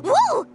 Woo!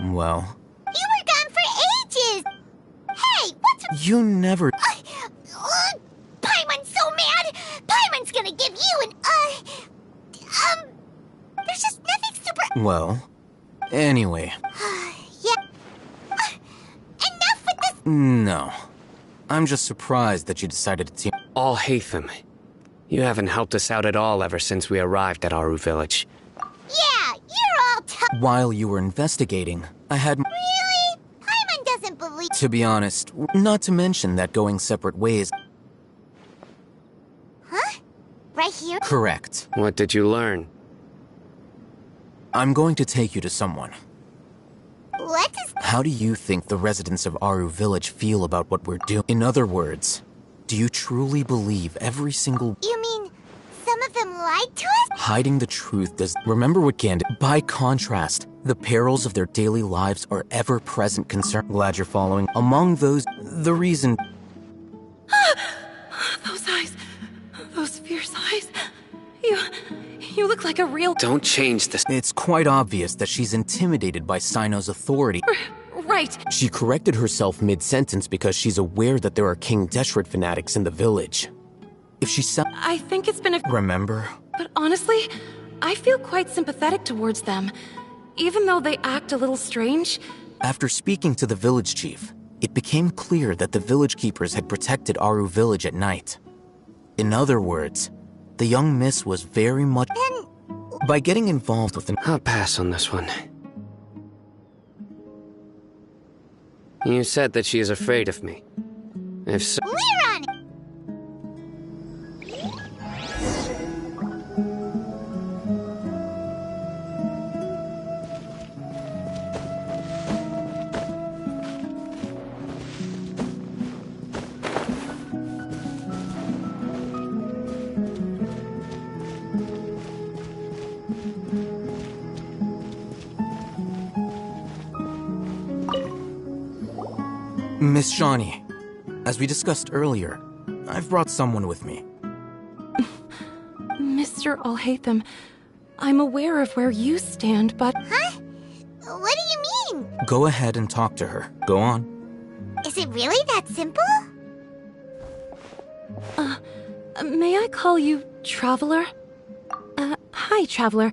Well... You were gone for ages! Hey, what's... You never... Paimon's so mad! Paimon's gonna give you an, there's just nothing super... Well... Anyway... Yeah. Enough with this... No. I'm just surprised that you decided to team... Alhaitham, you haven't helped us out at all ever since we arrived at Aru Village. Yeah, you're all tough. While you were investigating, I had... Really? Paimon doesn't believe... To be honest, not to mention that going separate ways... Huh? Right here? Correct. What did you learn? I'm going to take you to someone. What is... How do you think the residents of Aru Village feel about what we're doing? In other words, do you truly believe every single... You mean, some of them lied to us? Hiding the truth does... Remember what Gandhi... By contrast, the perils of their daily lives are ever-present concern. Glad you're following. Among those, the reason... Those eyes. Those fierce eyes. You look like a real... Don't change this. It's quite obvious that she's intimidated by Sino's authority. Right. She corrected herself mid-sentence because she's aware that there are King Deshret fanatics in the village. If she I think it's been a... Remember? But honestly, I feel quite sympathetic towards them. Even though they act a little strange. After speaking to the village chief, it became clear that the village keepers had protected Aru Village at night. In other words, the young miss was very much... By getting involved with an... I'll pass on this one. You said that she is afraid of me. If so... We're on it! Miss Shawnee, as we discussed earlier, I've brought someone with me. Mr. Alhaitham, I'm aware of where you stand, but... Huh? What do you mean? Go ahead and talk to her. Go on. Is it really that simple? May I call you Traveler? Hi, Traveler.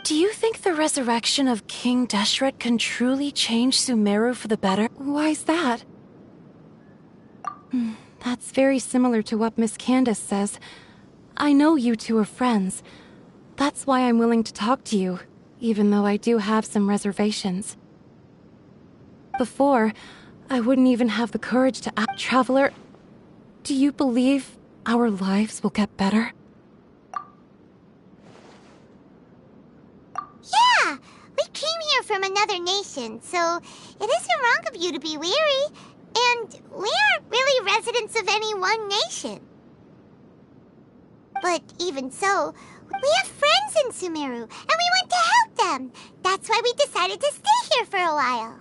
Do you think the resurrection of King Deshret can truly change Sumeru for the better? Why's that? That's very similar to what Miss Candace says. I know you two are friends. That's why I'm willing to talk to you, even though I do have some reservations. Before, I wouldn't even have the courage to ask. Traveler, do you believe our lives will get better? Yeah! We came here from another nation, so it isn't wrong of you to be weary. And we aren't really residents of any one nation. But even so, we have friends in Sumeru, and we want to help them. That's why we decided to stay here for a while.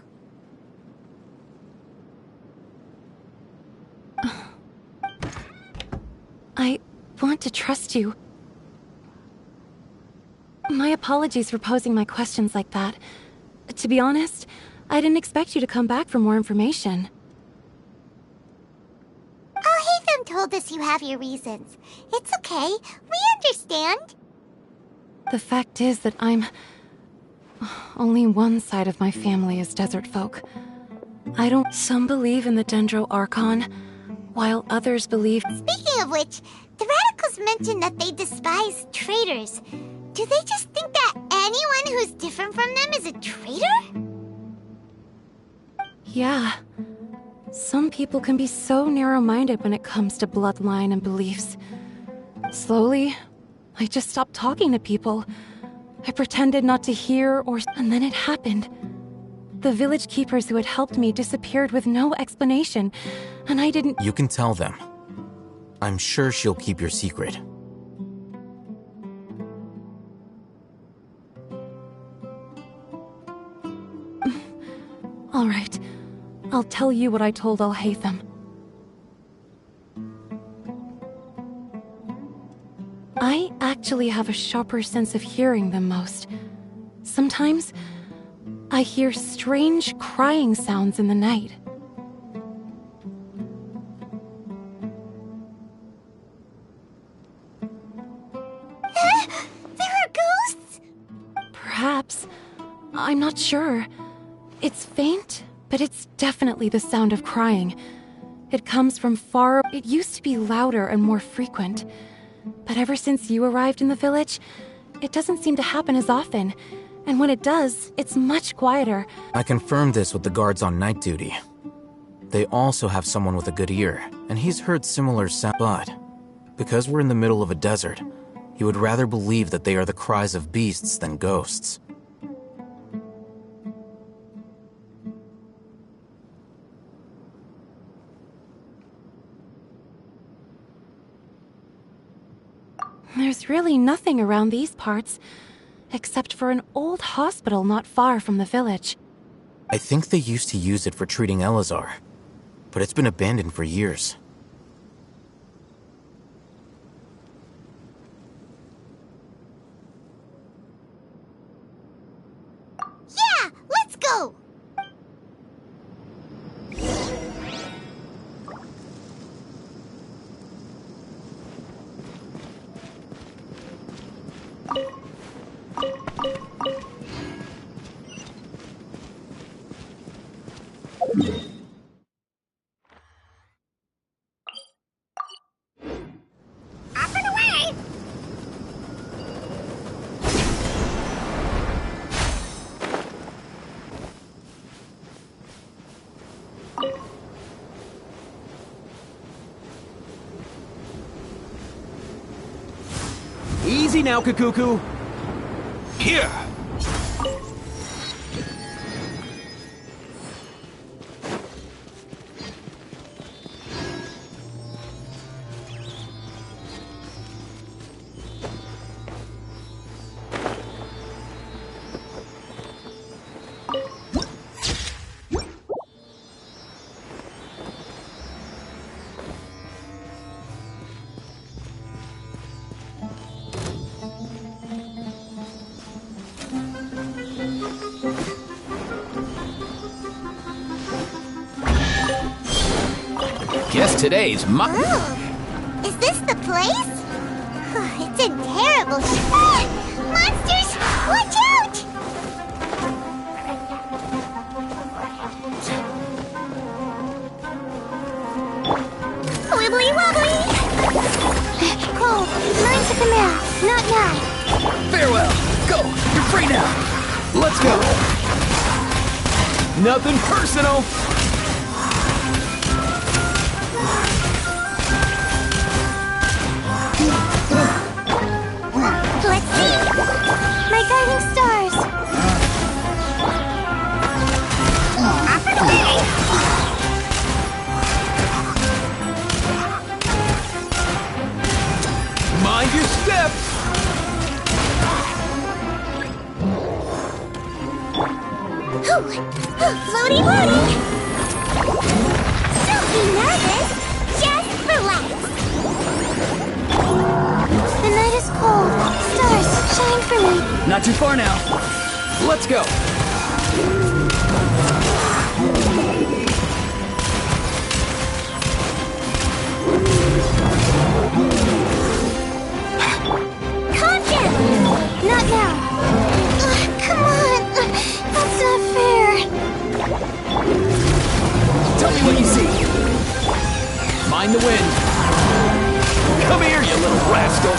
I want to trust you. My apologies for posing my questions like that. To be honest, I didn't expect you to come back for more information. Alhaitham told us you have your reasons. It's okay. We understand. The fact is that only one side of my family is desert folk. Some believe in the Dendro Archon, while others believe... Speaking of which, the radicals mentioned that they despise traitors. Do they just think that anyone who's different from them is a traitor? Yeah. Some people can be so narrow-minded when it comes to bloodline and beliefs. Slowly, I just stopped talking to people. I pretended not to hear and then it happened. The village keepers who had helped me disappeared with no explanation, and I didn't... You can tell them. I'm sure she'll keep your secret. All right. I'll tell you what I told Alhaitham. I actually have a sharper sense of hearing than most. Sometimes, I hear strange crying sounds in the night. There are ghosts? Perhaps. I'm not sure. It's faint, but it's definitely the sound of crying. It comes from far... It used to be louder and more frequent. But ever since you arrived in the village, it doesn't seem to happen as often. And when it does, it's much quieter. I confirmed this with the guards on night duty. They also have someone with a good ear, and he's heard similar sounds. But because we're in the middle of a desert, he would rather believe that they are the cries of beasts than ghosts. There's really nothing around these parts, except for an old hospital not far from the village. I think they used to use it for treating Elazar, but it's been abandoned for years. Yeah, let's go! Up and away! Easy now, Kakuku. Here. Guess today's Oh, is this the place? It's in terrible monsters! Watch out! command. Not now. Farewell. Go. You're free now. Let's go. Nothing personal. Let's see. My guiding stars. Up and away. Mind your step. Floaty woody. Don't be nervous. Just relax. The night is cold. Stars, shine for me. Not too far now. Let's go. Content! Not now. Come on. That's not fair. Tell me what you see. Mind the wind. Come here, you little rascal.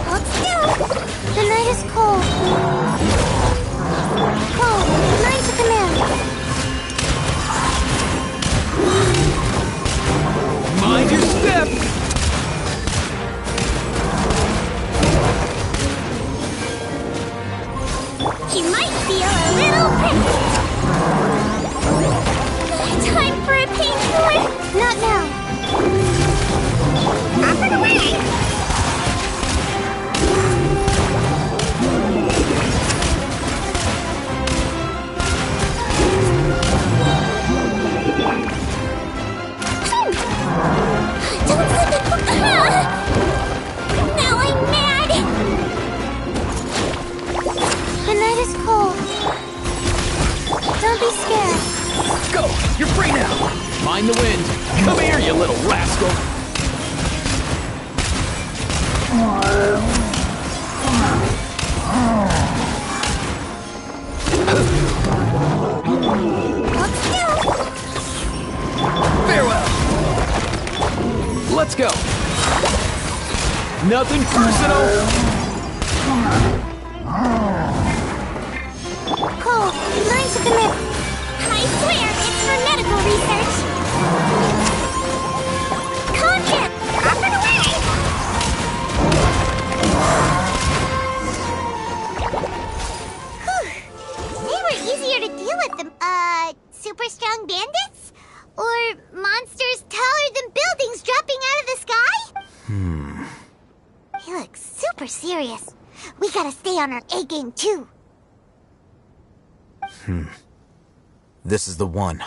Hold still. The night is cold. Cold. Night's a command. Mind your step. You might feel a little prickly. Time for a painkiller. Not now. Up and away. Don't slip it. Now I'm mad. The night is cold. Don't be scared. Go. You're free now. Mind the wind. Come here, you little rascal. Hold still. Farewell. Let's go. Nothing personal. Cold. Mine's a command. I swear it's for medical research. Content! Up and away! Whew. They were easier to deal with than, super strong bandits? Or monsters taller than buildings dropping out of the sky? He looks super serious. We gotta stay on our A game, too. This is the one.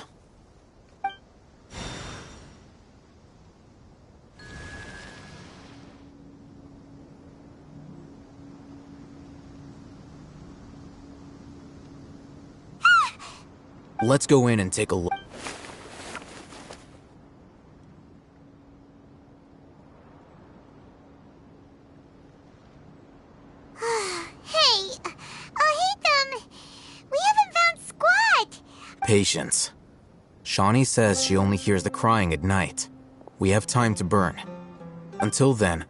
Let's go in and take a look. Patience. Shawnee says she only hears the crying at night. We have time to burn. Until then...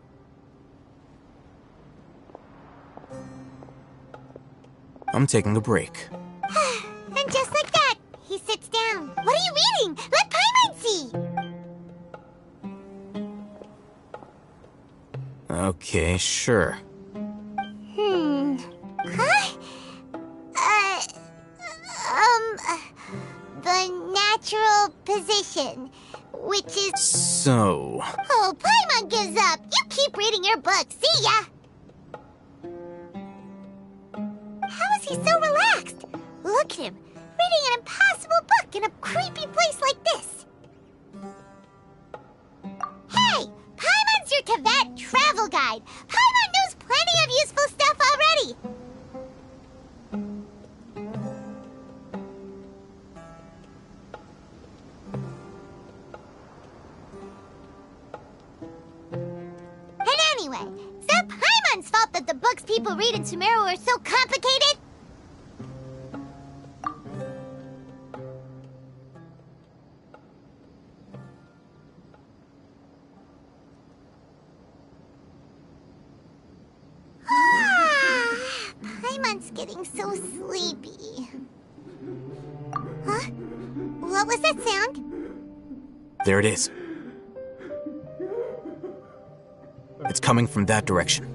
I'm taking a break. And just like that, he sits down. What are you reading? Let Paimon see! Okay, sure. Huh? The natural position, which is... So... Oh, Paimon gives up. You keep reading your book. See ya! How is he so relaxed? Look at him, reading an impossible book in a creepy place like this. Hey! Paimon's your Tibet travel guide. Paimon knows plenty of useful stuff already. And anyway, is that Paimon's fault that the books people read in Sumeru are so complicated? Everyone's getting so sleepy. Huh? What was that sound? There it is. It's coming from that direction.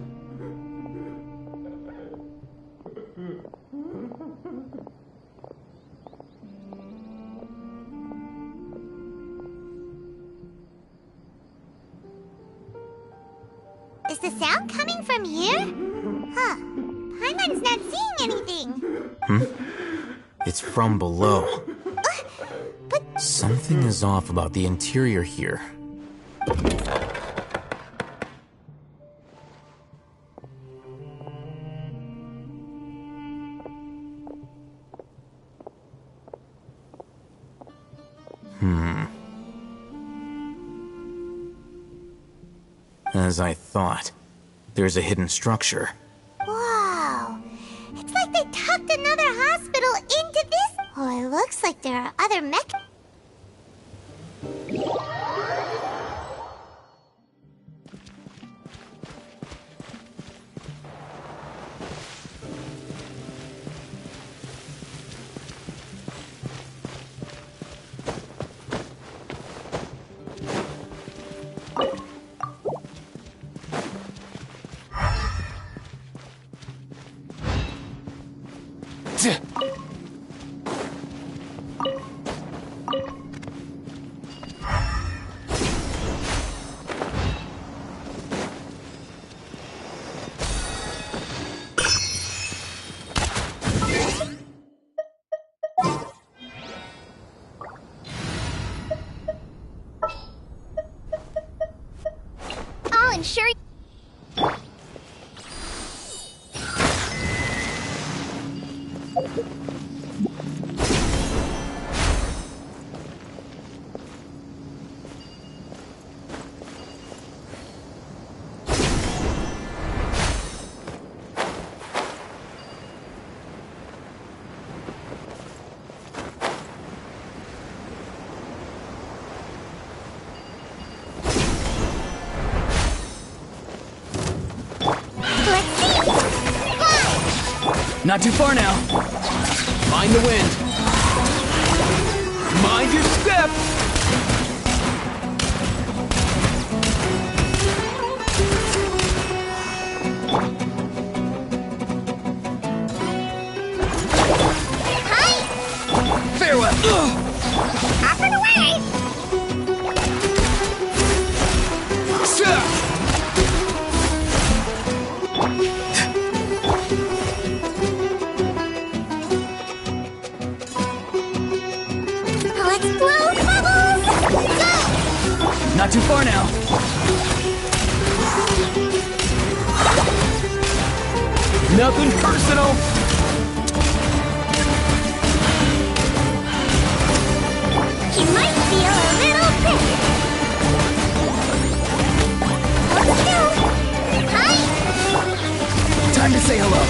Is the sound coming from here? Huh. Paimon's not seeing anything. It's from below. But Something is off about the interior here. As I thought, there's a hidden structure. wow. It's like they tucked another hospital into this. Oh, it looks like there are other mech. I'll ensure. Let's see. Fly. Not too far now. Mind the wind. Mind your step. Hi. Farewell. Off and away. Let's blow bubbles. Go. Not too far now. Nothing personal. He might feel a little bit. Let's go. Hi. Time to say hello.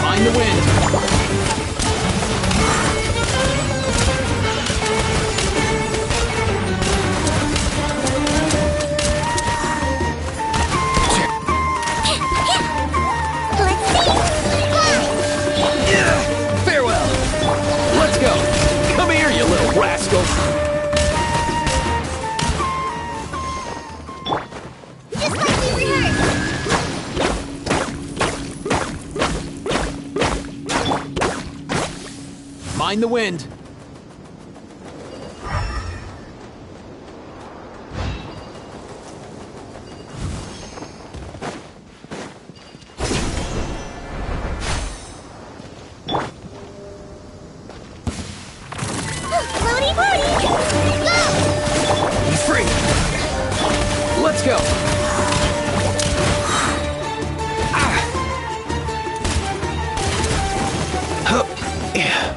Mind the wind. Let's see. Fly. Farewell. Let's go. Come here, you little rascal. Just like we heard. Mind the wind. Floaty booty. Go. He's free. Let's go. Hup. Yeah.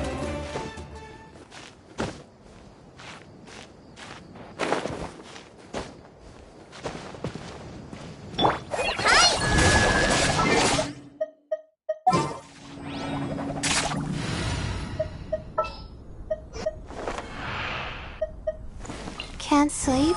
Can't sleep?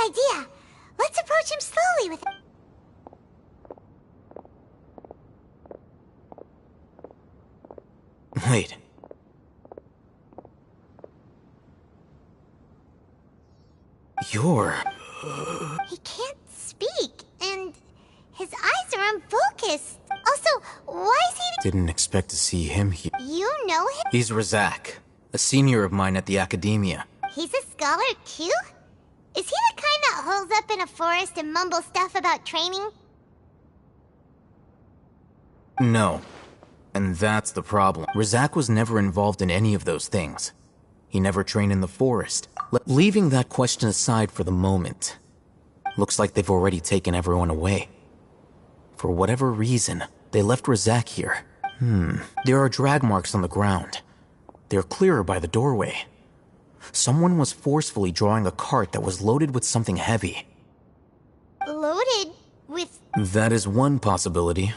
idea. Let's approach him slowly with it. Wait. You're... He can't speak, and his eyes are unfocused. Also, why is he... Didn't expect to see him here. You know him? He's Razak, a senior of mine at the academia. He's a scholar, too? Is he the kind that holes up in a forest and mumbles stuff about training? No. And that's the problem. Razak was never involved in any of those things. He never trained in the forest. Leaving that question aside for the moment, looks like they've already taken everyone away. For whatever reason, they left Razak here. There are drag marks on the ground. They're clearer by the doorway. Someone was forcefully drawing a cart that was loaded with something heavy. Loaded with... That is one possibility.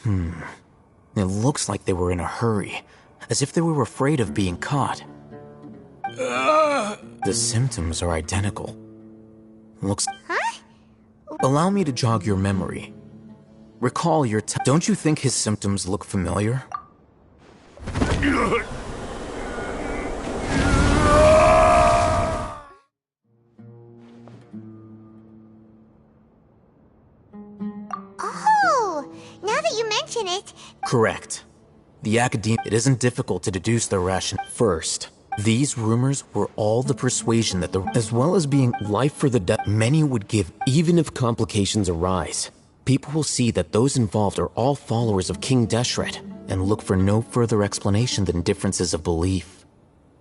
It looks like they were in a hurry, as if they were afraid of being caught. The symptoms are identical. Looks... Huh? Allow me to jog your memory. Recall your Don't you think his symptoms look familiar? Oh, now that you mention it... Correct. The academia... It isn't difficult to deduce their rationale. First, these rumors were all the persuasion that as well as being life for the dead, many would give. Even if complications arise, people will see that those involved are all followers of King Deshret and look for no further explanation than differences of belief.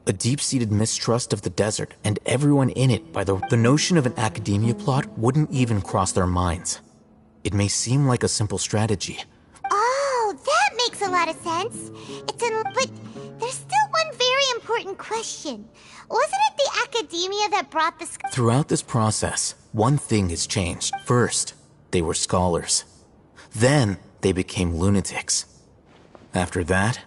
A deep-seated mistrust of the desert and everyone in it by the notion of an academia plot wouldn't even cross their minds. It may seem like a simple strategy. Oh, that makes a lot of sense. But there's still one very important question. Wasn't it the academia that brought the... Throughout this process, one thing has changed. First, they were scholars. Then, they became lunatics. After that,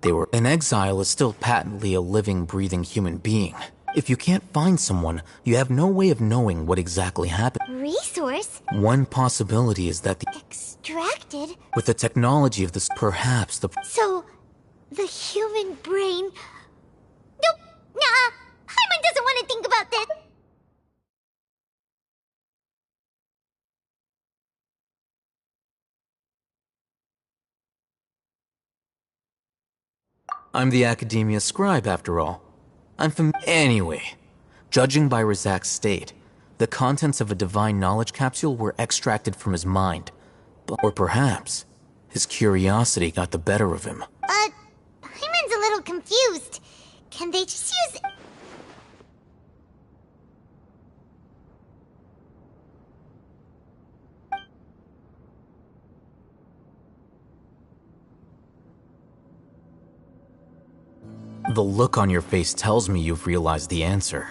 they were... An exile is still patently a living, breathing human being. If you can't find someone, you have no way of knowing what exactly happened. Resource? One possibility is that Extracted? with the technology of this, perhaps the... So, the human brain... Nope, nah, Hyman doesn't want to think about this. I'm the academia scribe, after all. Anyway, judging by Razak's state, the contents of a divine knowledge capsule were extracted from his mind. Or perhaps, his curiosity got the better of him. Hyman's a little confused. Can they just use... The look on your face tells me you've realized the answer.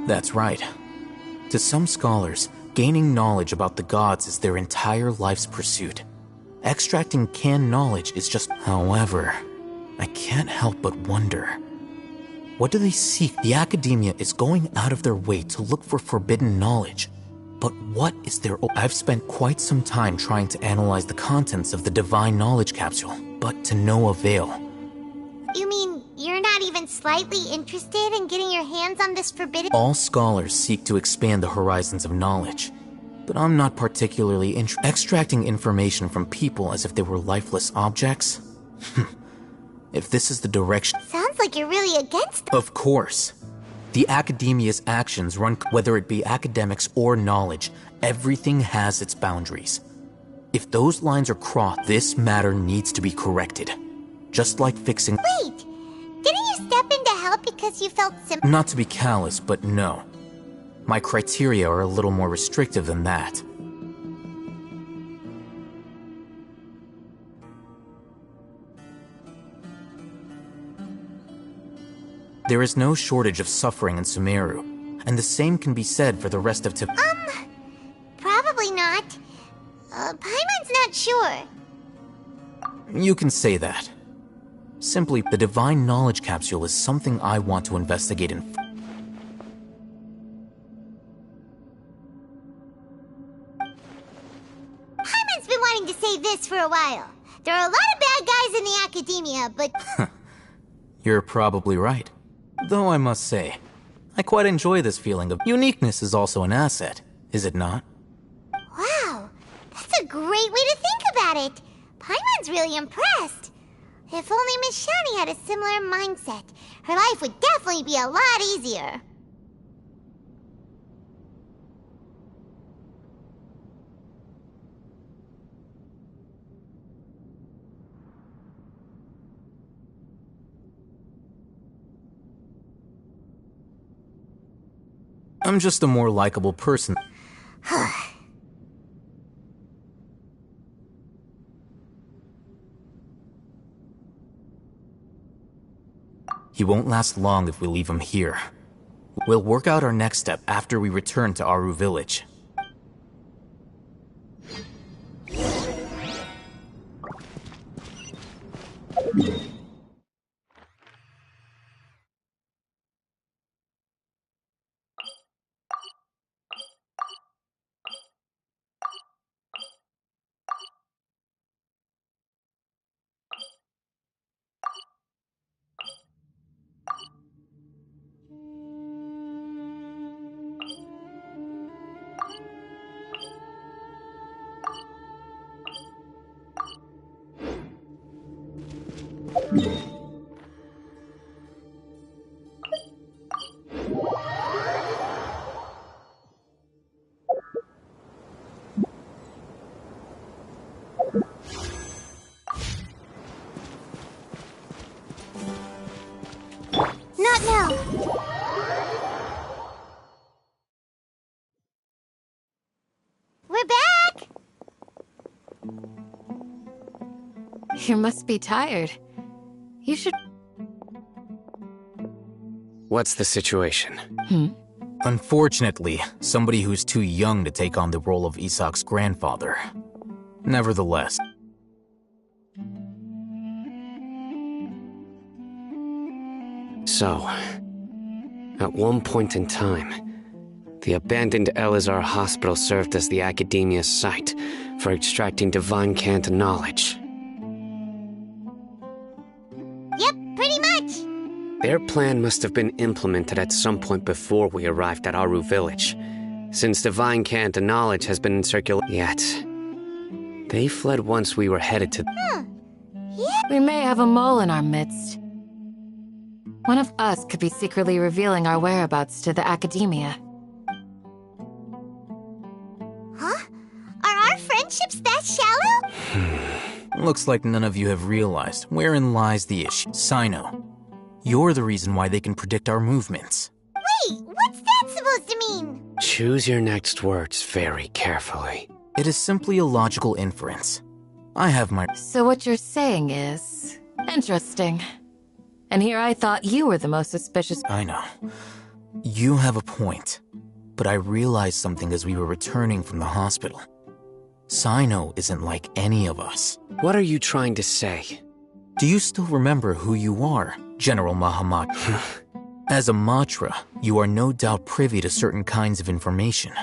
That's right. To some scholars, gaining knowledge about the gods is their entire life's pursuit. Extracting canned knowledge is just... However, I can't help but wonder. What do they seek? The academia is going out of their way to look for forbidden knowledge. But what is their... I've spent quite some time trying to analyze the contents of the divine knowledge capsule, but to no avail. You mean you're not even slightly interested in getting your hands on this forbidden... All scholars seek to expand the horizons of knowledge, but I'm not particularly extracting information from people as if they were lifeless objects. If this is the direction... Sounds like you're really against them. Of course. The academia's actions run, whether it be academics or knowledge, everything has its boundaries. If those lines are crossed, this matter needs to be corrected. Just like fixing... Wait! Didn't you step in to help because you felt Not to be callous, but no. My criteria are a little more restrictive than that. There is no shortage of suffering in Sumeru, and the same can be said for the rest of Probably not. Paimon's not sure. You can say that. Simply, the divine knowledge capsule is something I want to investigate in. Paimon's been wanting to say this for a while. There are a lot of bad guys in the academia, but... You're probably right. Though I must say, I quite enjoy this feeling of uniqueness is also an asset, is it not? Wow, that's a great way to think about it. Paimon's really impressed. If only Miss Shani had a similar mindset, her life would definitely be a lot easier. I'm just a more likable person. He won't last long if we leave him here. We'll work out our next step after we return to Aru Village. Not now. We're back! You must be tired. You should... What's the situation? Unfortunately, somebody who's too young to take on the role of Isak's grandfather. Nevertheless, So, at one point in time, the abandoned Elazar Hospital served as the Academia's site for extracting divine cant knowledge. Yep, pretty much. Their plan must have been implemented at some point before we arrived at Aru Village, since divine cant knowledge has been in circulation. Yet, they fled once we were headed to... We may have a mole in our midst. One of us could be secretly revealing our whereabouts to the Academia. Huh? Are our friendships that shallow? looks like none of you have realized wherein lies the issue. Sino, you're the reason why they can predict our movements. Wait, what's that supposed to mean? Choose your next words very carefully. It is simply a logical inference. I have my... So what you're saying is... interesting. And here I thought you were the most suspicious... I know. You have a point. But I realized something as we were returning from the hospital. Sino isn't like any of us. What are you trying to say? Do you still remember who you are, General Mahamatra? As a Matra, you are no doubt privy to certain kinds of information.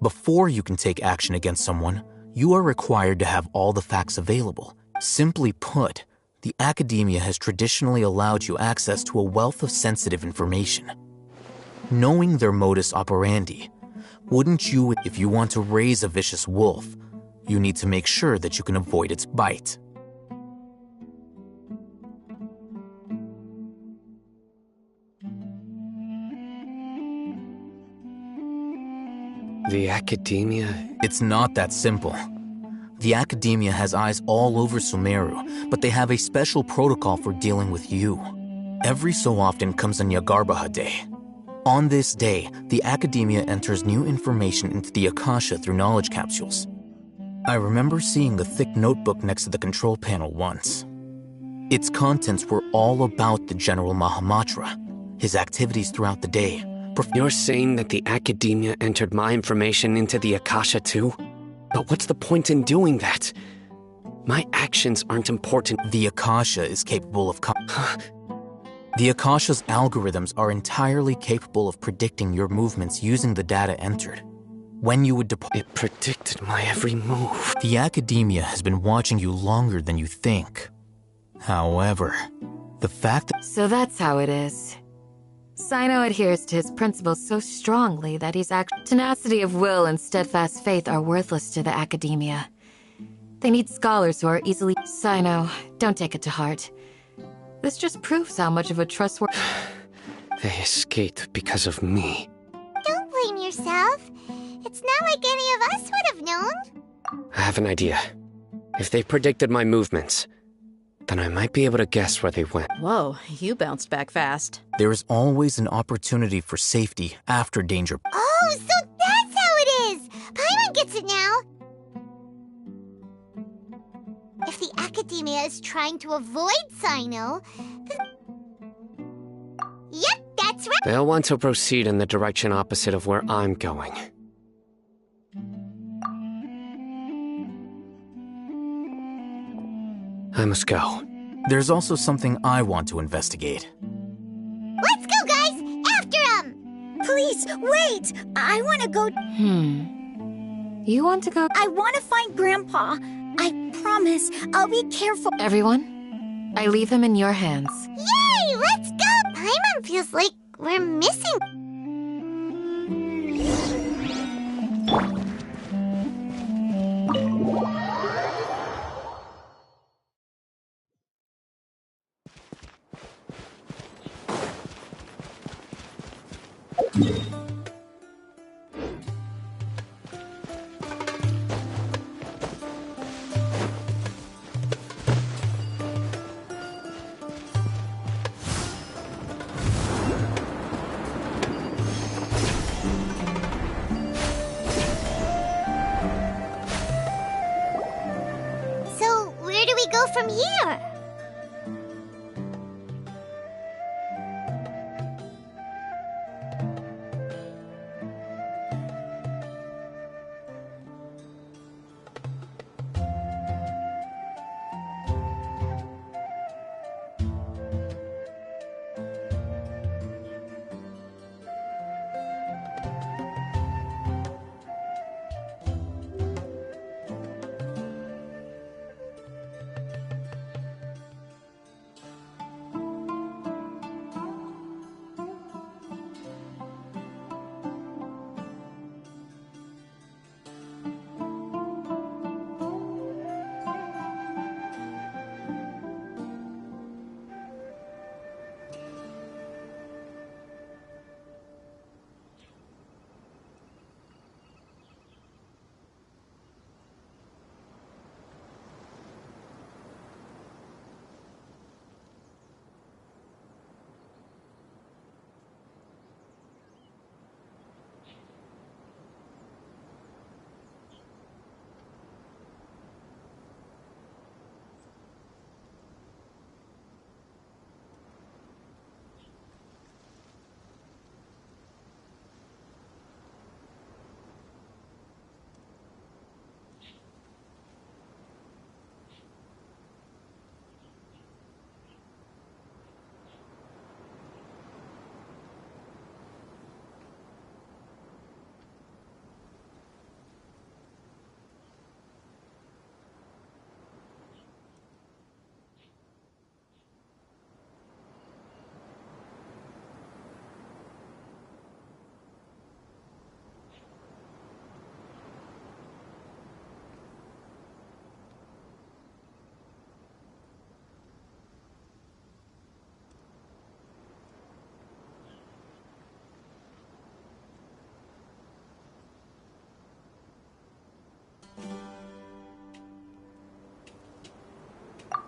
Before you can take action against someone, you are required to have all the facts available. Simply put, the Academia has traditionally allowed you access to a wealth of sensitive information. Knowing their modus operandi, wouldn't you, if you want to raise a vicious wolf, you need to make sure that you can avoid its bite. The Academia? It's not that simple. The Academia has eyes all over Sumeru, but they have a special protocol for dealing with you. Every so often comes a Nyagarbaha Day. On this day, the Academia enters new information into the Akasha through knowledge capsules. I remember seeing the thick notebook next to the control panel once. Its contents were all about the General Mahamatra, his activities throughout the day. You're saying that the Academia entered my information into the Akasha too? But what's the point in doing that? My actions aren't important. The Akasha is capable of... The Akasha's algorithms are entirely capable of predicting your movements using the data entered. When you would depart... It predicted my every move. The Academia has been watching you longer than you think. However, the fact that... So that's how it is. Sino adheres to his principles so strongly that he's tenacity of will and steadfast faith are worthless to the Academia. They need scholars who are easily... Sino, don't take it to heart. This just proves how much of a trustworthy... They escaped because of me. Don't blame yourself. It's not like any of us would have known. I have an idea. If they predicted my movements, then I might be able to guess where they went. Whoa, you bounced back fast. there is always an opportunity for safety after danger. Oh, so that's how it is! Paimon gets it now! If the Academia is trying to avoid Sino, then... Yep, that's right! They'll want to proceed in the direction opposite of where I'm going. I must go. There's also something I want to investigate. Let's go, guys! After him! Please, wait! I want to go... You want to go? I want to find Grandpa. I promise, I'll be careful. Everyone, I leave him in your hands. Yay! Let's go! Paimon feels like we're missing... So, where do we go from here?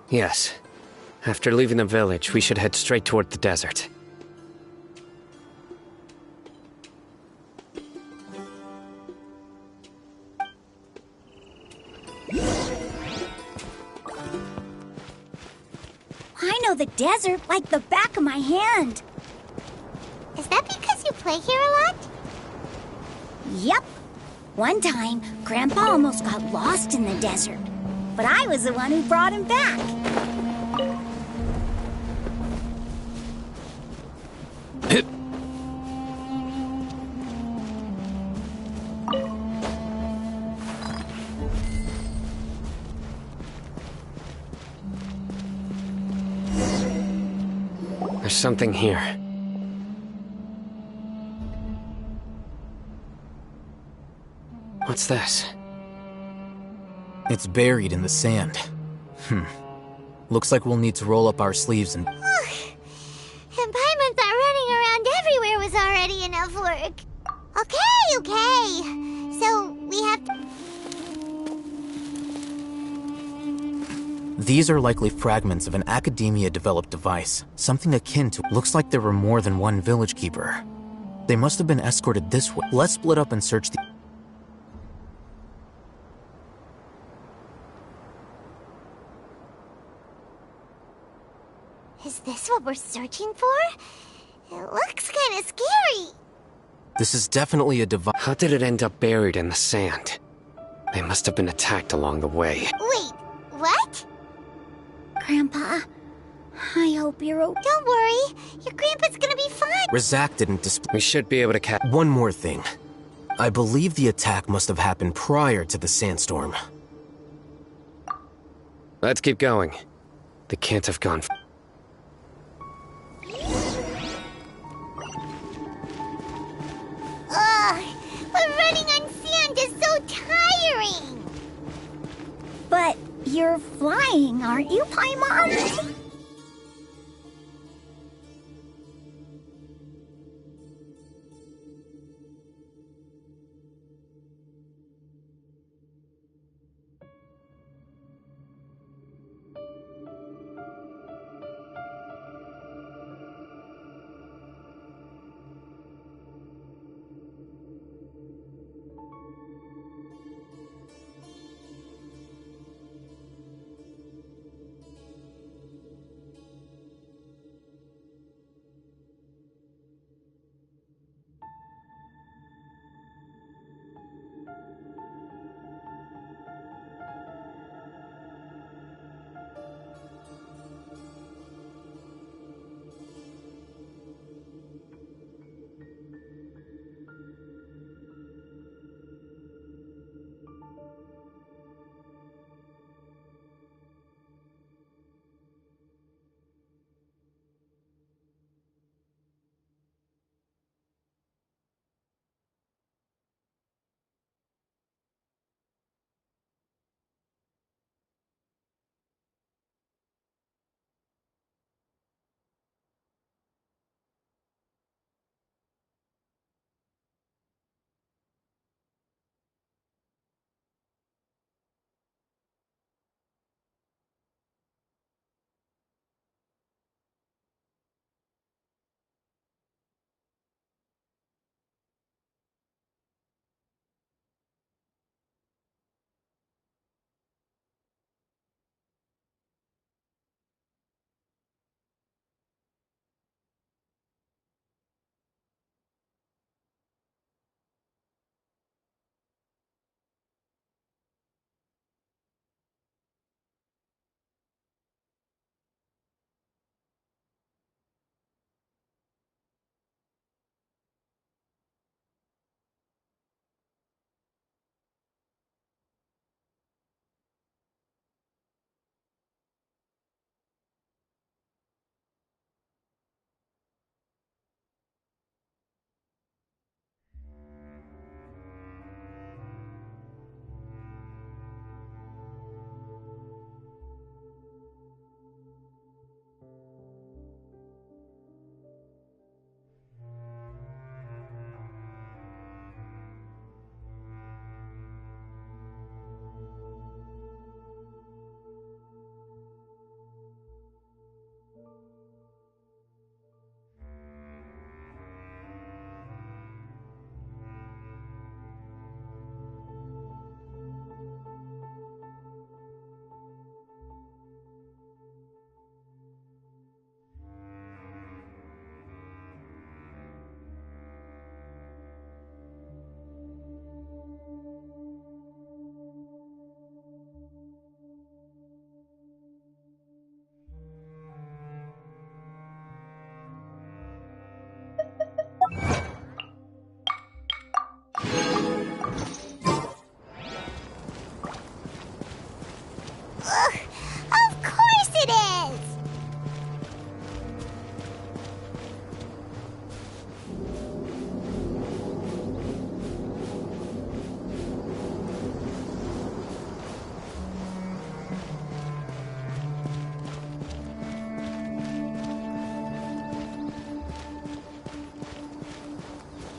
Yes. After leaving the village, we should head straight toward the desert. I know the desert like the back of my hand. Is that because you play here a lot? Yep. One time, Grandpa almost got lost in the desert. but I was the one who brought him back. There's something here. What's this? It's buried in the sand. Looks like we'll need to roll up our sleeves and... And Paimon thought running around everywhere was already enough work. Okay. So, we have to... These are likely fragments of an Academia-developed device, something akin to... Looks like there were more than one village keeper. They must have been escorted this way. Let's split up and search the... Is this what we're searching for? It looks kinda scary. This is definitely a device... How did it end up buried in the sand? They must have been attacked along the way. Wait, what? Grandpa, I hope you're okay. Don't worry, your grandpa's gonna be fine. Razak didn't display... We should be able to catch... One more thing. I believe the attack must have happened prior to the sandstorm. Let's keep going. They can't have gone... Ugh, but running on sand is so tiring. But you're flying, aren't you, Paimon?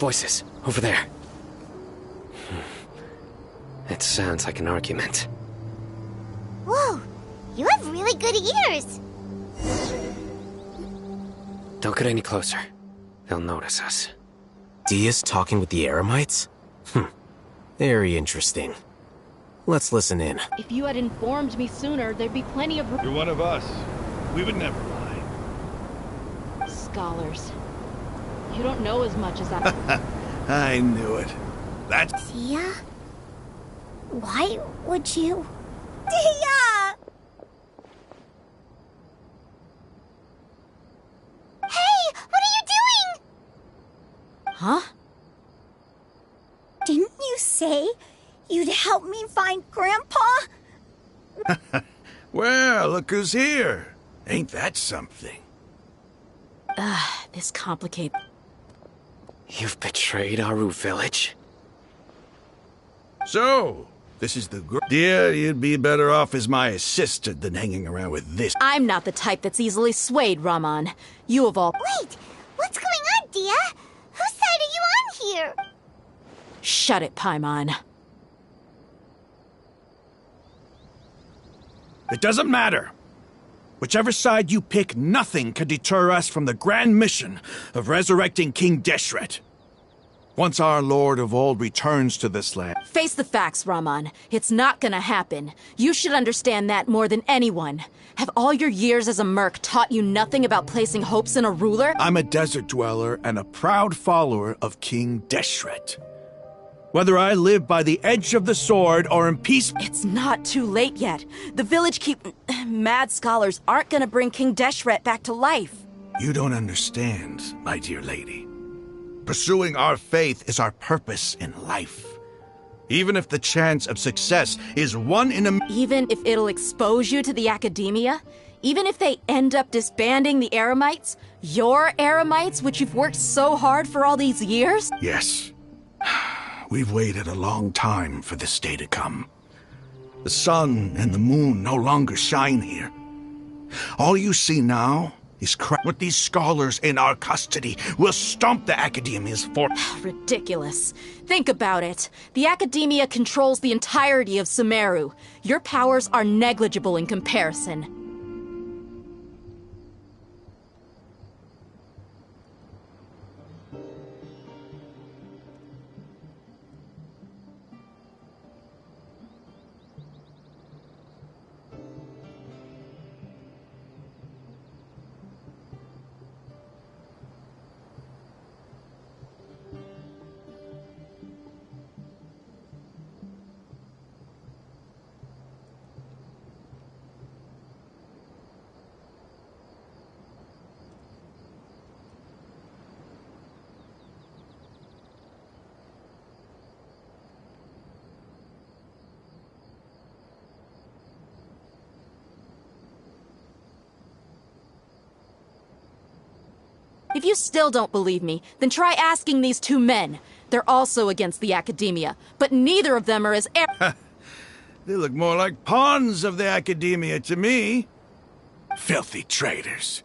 Voices, over there. It sounds like an argument. Whoa, you have really good ears. Don't get any closer. They'll notice us. Dia's talking with the Eremites? Very interesting. Let's listen in. If you had informed me sooner, there'd be plenty of You're one of us. We would never lie. scholars. You don't know as much as I... I knew it. That's... Dia? Why would you... Dia! Hey, what are you doing? Huh? Didn't you say you'd help me find Grandpa? Well, look who's here. Ain't that something? This complicates... You've betrayed Aru Village? So, this is the girl. Dear, you'd be better off as my assistant than hanging around with this. I'm not the type that's easily swayed, Raman. You of all... Wait, what's going on, Dia? Whose side are you on here? Shut it, Paimon. It doesn't matter. Whichever side you pick, nothing can deter us from the grand mission of resurrecting King Deshret. Once our Lord of Old returns to this land... Face the facts, Raman. It's not gonna happen. You should understand that more than anyone. Have all your years as a merc taught you nothing about placing hopes in a ruler? I'm a desert dweller and a proud follower of King Deshret. Whether I live by the edge of the sword or in peace... It's not too late yet. The village mad scholars aren't gonna bring King Deshret back to life. You don't understand, my dear lady. Pursuing our faith is our purpose in life. Even if the chance of success is 1 in a... Even if it'll expose you to the academia? Even if they end up disbanding the Eremites? Your Eremites, which you've worked so hard for all these years? Yes. We've waited a long time for this day to come. The sun and the moon no longer shine here. All you see now is with these scholars in our custody. We'll stomp the Academia's fort. Ridiculous. Think about it. The Academia controls the entirety of Sumeru. Your powers are negligible in comparison. If you still don't believe me, then try asking these 2 men. They're also against the Academia, but neither of them are as... They look more like pawns of the Academia to me. Filthy traitors.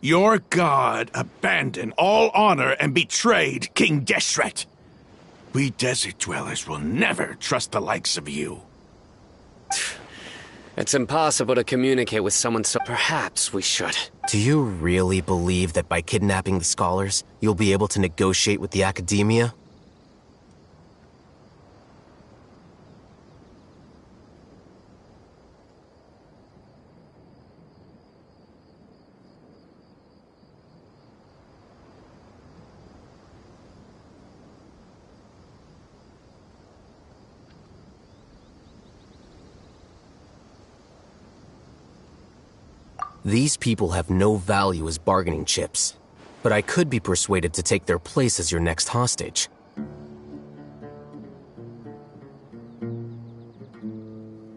Your god abandoned all honor and betrayed King Deshret. We desert dwellers will never trust the likes of you. It's impossible to communicate with someone, so perhaps we should. Do you really believe that by kidnapping the scholars, you'll be able to negotiate with the Academia? These people have no value as bargaining chips, but I could be persuaded to take their place as your next hostage.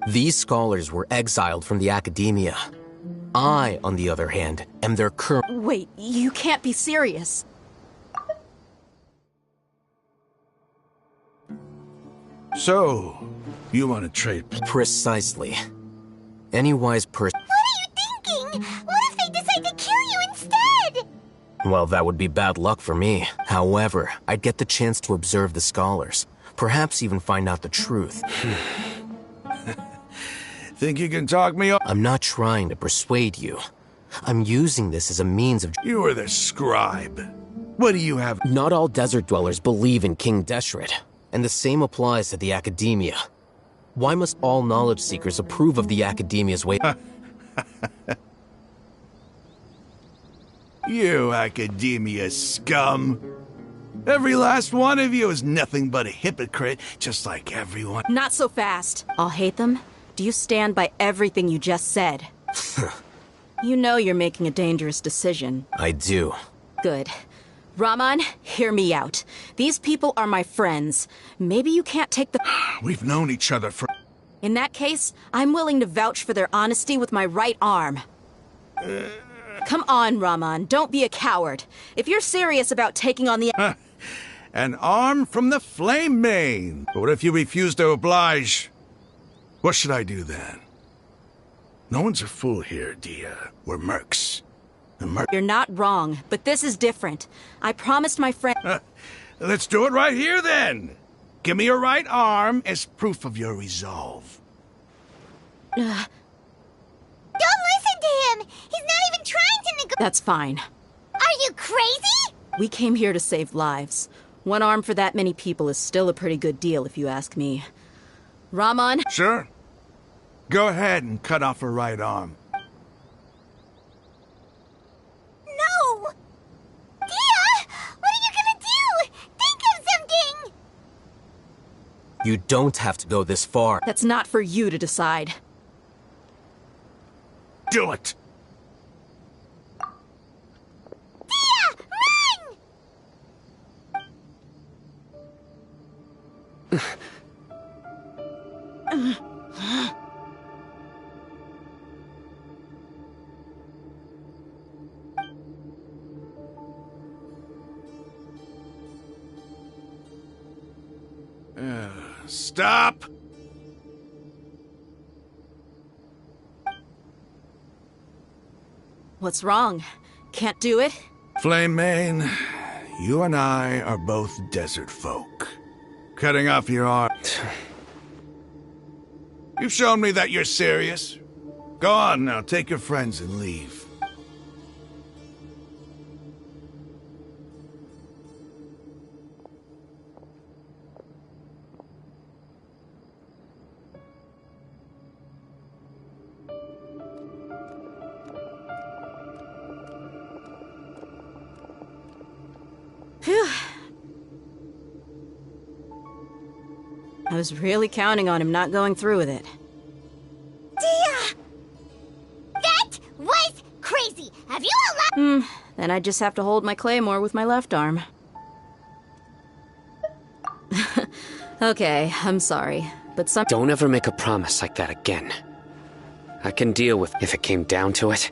These scholars were exiled from the Academia. I, on the other hand, am their current... Wait, you can't be serious. So, you want to trade... Precisely. Any wise person... What are you thinking? What if they decide to kill you instead? Well, that would be bad luck for me. However, I'd get the chance to observe the scholars. Perhaps even find out the truth. Think you can talk me up? I'm not trying to persuade you. I'm using this as a means of... You are the scribe. What do you have? Not all desert dwellers believe in King Deshret, and the same applies to the Academia. Why must all knowledge seekers approve of the Academia's way? You Academia scum. Every last one of you is nothing but a hypocrite, just like everyone. Not so fast. I'll hate them. Do you stand by everything you just said? You know you're making a dangerous decision. I do. Good. Raman, hear me out. These people are my friends. Maybe you can't take the... We've known each other for... In that case, I'm willing to vouch for their honesty with my right arm. Come on, Raman, don't be a coward. If you're serious about taking on the... An arm from the Flame Mane. But what if you refuse to oblige? What should I do then? No one's a fool here, Dia. We're mercs. You're not wrong, but this is different. I promised my friend... Let's do it right here, then. Give me your right arm as proof of your resolve. Don't listen to him! He's not even trying to negotiate. That's fine. Are you crazy? We came here to save lives. One arm for that many people is still a pretty good deal, if you ask me. Raman? Sure. Go ahead and cut off her right arm. No! Dia! What are you gonna do? Think of something! You don't have to go this far. That's not for you to decide. Do it! Dia! Run! Stop! What's wrong? Can't do it? Flame Mane, you and I are both desert folk. Cutting off your arm... You've shown me that you're serious. Go on now, take your friends and leave. Phew. I was really counting on him not going through with it. Dia! That was crazy! Have you allowed... Then I just have to hold my claymore with my left arm. Okay, I'm sorry, but some... Don't ever make a promise like that again. I can deal with if it came down to it.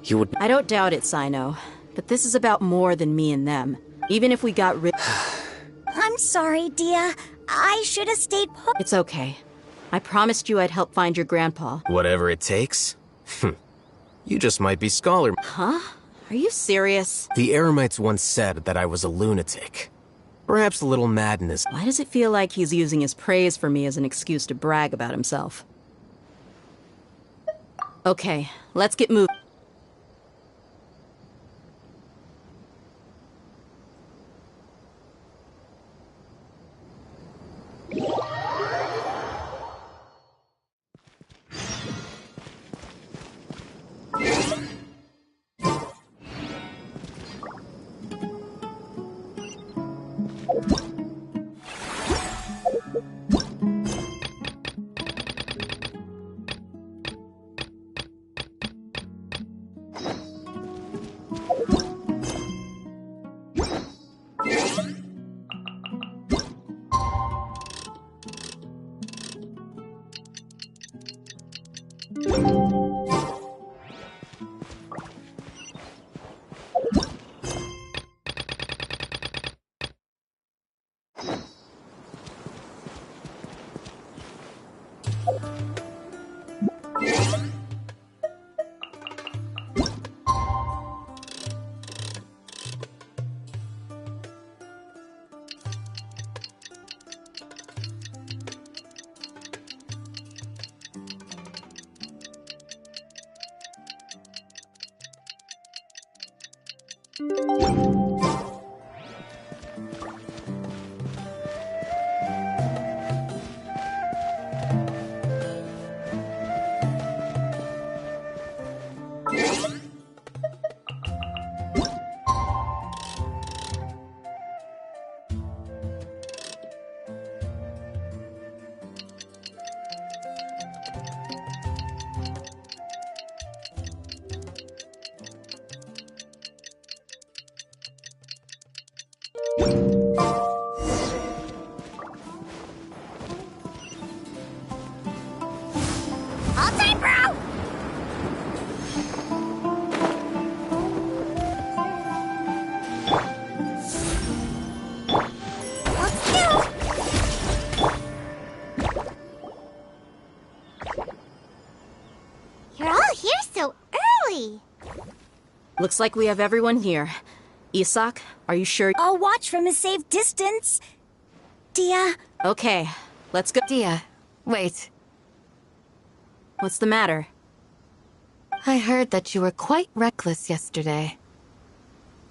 You would... I don't doubt it, Sino. But this is about more than me and them. Even if we got rid... I'm sorry, Dia. I should have stayed put. It's okay. I promised you I'd help find your grandpa. Whatever it takes? You just might be scholar. Huh? Are you serious? The Eremites once said that I was a lunatic. Perhaps a little madness. Why does it feel like he's using his praise for me as an excuse to brag about himself? Okay, let's get moving. All time, bro! Hold still. You're all here so early. Looks like we have everyone here. Isak, are you sure? I'll watch from a safe distance. Dia, Okay, let's go. Dia, wait. What's the matter? I heard that you were quite reckless yesterday.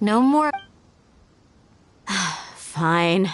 No more. Fine.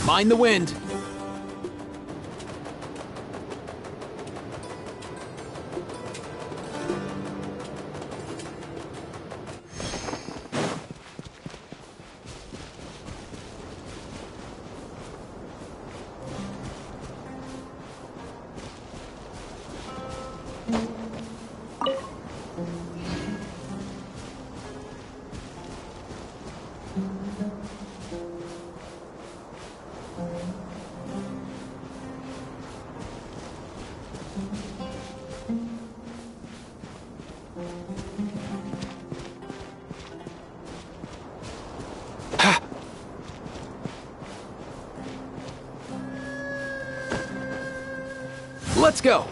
Mind the wind. Let's go.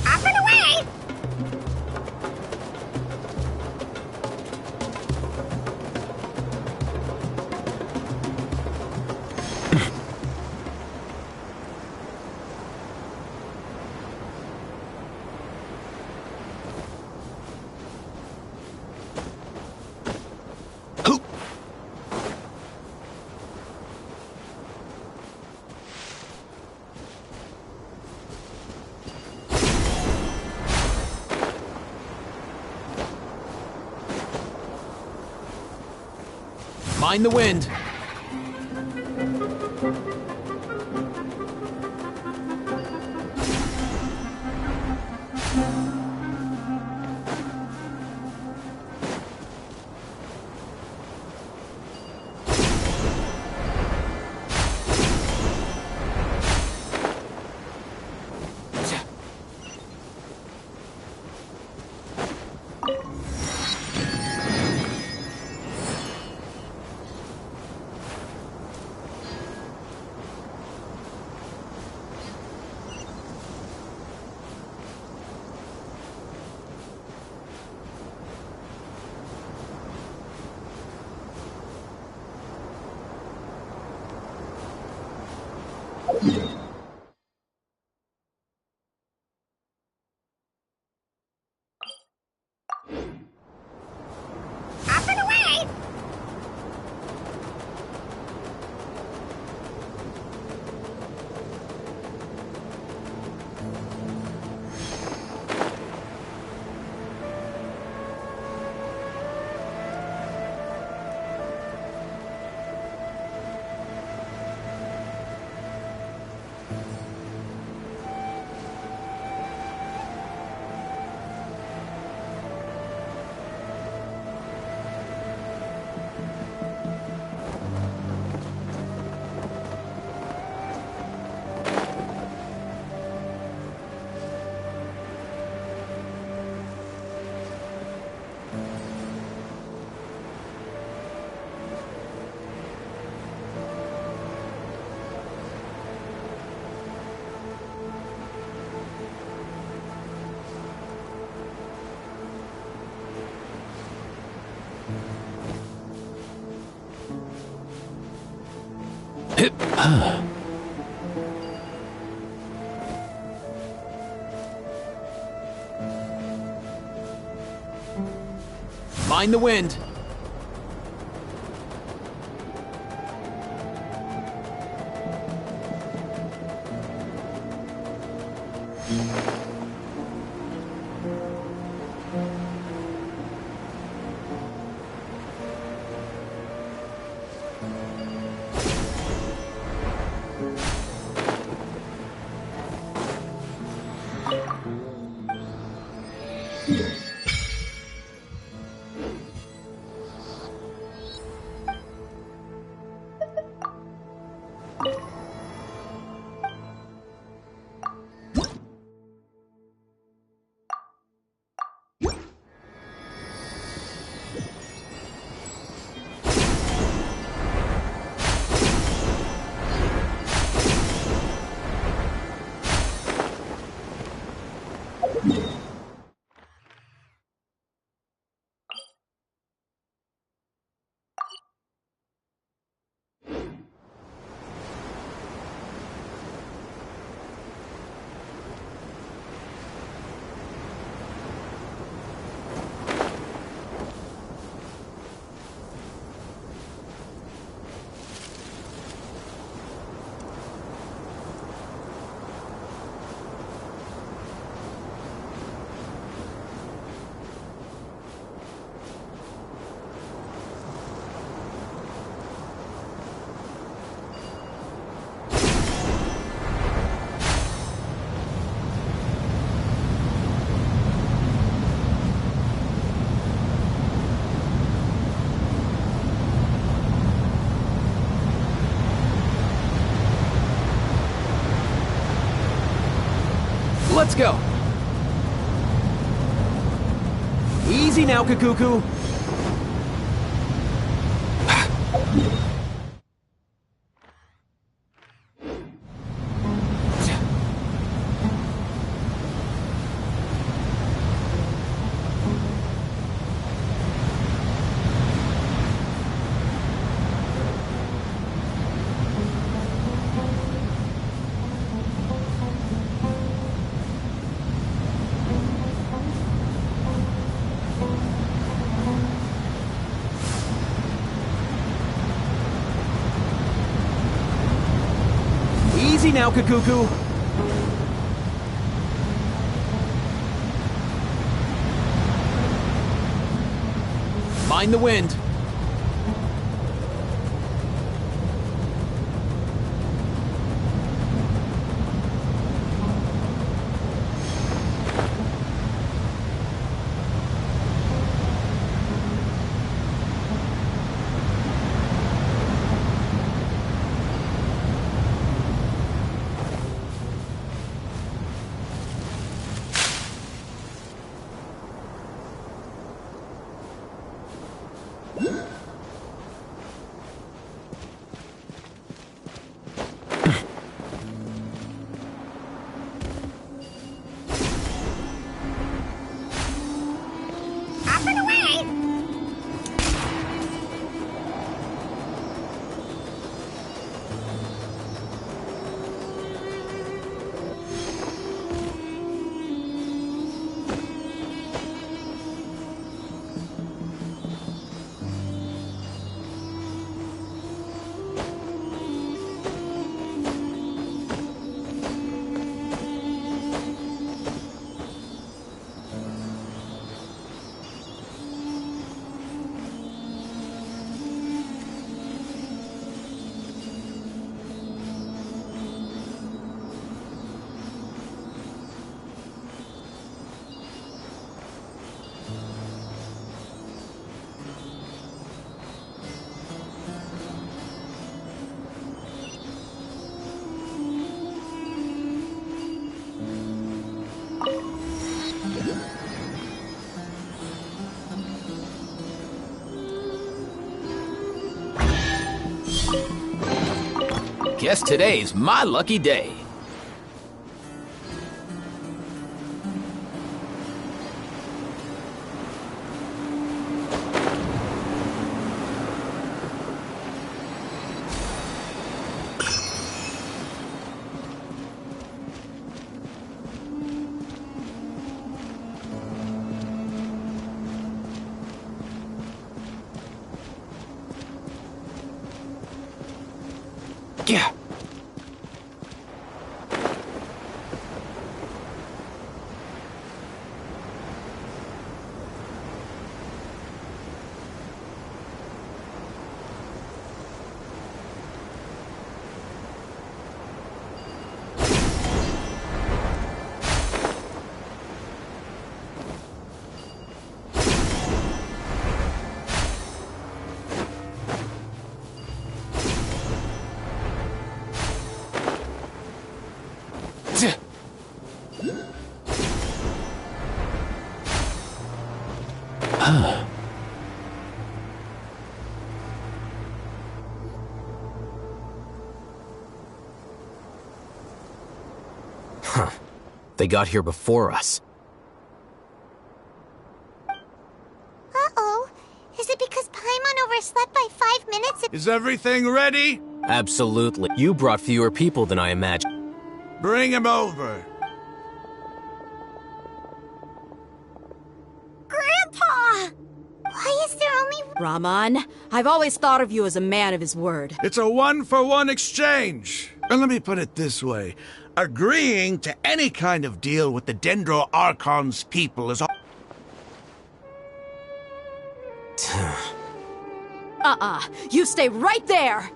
Up and away! Mind the wind. Mind the wind. Let's go. Easy now, Kakuku. Easy now, Kakuku. Mind the wind. Guess today's my lucky day. Yeah. Huh. They got here before us. Uh-oh. Is it because Paimon overslept by 5 minutes? Is everything ready? Absolutely. You brought fewer people than I imagined. Bring him over. Grandpa! Why is there only... Raman, I've always thought of you as a man of his word. It's a 1-for-1 exchange. And let me put it this way. Agreeing to any kind of deal with the Dendro Archon's people is... You stay right there!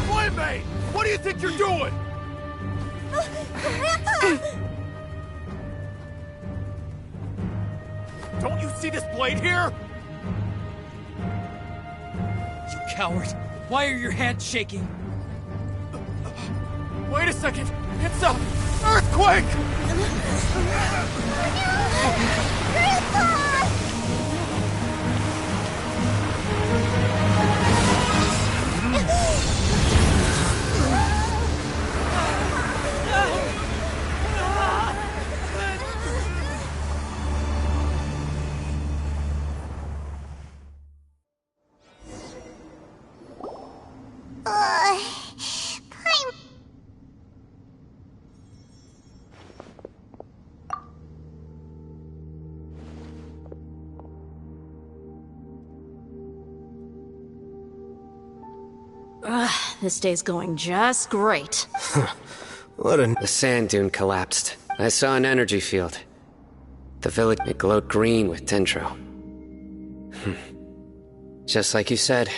Boy, what do you think you're doing? Grandpa! Don't you see this blade here? You coward. Why are your hands shaking? Wait a second. It's a earthquake! Grandpa! Paimon... This day's going just great. What a... The sand dune collapsed. I saw an energy field. The village, it glowed green with Dendro. Just like you said,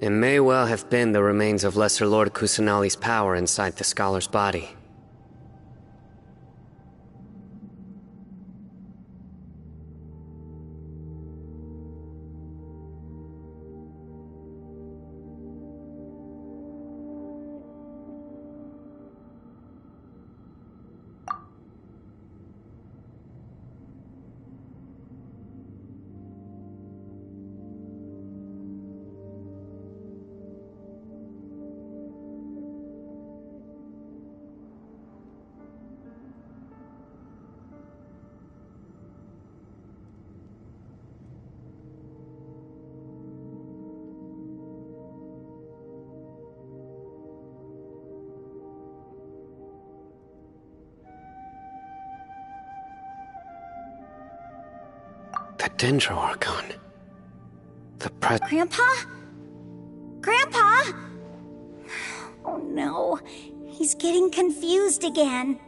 it may well have been the remains of Lesser Lord Kusanali's power inside the scholar's body. The Dendro Archon. The Grandpa? Grandpa? Oh no, he's getting confused again.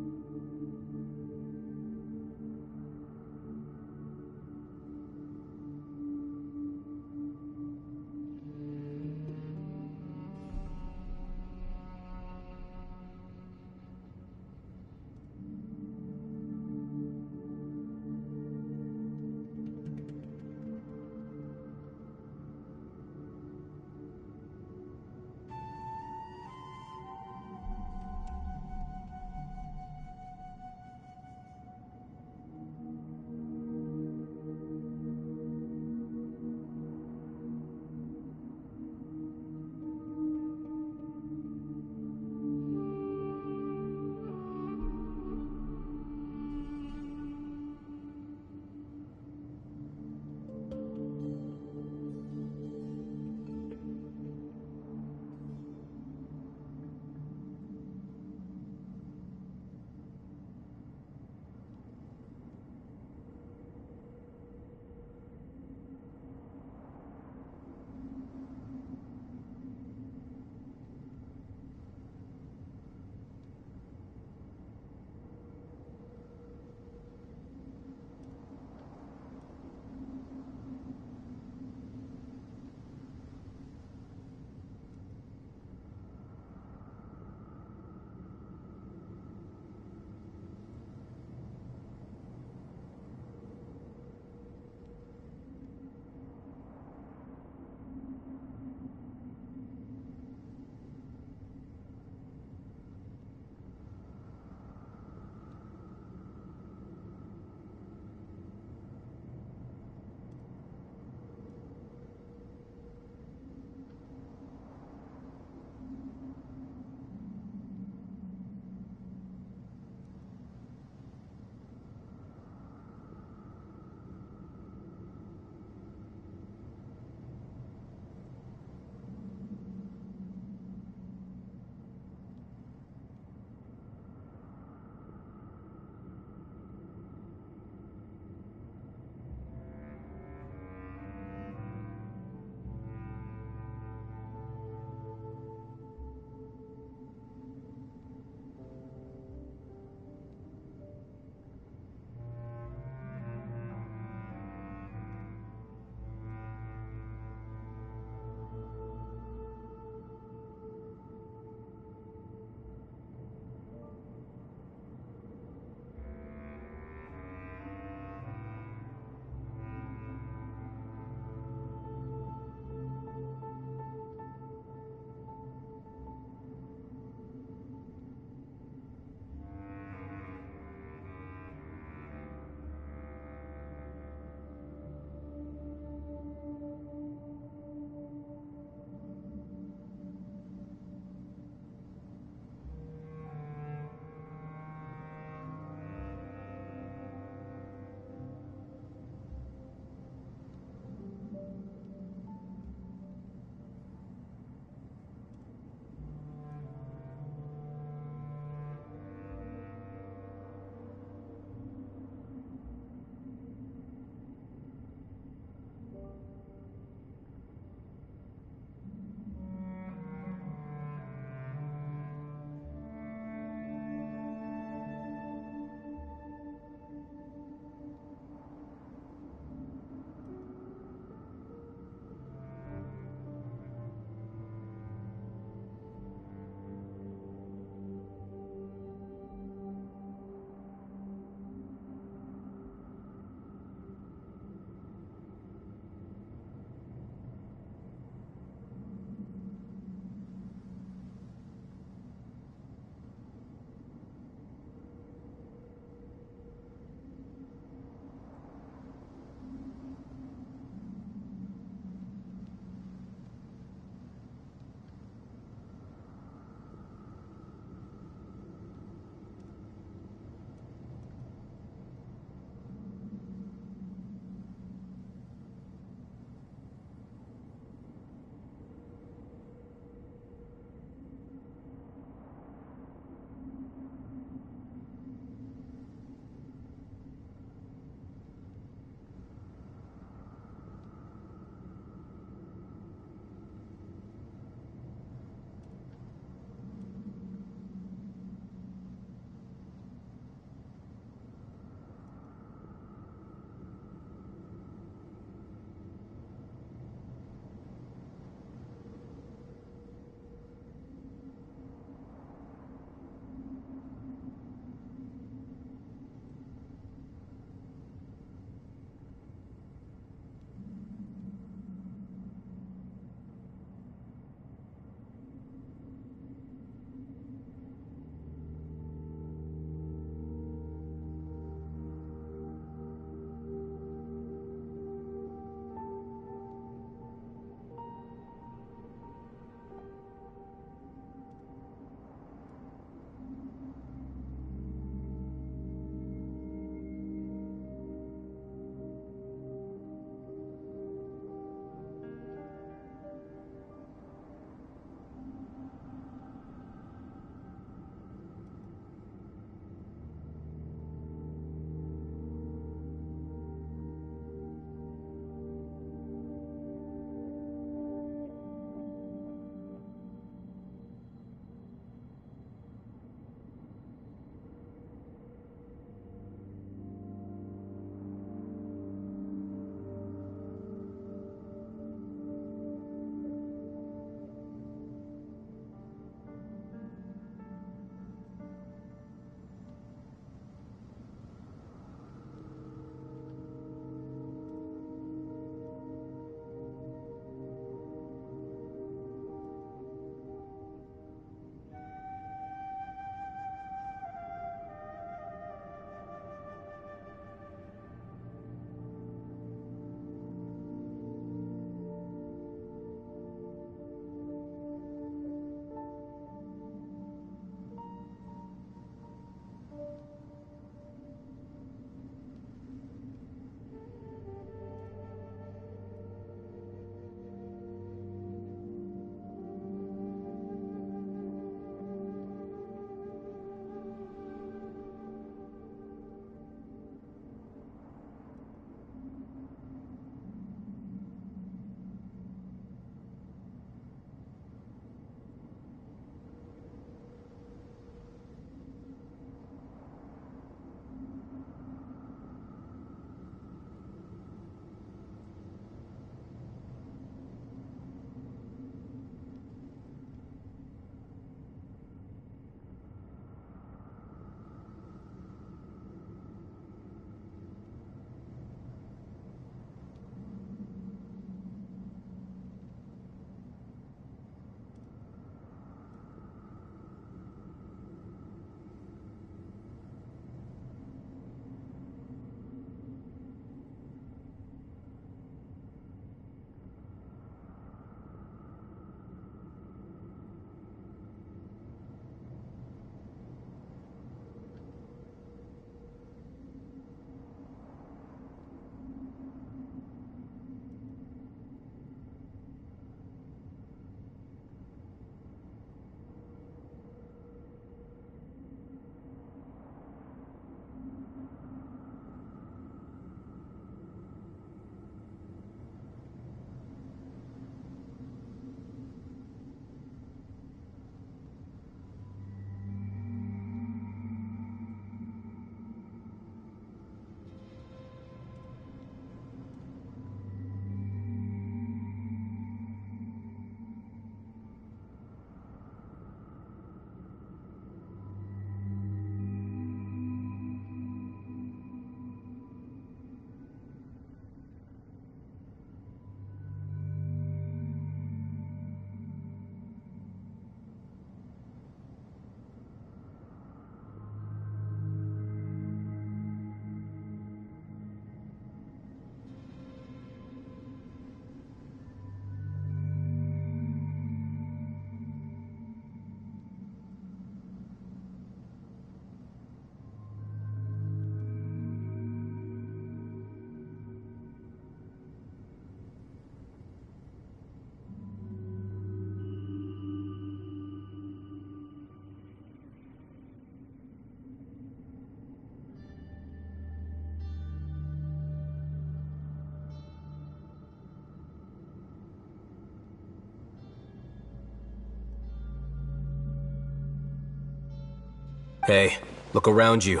Hey, look around you.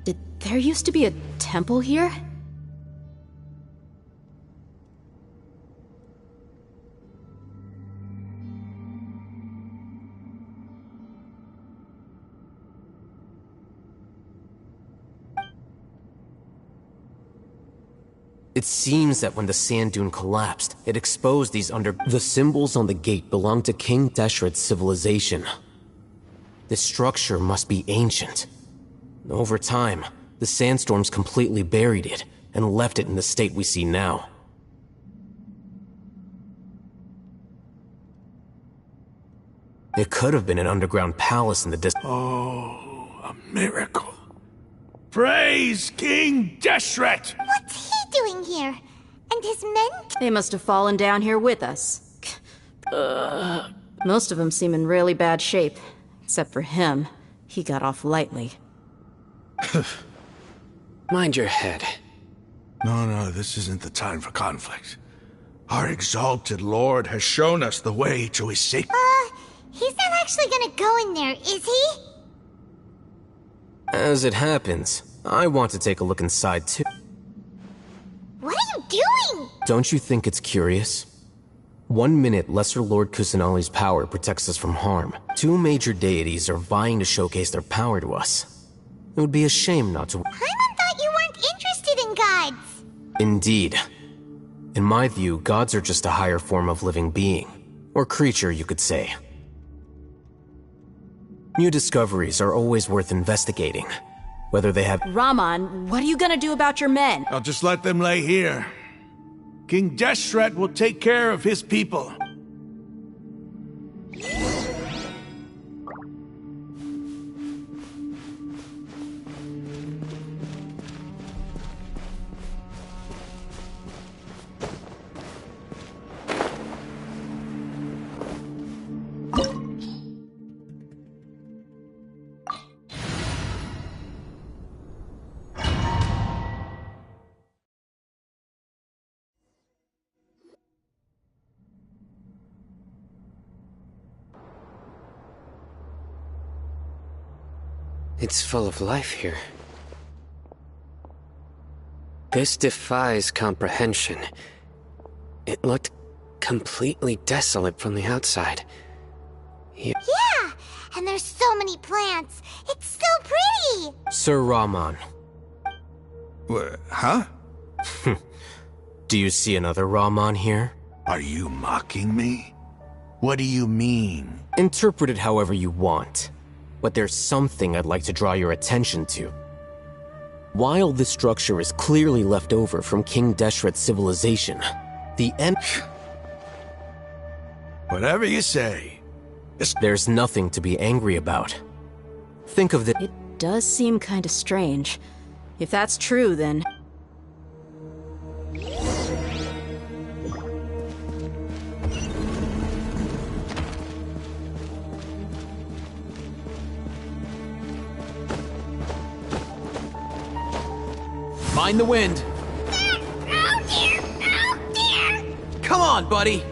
Did there used to be a temple here? It seems that when the sand dune collapsed, it exposed these The symbols on the gate belong to King Deshret's civilization. This structure must be ancient. Over time, the sandstorms completely buried it and left it in the state we see now. It could have been an underground palace in the distance. Oh, a miracle. Praise King Deshret! What's he doing here? And his men? They must have fallen down here with us. Most of them seem in really bad shape. Except for him. He got off lightly. Mind your head. No, this isn't the time for conflict. Our exalted lord has shown us the way to his safety. He's not actually gonna go in there, is he? As it happens, I want to take a look inside too. What are you doing? Don't you think it's curious? 1 minute, Lesser Lord Kusanali's power protects us from harm. 2 major deities are vying to showcase their power to us. It would be a shame not to. Paimon thought you weren't interested in gods. Indeed. In my view, gods are just a higher form of living being. Or creature, you could say. New discoveries are always worth investigating. Whether they have— Rahman, what are you gonna do about your men? I'll just let them lay here. King Deshret will take care of his people. It's full of life here. This defies comprehension. It looked completely desolate from the outside. Yeah, and there's so many plants. It's so pretty. Sir Rahman. Huh? Do you see another Rahman here? Are you mocking me? What do you mean? Interpret it however you want. But there's something I'd like to draw your attention to. While this structure is clearly left over from King Deshret's civilization, the end— Whatever you say. There's nothing to be angry about. Think of the— It does seem kinda strange. If that's true, then— Mind the wind. Oh dear. Come on, buddy.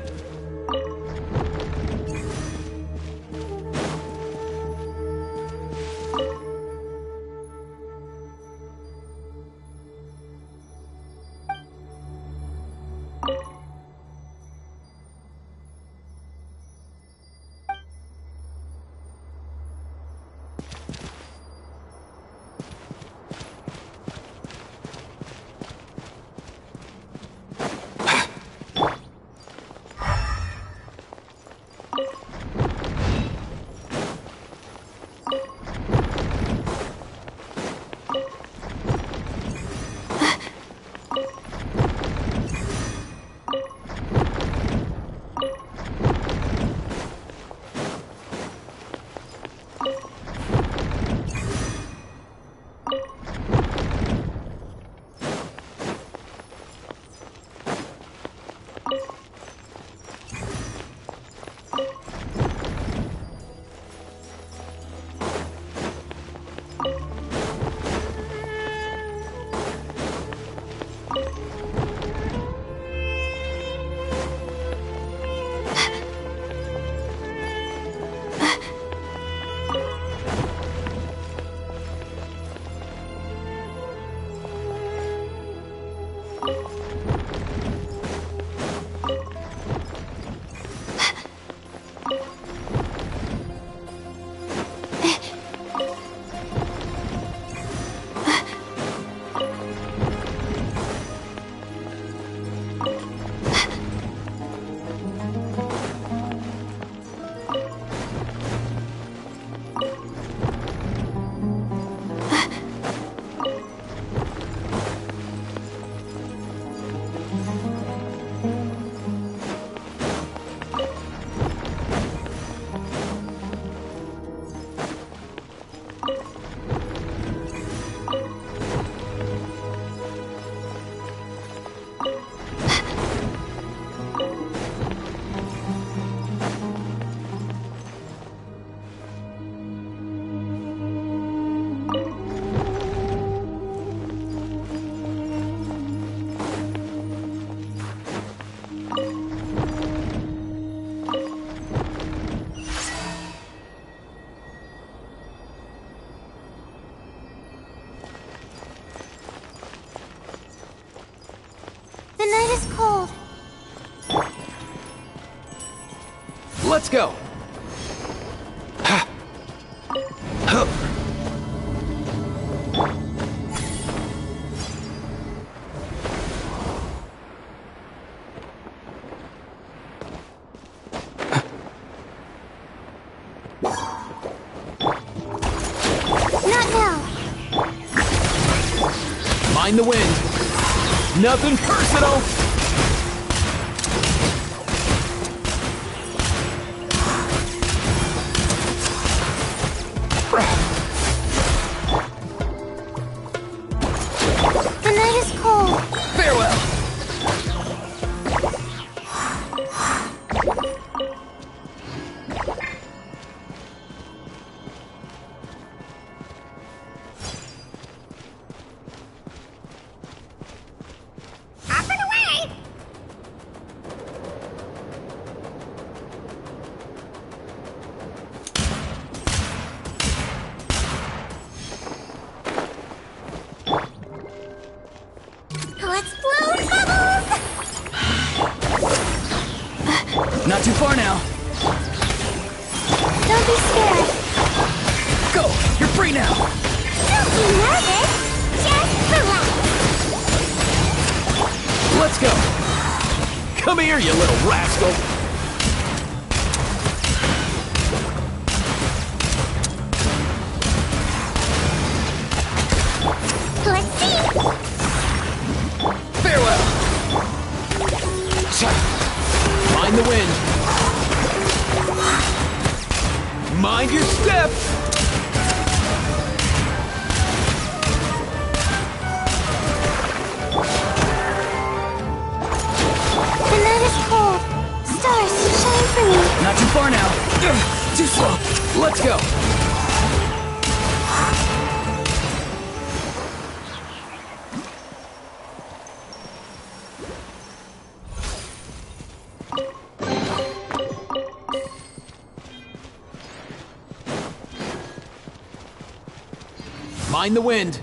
Let's go! Not now. Mind the wind. Nothing personal. The night is cold. Farewell. Up and away! Let's blow bubbles! Not too far now. Don't be scared. Go! You're free now! Don't be nervous. Just relax. Let's go! Come here, you little rascal! Let's see. Farewell! Mind the wind! Mind your step! The night is cold. Stars, shine for me. Not too far now. Too slow. Let's go. Mind the wind.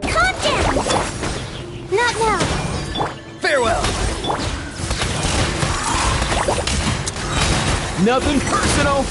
Calm down. Not now. Farewell. Nothing personal.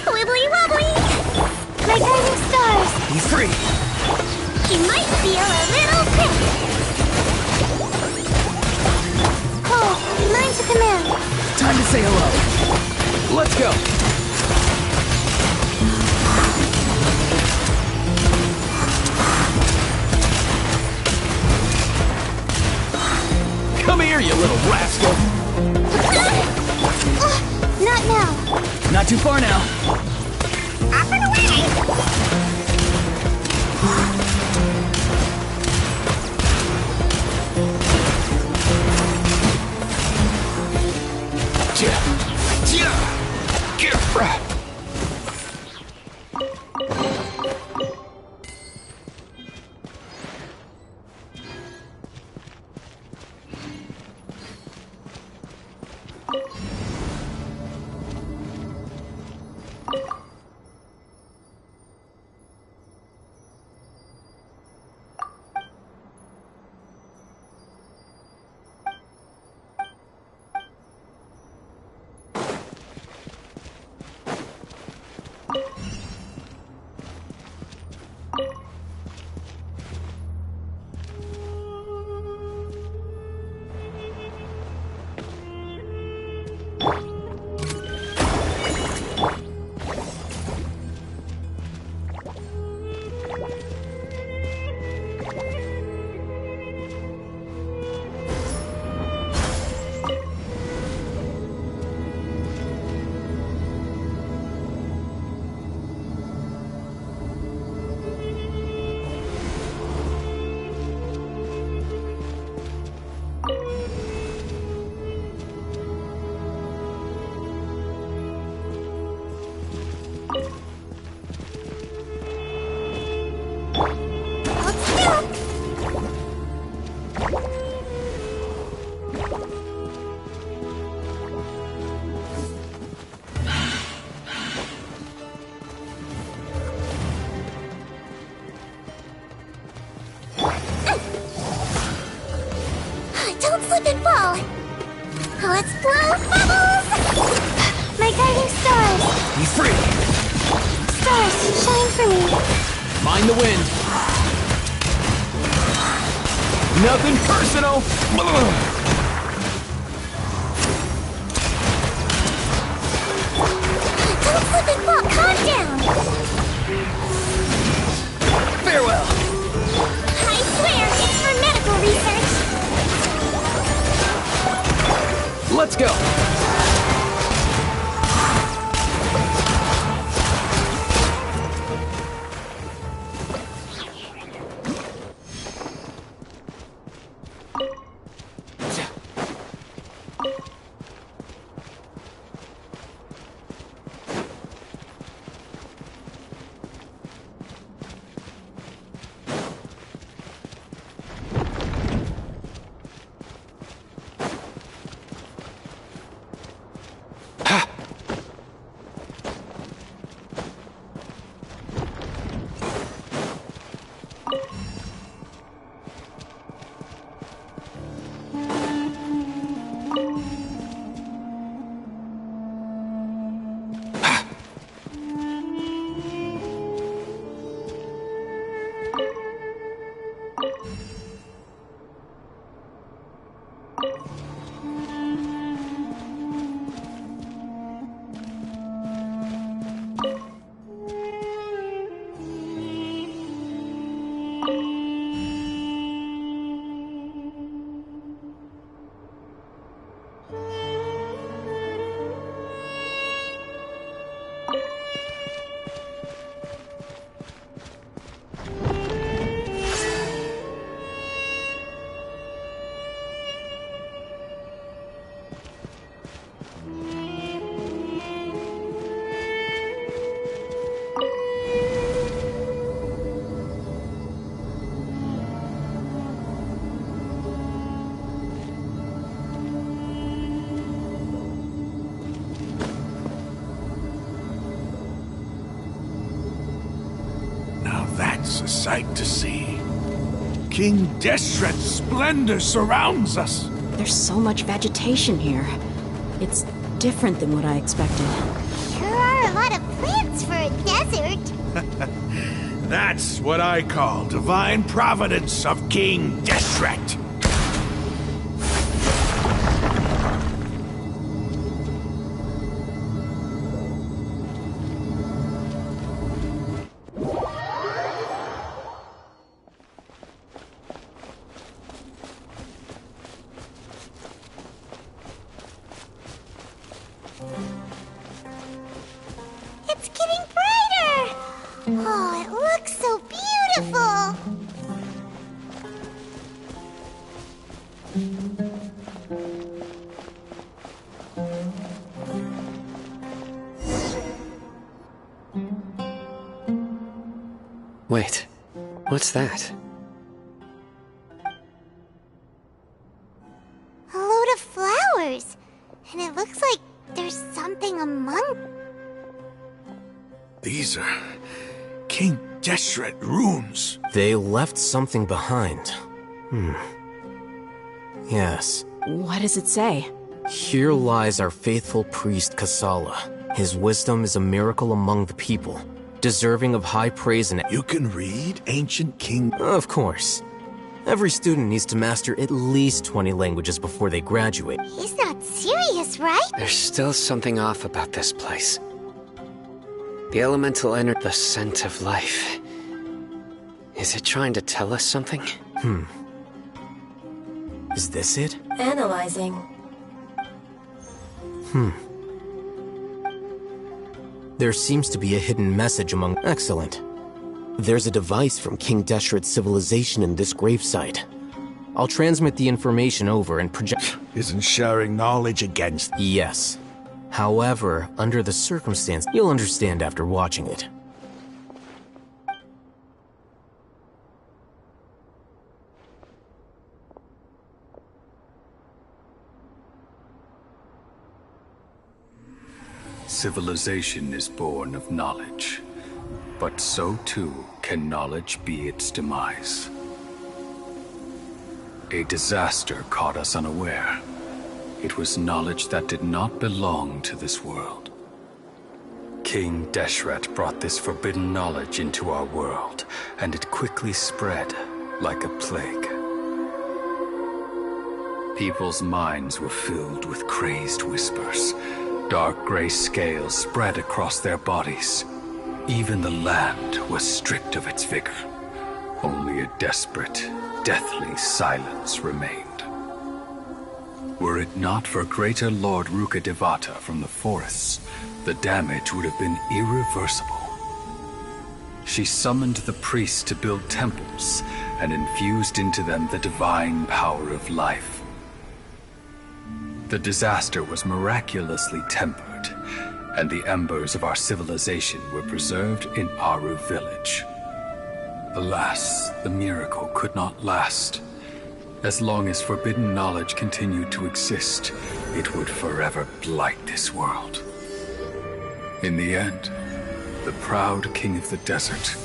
Wibbly wobbly. My guiding stars. He's free. You might feel a little prick. Cole, mine's a command. Time to say hello. Let's go. Come here, you little rascal. Not now. Not too far now. Up and away. Don't slip and fall! Let's blow bubbles! My guiding stars! Be free! Stars, shine for me! Mind the wind! Nothing personal! Don't slip and fall! Calm down! Farewell! I swear, it's for medical research! Let's go! That's a sight to see. King Deshret's splendor surrounds us. There's so much vegetation here. It's different than what I expected. Sure are a lot of plants for a desert. That's what I call divine providence of King Deshret. It's getting brighter! Oh, it looks so beautiful! Wait, what's that? A load of flowers. And it looks like there's something among... These are King Deshret runes. They left something behind. Yes. What does it say? Here lies our faithful priest Kasala. His wisdom is a miracle among the people, deserving of high praise and... You can read ancient king... Of course. Every student needs to master at least 20 languages before they graduate. He's not serious, right? There's still something off about this place. The elemental energy, the scent of life. Is it trying to tell us something? Is this it? Analyzing. There seems to be a hidden message among... Excellent. There's a device from King Deshret's civilization in this gravesite. I'll transmit the information over and project... Isn't sharing knowledge against... Yes. However, under the circumstance, you'll understand after watching it. Civilization is born of knowledge, but so too can knowledge be its demise. A disaster caught us unaware. It was knowledge that did not belong to this world. King Deshret brought this forbidden knowledge into our world, and it quickly spread like a plague. People's minds were filled with crazed whispers. Dark gray scales spread across their bodies. Even the land was stripped of its vigor. Only a desperate, deathly silence remained. Were it not for Greater Lord Rukkhadevata from the forests, the damage would have been irreversible. She summoned the priests to build temples and infused into them the divine power of life. The disaster was miraculously tempered, and the embers of our civilization were preserved in Aru village. Alas, the miracle could not last. As long as forbidden knowledge continued to exist, it would forever blight this world. In the end, the proud king of the desert,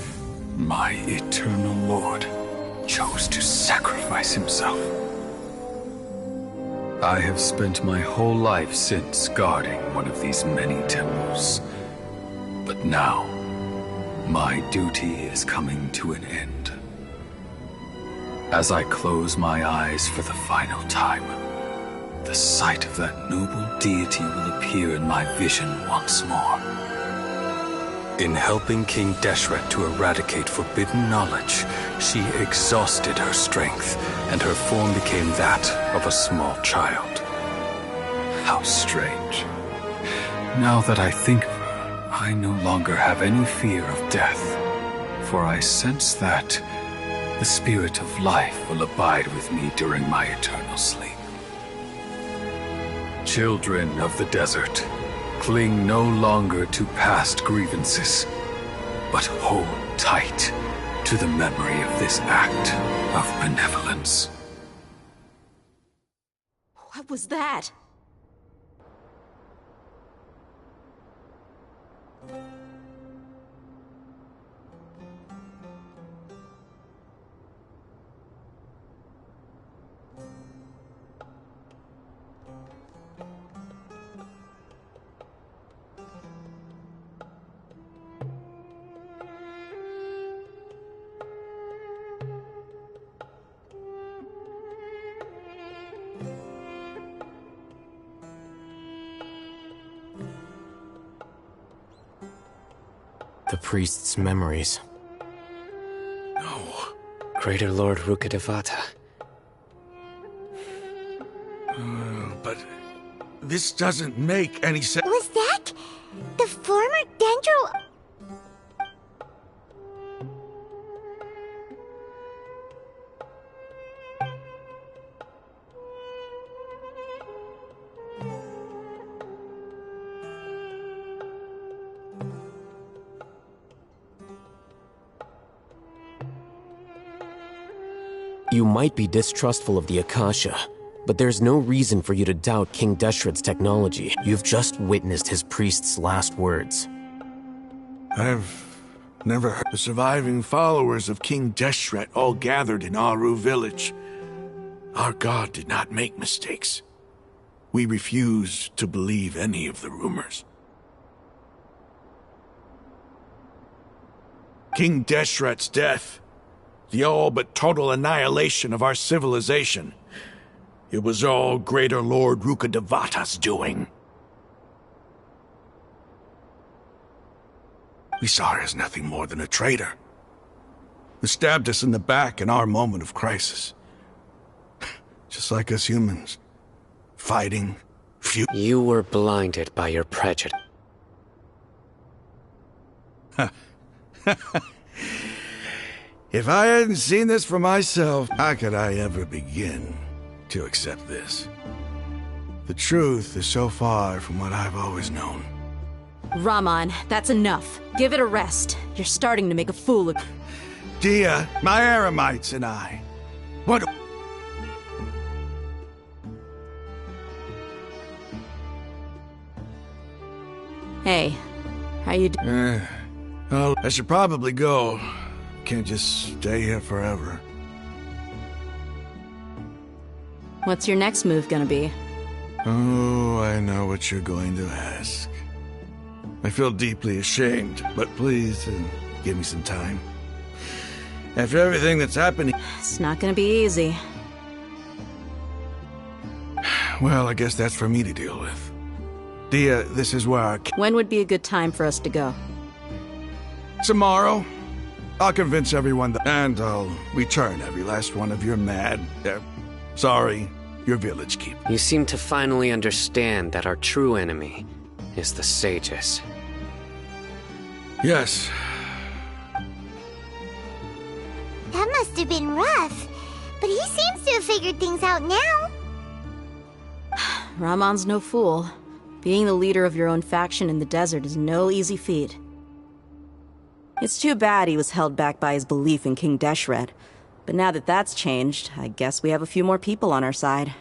my eternal lord, chose to sacrifice himself. I have spent my whole life since guarding one of these many temples. But now, my duty is coming to an end. As I close my eyes for the final time, the sight of that noble deity will appear in my vision once more. In helping King Deshret to eradicate forbidden knowledge, she exhausted her strength, and her form became that of a small child. How strange. Now that I think of her, I no longer have any fear of death, for I sense that the spirit of life will abide with me during my eternal sleep. Children of the desert, cling no longer to past grievances, but hold tight to the memory of this act of benevolence. What was that? The priest's memories. No. Greater Lord Rukkhadevata. But this doesn't make any sense. Was that the former Dendro... You might be distrustful of the Akasha, but there's no reason for you to doubt King Deshret's technology. You've just witnessed his priest's last words. I've never heard the surviving followers of King Deshret all gathered in Aru village. Our god did not make mistakes. We refuse to believe any of the rumors. King Deshret's death, the all but total annihilation of our civilization, it was all Greater Lord Rukkhadevata's doing. We saw her as nothing more than a traitor, who stabbed us in the back in our moment of crisis. Just like us humans, fighting, You were blinded by your prejudice. If I hadn't seen this for myself, how could I ever begin to accept this? The truth is so far from what I've always known. Raman, that's enough. Give it a rest. You're starting to make a fool of... Dia, my Eremites, and I. What... Hey, how you doing? Well, I should probably go. Can't just stay here forever. What's your next move gonna be? Oh, I know what you're going to ask. I feel deeply ashamed, but please, give me some time. After everything that's happening... It's not gonna be easy. Well, I guess that's for me to deal with. Dia, this is where I... When would be a good time for us to go? Tomorrow. I'll convince everyone that... And I'll return every last one of your your village keep. You seem to finally understand that our true enemy is the sages. Yes. That must have been rough, but he seems to have figured things out now. Raman's no fool. Being the leader of your own faction in the desert is no easy feat. It's too bad he was held back by his belief in King Deshret. But now that that's changed, I guess we have a few more people on our side.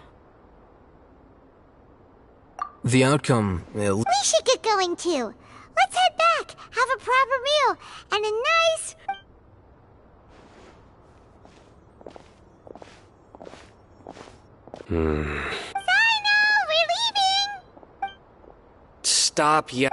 The outcome... We should get going too. Let's head back, have a proper meal, and a nice... Sino, we're leaving! Stop yet.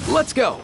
Let's go!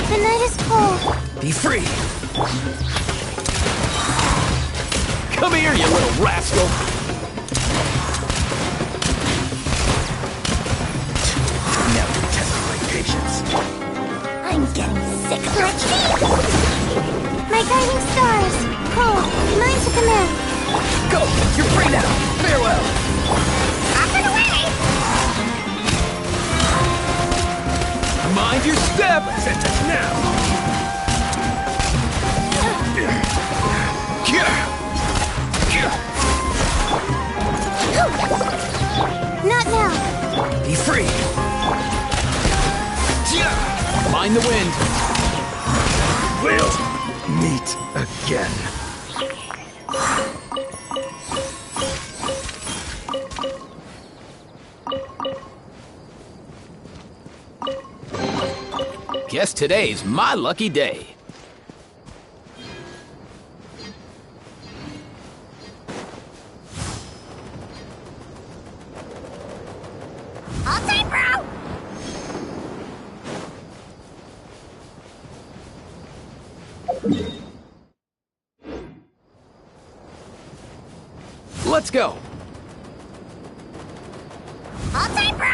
The night is cold. Be free! Come here, you little rascal! Never tested my patience. I'm getting sick of it. your step! Set it now! Not now. Be free! Mind the wind! We'll meet again. Guess today's my lucky day. All time, bro. Let's go! All time, bro.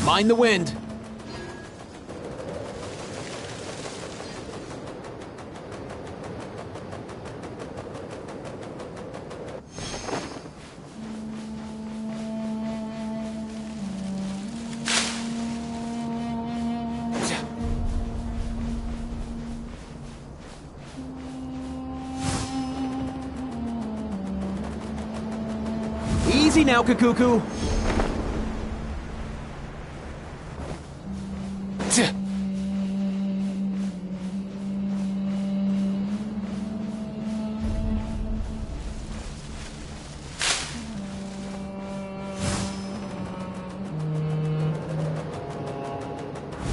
Mind the wind! Easy now, Kakuku!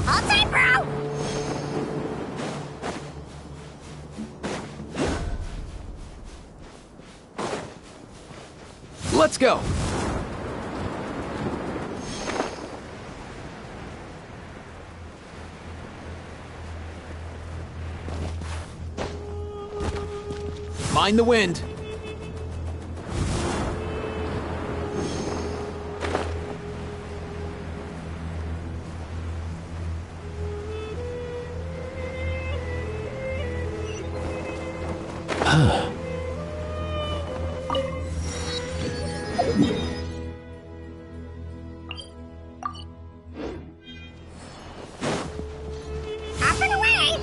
All time, bro. Let's go! Mind the wind! Up and away.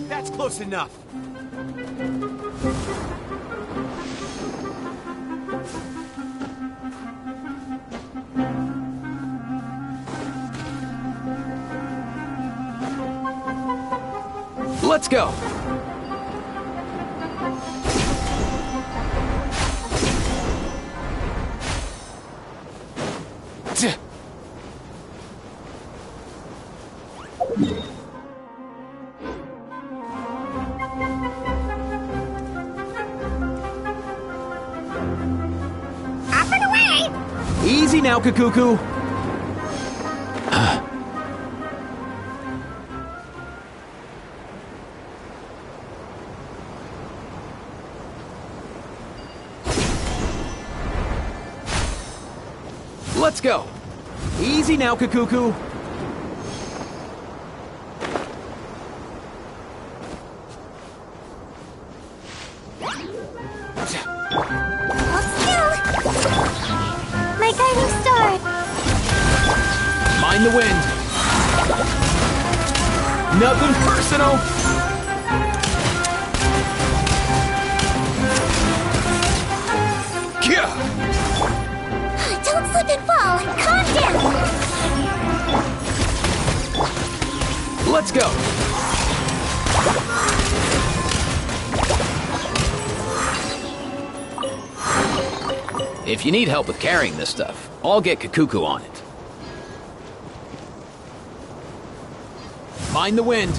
That's close enough. Let's go! Up and away. Easy now, Kakuku! Let's go! Easy now, Kakuku! Hold still. My Mind the wind. Nothing personal. Yeah. Don't slip and fall! Calm down! Let's go. If you need help with carrying this stuff, I'll get Kakuku on it. Mind the wind.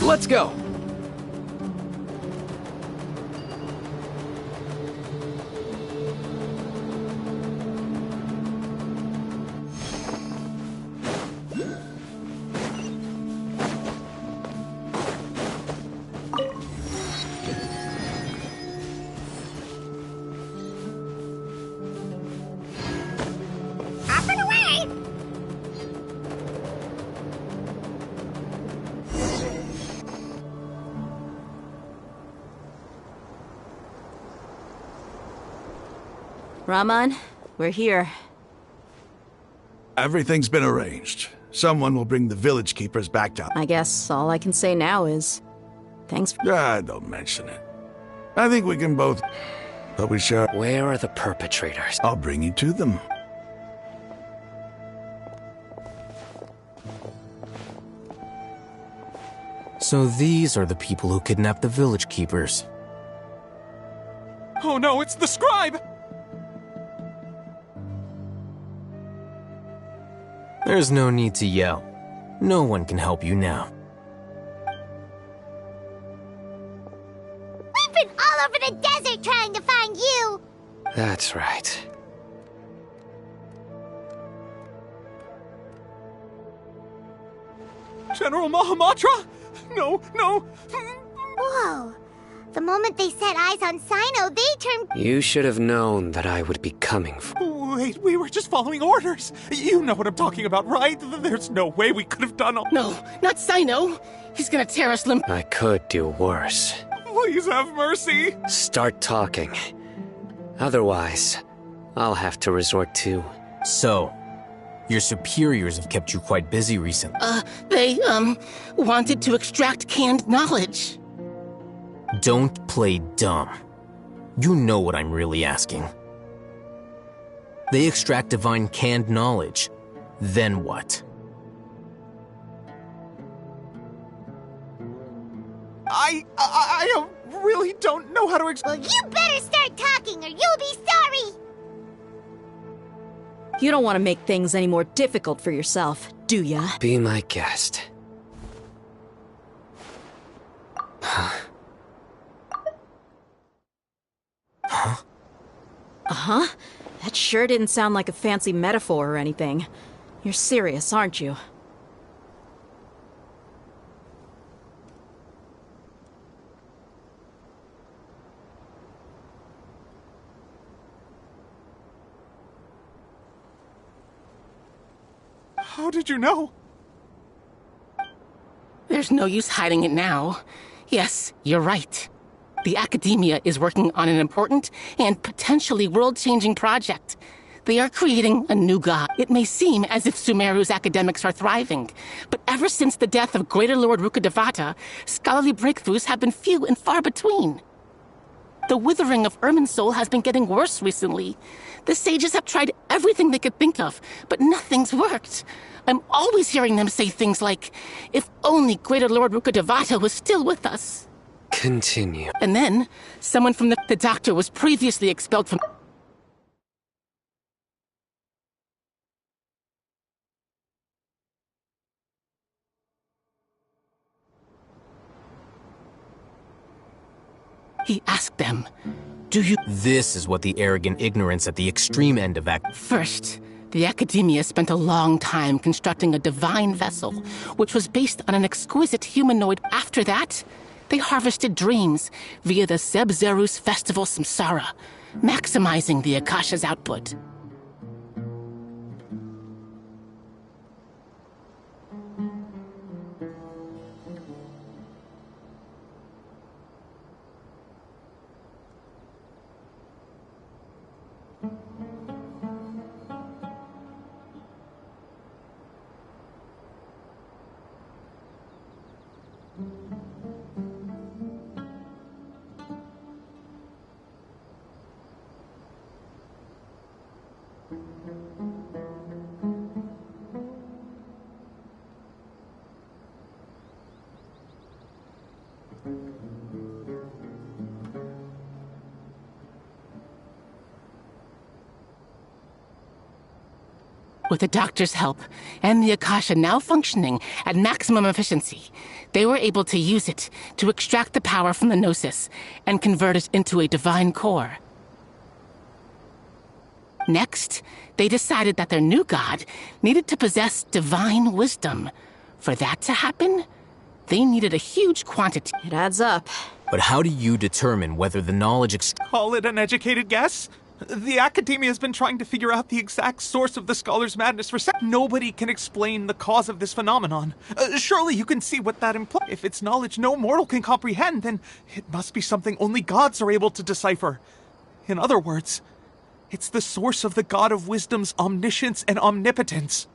Let's go. Up and away! Raman, we're here. Everything's been arranged. Someone will bring the village keepers back down. I guess all I can say now is... thanks for... Don't mention it. I think we can both... but we shall... Where are the perpetrators? I'll bring you to them. So these are the people who kidnapped the village keepers. Oh no, it's the scribe! There's no need to yell. No one can help you now. We've been all over the desert trying to find you! That's right. General Mahamatra? No, no! Whoa. The moment they set eyes on Sino, they turned... You should have known that I would be coming for... Wait, we were just following orders. You know what I'm talking about, right? There's no way we could have done all... No, not Sino. He's gonna tear us limb... I could do worse. Please have mercy. Start talking. Otherwise, I'll have to resort to... So, your superiors have kept you quite busy recently. They, wanted to extract canned knowledge. Don't play dumb. You know what I'm really asking. They extract divine canned knowledge. Then what? I really don't know how to Well, you better start talking or you'll be sorry! You don't want to make things any more difficult for yourself, do ya? Be my guest. Huh? Uh-huh. That sure didn't sound like a fancy metaphor or anything. You're serious, aren't you? How did you know? There's no use hiding it now. Yes, you're right. The Academia is working on an important and potentially world-changing project. They are creating a new god. It may seem as if Sumeru's academics are thriving, but ever since the death of Greater Lord Rukkhadevata, scholarly breakthroughs have been few and far between. The withering of Irminsul has been getting worse recently. The sages have tried everything they could think of, but nothing's worked. I'm always hearing them say things like, if only Greater Lord Rukkhadevata was still with us. Continue. And then, someone from the doctor was previously expelled from... He asked them, do you... This is what the arrogant ignorance at the extreme end of First, the Academia spent a long time constructing a divine vessel, which was based on an exquisite humanoid. After that, they harvested dreams via the Zeb-Zerus Festival Samsara, maximizing the Akasha's output. With the doctor's help, and the Akasha now functioning at maximum efficiency, they were able to use it to extract the power from the Gnosis and convert it into a divine core. Next, they decided that their new god needed to possess divine wisdom. For that to happen, they needed a huge quantity. It adds up. But how do you determine whether the knowledge Call it an educated guess? The Academia has been trying to figure out the exact source of the scholar's madness for Nobody can explain the cause of this phenomenon. Surely you can see what that implies. If it's knowledge no mortal can comprehend, then it must be something only gods are able to decipher. In other words, it's the source of the God of Wisdom's omniscience and omnipotence.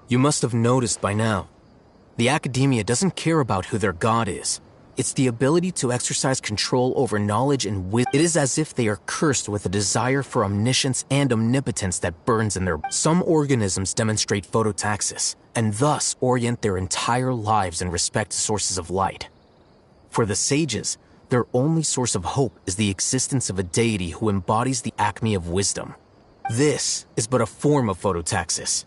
You must have noticed by now. The Academia doesn't care about who their god is. It's the ability to exercise control over knowledge and wisdom. It is as if they are cursed with a desire for omniscience and omnipotence that burns in their... Some organisms demonstrate phototaxis, and thus orient their entire lives in respect to sources of light. For the sages, their only source of hope is the existence of a deity who embodies the acme of wisdom. This is but a form of phototaxis.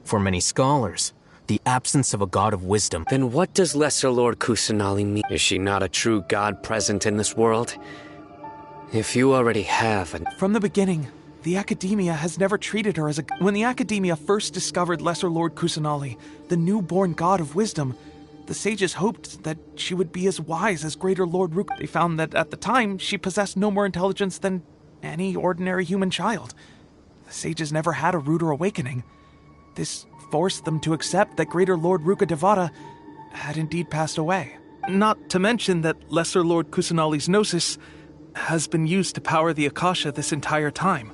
For many scholars, the absence of a god of wisdom. Then what does Lesser Lord Kusanali mean? Is she not a true god present in this world? If you already have an... From the beginning, the Academia has never treated her as a... When the Academia first discovered Lesser Lord Kusanali, the newborn god of wisdom, the sages hoped that she would be as wise as Greater Lord Ruk. They found that at the time, she possessed no more intelligence than any ordinary human child. The sages never had a ruder awakening. This forced them to accept that Greater Lord Rukkhadevata had indeed passed away. Not to mention that Lesser Lord Kusanali's Gnosis has been used to power the Akasha this entire time.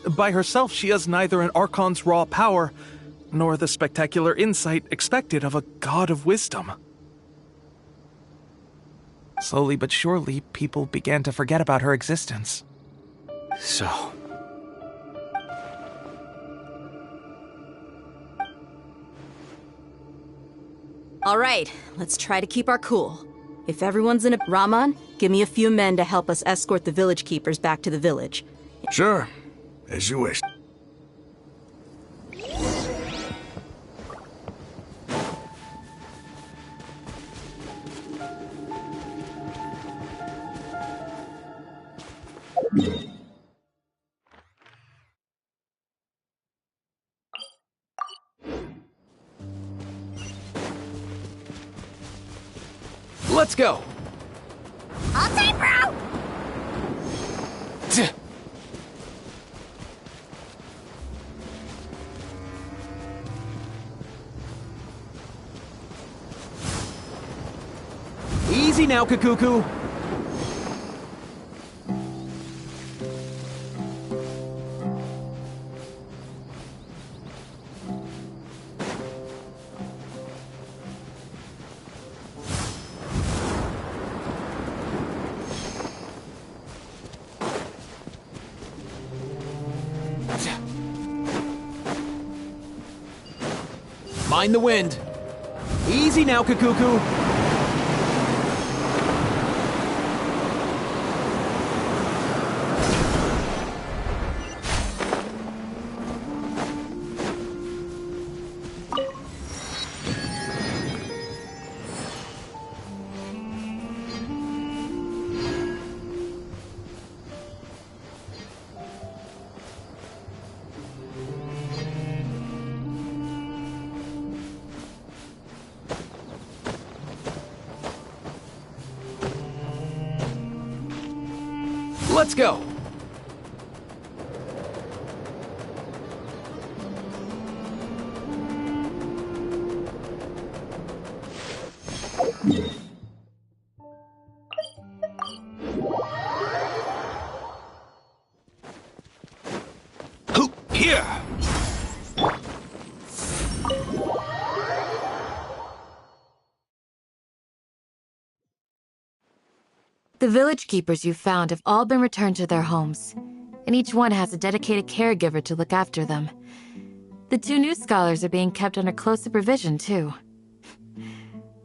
By herself, she has neither an Archon's raw power, nor the spectacular insight expected of a god of wisdom. Slowly but surely, people began to forget about her existence. So... All right, let's try to keep our cool. If everyone's in a... Raman, give me a few men to help us escort the village keepers back to the village. Sure. As you wish. Let's go! All time, bro! Easy now, Kakuku. Mind the wind. Easy now, Kakuku. Let's go! Here! The village keepers you found have all been returned to their homes, and each one has a dedicated caregiver to look after them. The 2 new scholars are being kept under close supervision, too.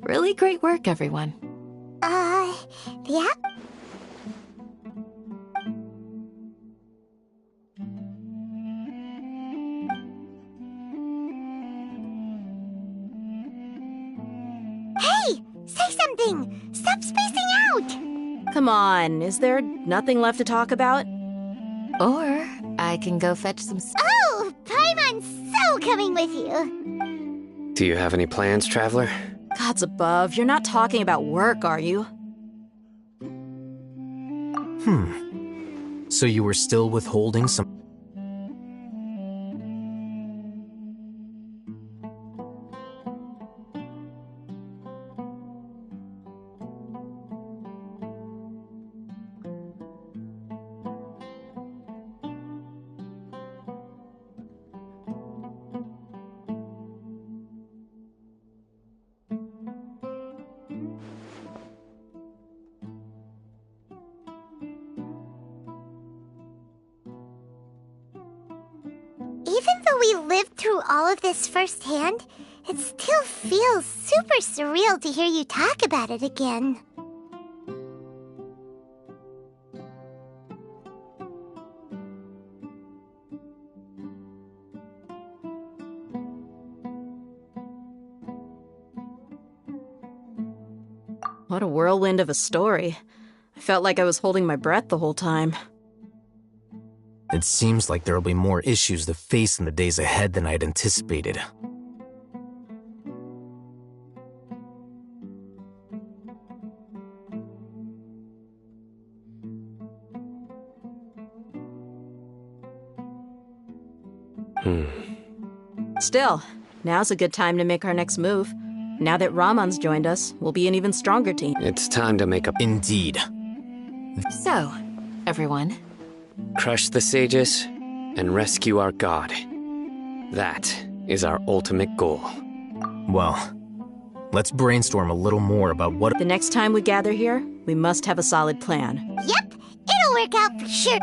Really great work, everyone. Yeah? Hey! Say something! Stop spacing out! Come on, is there nothing left to talk about? Or I can go fetch some... Oh! Paimon's so coming with you! Do you have any plans, Traveler? Gods above, you're not talking about work, are you? So you were still withholding some... Even though we lived through all of this firsthand, it still feels super surreal to hear you talk about it again. What a whirlwind of a story. I felt like I was holding my breath the whole time. It seems like there'll be more issues to face in the days ahead than I'd anticipated. Still, now's a good time to make our next move. Now that Ramon's joined us, we'll be an even stronger team. It's time to make a... Indeed. So, everyone. Crush the sages and rescue our god. That is our ultimate goal. Well, let's brainstorm a little more about what... The next time we gather here, we must have a solid plan. Yep, it'll work out for sure.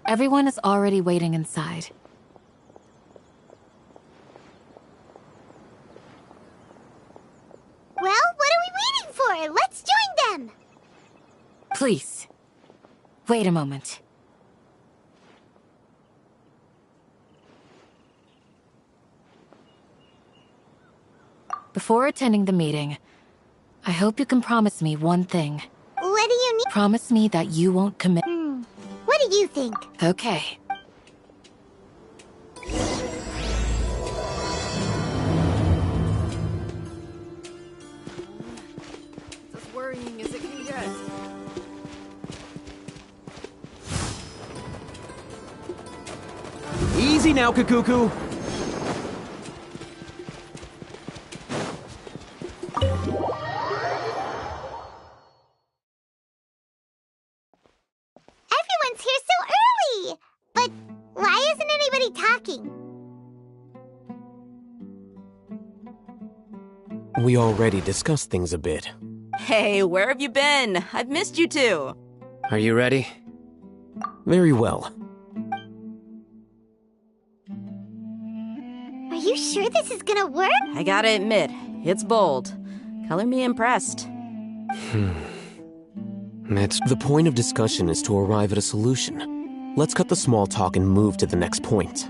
Everyone is already waiting inside. Well, what are we waiting for? Let's join them! Please, wait a moment. Before attending the meeting, I hope you can promise me one thing. What do you need? Promise me that you won't commit. What do you think? Okay. As worrying as it can get. Easy now, Kakuku. Everyone's here so early! But why isn't anybody talking? We already discussed things a bit. Hey, where have you been? I've missed you two. Are you ready? Very well. Are you sure this is gonna work? I gotta admit, it's bold. Color me impressed. The point of discussion is to arrive at a solution. Let's cut the small talk and move to the next point.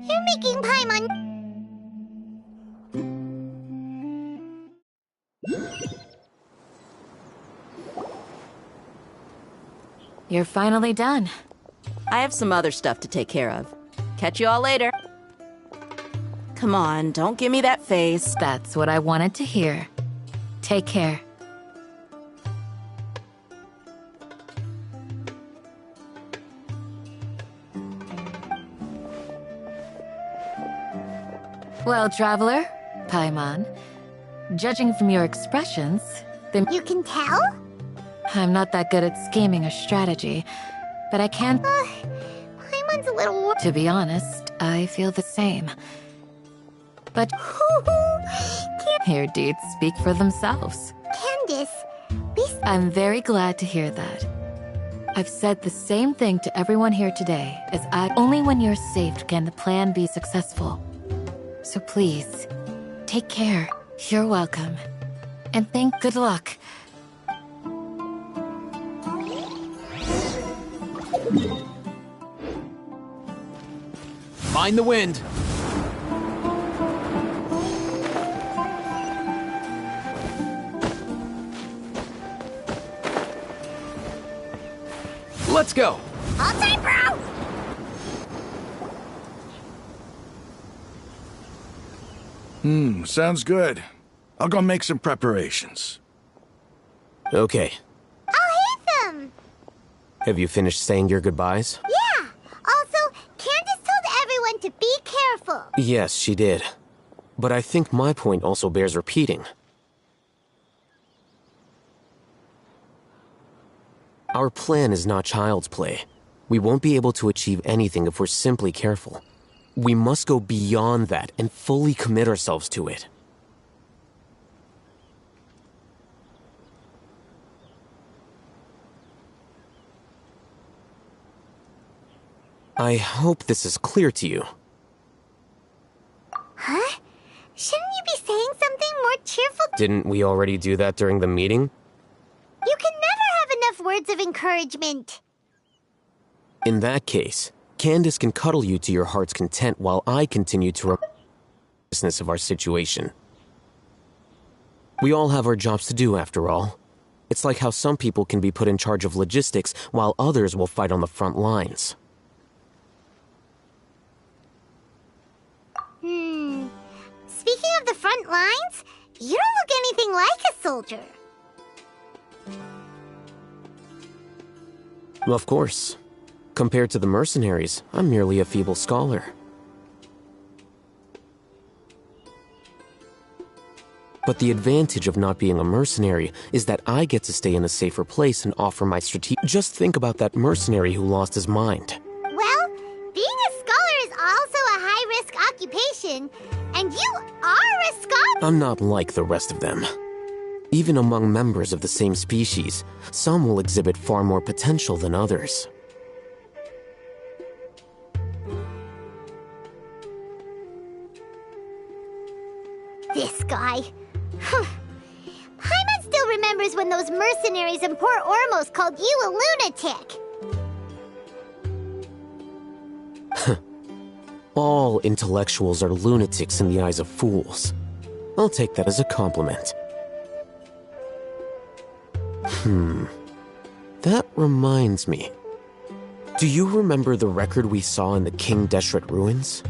You're making Paimon... You're finally done. I have some other stuff to take care of. Catch you all later. Come on, don't give me that face. That's what I wanted to hear. Take care. Well, traveler, Paimon, judging from your expressions, then You can tell? I'm not that good at scheming or strategy, but I can. Paimon's a little... To be honest, I feel the same. But your deeds speak for themselves. Candace, I'm very glad to hear that. I've said the same thing to everyone here today, as only when you're saved can the plan be successful. So please, take care. You're welcome. And good luck. Mind the wind. Let's go. All time, bro! Sounds good. I'll go make some preparations. Okay. I'll hate them! Have you finished saying your goodbyes? Yeah! Also, Candace told everyone to be careful. Yes, she did. But I think my point also bears repeating. Our plan is not child's play. We won't be able to achieve anything if we're simply careful. We must go beyond that and fully commit ourselves to it. I hope this is clear to you. Huh? Shouldn't you be saying something more cheerful? Didn't we already do that during the meeting? You can never have enough words of encouragement. In that case, Candace can cuddle you to your heart's content while I continue to remind of our situation. We all have our jobs to do, after all. It's like how some people can be put in charge of logistics while others will fight on the front lines. Speaking of the front lines, you don't look anything like a soldier. Of course. Compared to the mercenaries, I'm merely a feeble scholar. But the advantage of not being a mercenary is that I get to stay in a safer place and offer my strategy. Just think about that mercenary who lost his mind. Well, being a scholar is also a high-risk occupation, and you are a scholar. I'm not like the rest of them. Even among members of the same species, some will exhibit far more potential than others. This guy. Paimon still remembers when those mercenaries in Port Ormos called you a lunatic. All intellectuals are lunatics in the eyes of fools. I'll take that as a compliment. That reminds me. Do you remember the record we saw in the King Deshret ruins?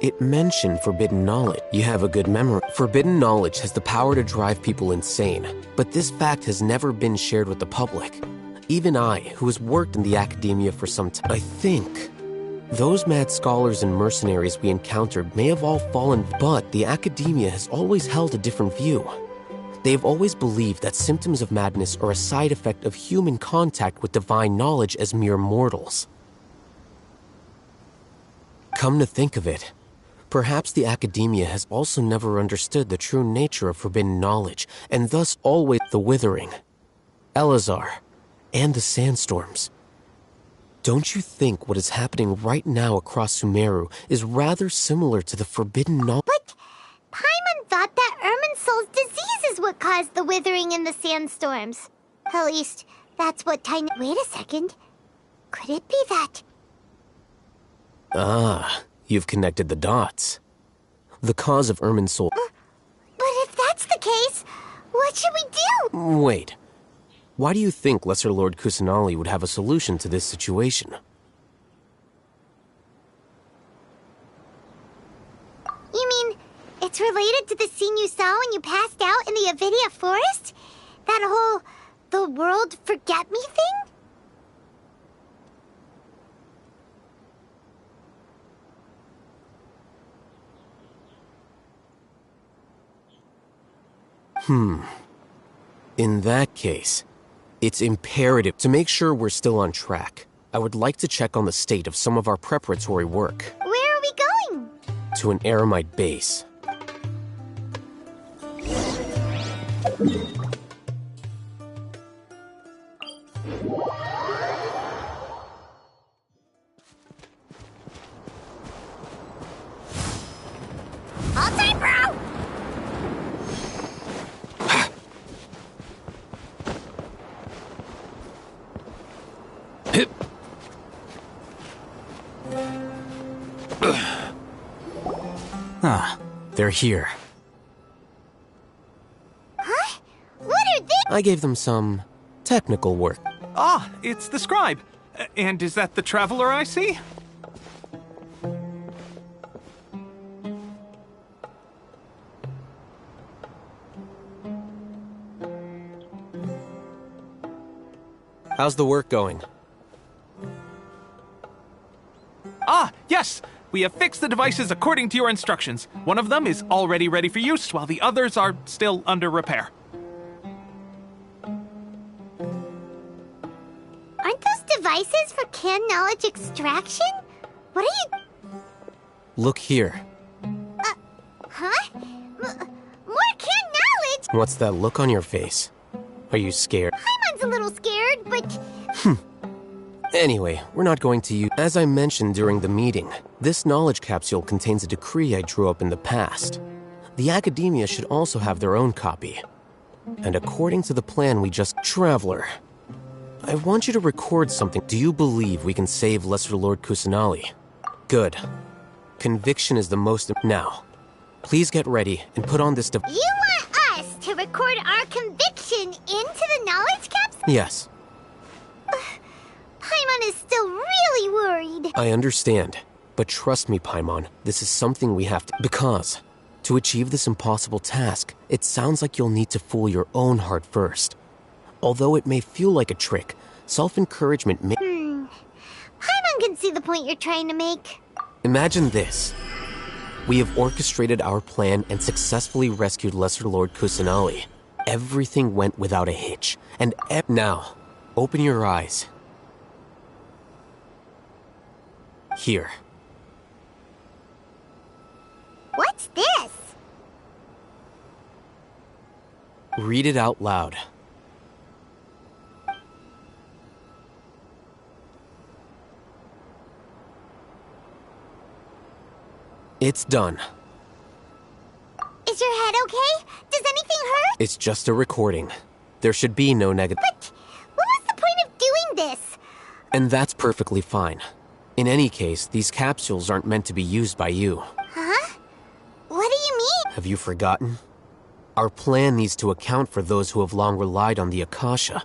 It mentioned forbidden knowledge. You have a good memory. Forbidden knowledge has the power to drive people insane, but this fact has never been shared with the public. Even I, who has worked in the academia for some time, I think those mad scholars and mercenaries we encountered may have all fallen, but the academia has always held a different view. They have always believed that symptoms of madness are a side effect of human contact with divine knowledge as mere mortals. Come to think of it, perhaps the academia has also never understood the true nature of forbidden knowledge, and thus always the Withering, Elazar, and the sandstorms. Don't you think what is happening right now across Sumeru is rather similar to the forbidden knowledge? But Paimon thought that Irminsul's disease is what caused the withering and the sandstorms. At least, that's what Tiny... Wait a second. Could it be that... Ah, you've connected the dots. The cause of Irminsul... But if that's the case, what should we do? Wait. Why do you think Lesser Lord Kusanali would have a solution to this situation? You mean, it's related to the scene you saw when you passed out in the Avidia forest? That whole... the world forget me thing? In that case, it's imperative to make sure we're still on track. I would like to check on the state of some of our preparatory work. Where are we going? To an Eremite base. All time, bro! Ah, they're here. Huh? What are they? I gave them some technical work. Ah, it's the scribe. And is that the traveler I see? How's the work going? Ah, yes! We have fixed the devices according to your instructions. One of them is already ready for use, while the others are still under repair. Aren't those devices for canned knowledge extraction? What are you... Look here. Huh? More canned knowledge? What's that look on your face? Are you scared? Paimon's a little scared, but... Anyway, we're not going to use... As I mentioned during the meeting, this knowledge capsule contains a decree I drew up in the past. The academia should also have their own copy. And according to the plan we just... Traveler, I want you to record something. Do you believe we can save Lesser Lord Kusanali? Good. Conviction is the most... Now, please get ready and put on this... You want us to record our conviction into the knowledge capsule? Yes. Paimon is still really worried. I understand, but trust me, Paimon, this is something we have to... Because, to achieve this impossible task, it sounds like you'll need to fool your own heart first. Although it may feel like a trick, self-encouragement may... Paimon can see the point you're trying to make. Imagine this. We have orchestrated our plan and successfully rescued Lesser Lord Kusanali. Everything went without a hitch, and now, open your eyes. Here. What's this? Read it out loud. It's done. Is your head okay? Does anything hurt? It's just a recording. There should be no negative. But what was the point of doing this? And that's perfectly fine. In any case, these capsules aren't meant to be used by you. Huh? What do you mean? Have you forgotten? Our plan needs to account for those who have long relied on the Akasha.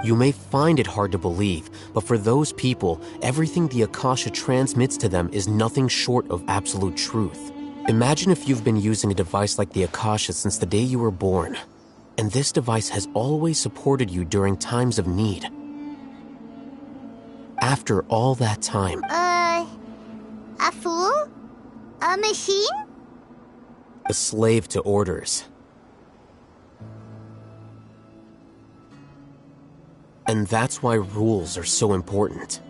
You may find it hard to believe, but for those people, everything the Akasha transmits to them is nothing short of absolute truth. Imagine if you've been using a device like the Akasha since the day you were born, and this device has always supported you during times of need. After all that time... A fool? A machine? A slave to orders. And that's why rules are so important.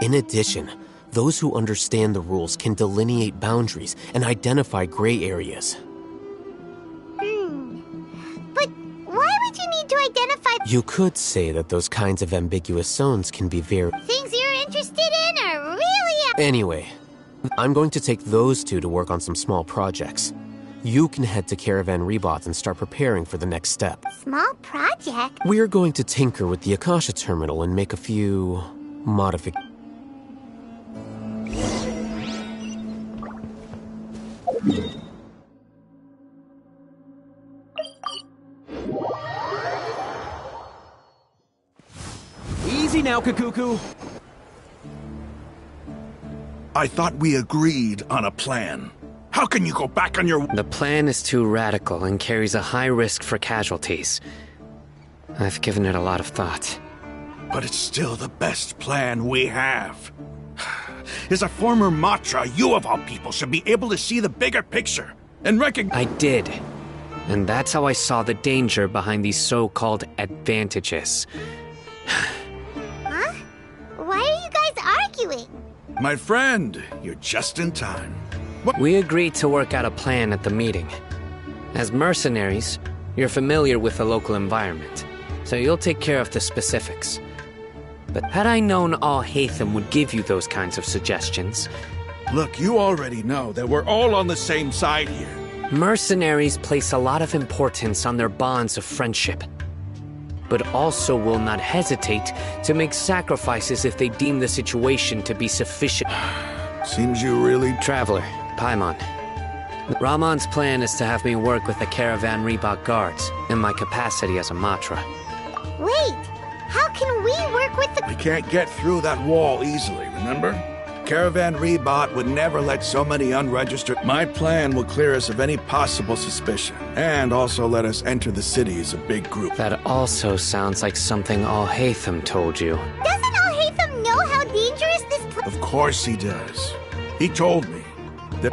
In addition, those who understand the rules can delineate boundaries and identify gray areas. But why would you need to identify... You could say that those kinds of ambiguous zones can be very... Things you're interested in are really... Anyway, I'm going to take those two to work on some small projects. You can head to Caravan Rebot and start preparing for the next step. Small project? We're going to tinker with the Akasha terminal and make a few... modifications. Easy now, Kakuku. I thought we agreed on a plan. How can you go back on your... The plan is too radical and carries a high risk for casualties. I've given it a lot of thought. But it's still the best plan we have. As a former Matra, you of all people should be able to see the bigger picture and recognize... I did. And that's how I saw the danger behind these so-called advantages. Huh? Why are you guys arguing? My friend, you're just in time. We agreed to work out a plan at the meeting. As mercenaries, you're familiar with the local environment, so you'll take care of the specifics. But had I known Al-Haytham would give you those kinds of suggestions... Look, you already know that we're all on the same side here. Mercenaries place a lot of importance on their bonds of friendship, but also will not hesitate to make sacrifices if they deem the situation to be sufficient. Seems you really... Traveler, Paimon. Rahman's plan is to have me work with the Caravan Rebot guards in my capacity as a Matra. Wait, how can we work with the... We can't get through that wall easily, remember? Caravan Rebot would never let so many unregistered... My plan will clear us of any possible suspicion, and also let us enter the city as a big group. That also sounds like something Al-Haytham told you. Doesn't Al-Haytham know how dangerous this place... Of course he does. He told me.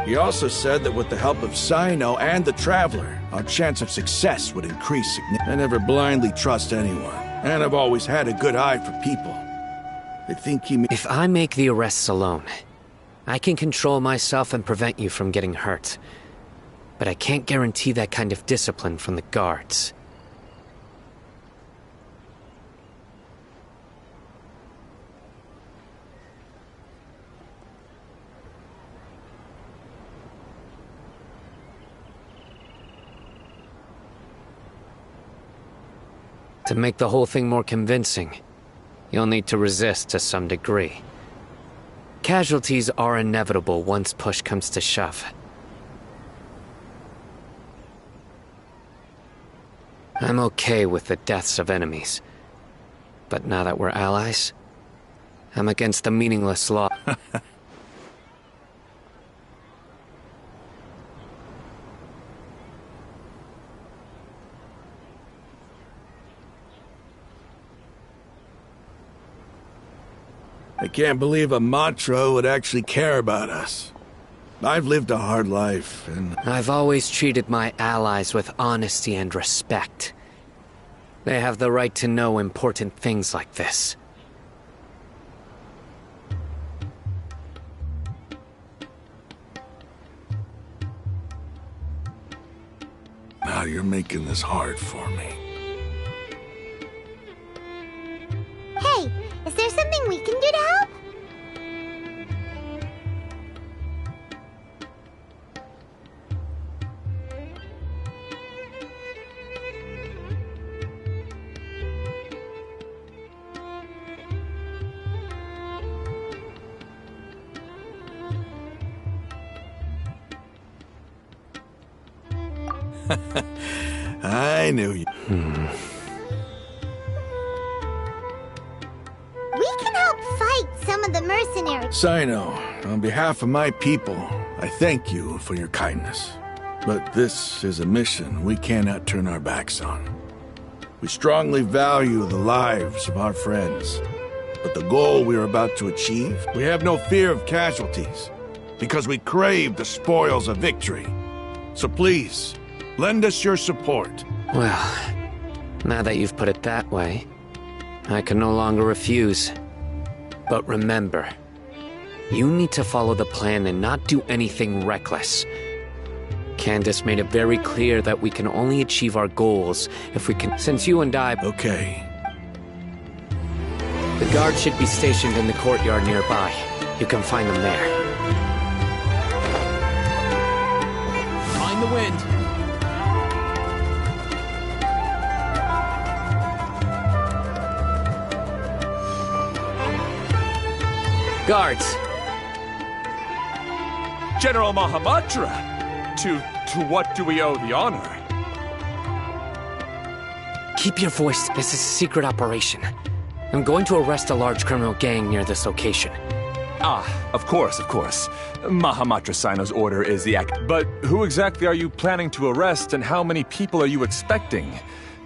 He also said that with the help of Sino and the Traveler, our chance of success would increase significantly. I never blindly trust anyone, and I've always had a good eye for people. I think he may... If I make the arrests alone, I can control myself and prevent you from getting hurt. But I can't guarantee that kind of discipline from the guards. To make the whole thing more convincing, you'll need to resist to some degree. Casualties are inevitable once push comes to shove. I'm okay with the deaths of enemies. But now that we're allies, I'm against the meaningless law. I can't believe a Matra would actually care about us. I've lived a hard life, and... I've always treated my allies with honesty and respect. They have the right to know important things like this. Now you're making this hard for me. Hey, is there something we can do to help? I knew you. We can help fight some of the mercenaries. Sino, on behalf of my people, I thank you for your kindness. But this is a mission we cannot turn our backs on. We strongly value the lives of our friends. But the goal we are about to achieve, we have no fear of casualties, because we crave the spoils of victory. So please, lend us your support. Well, now that you've put it that way, I can no longer refuse. But remember, you need to follow the plan and not do anything reckless. Candace made it very clear that we can only achieve our goals if we can... Since you and I... Okay. The guards should be stationed in the courtyard nearby. You can find them there. Mind the wind. Guards! General Mahamatra! To what do we owe the honor? Keep your voice. This is a secret operation. I'm going to arrest a large criminal gang near this location. Ah, of course. Mahamatra Sino's order is the act. But who exactly are you planning to arrest, and how many people are you expecting?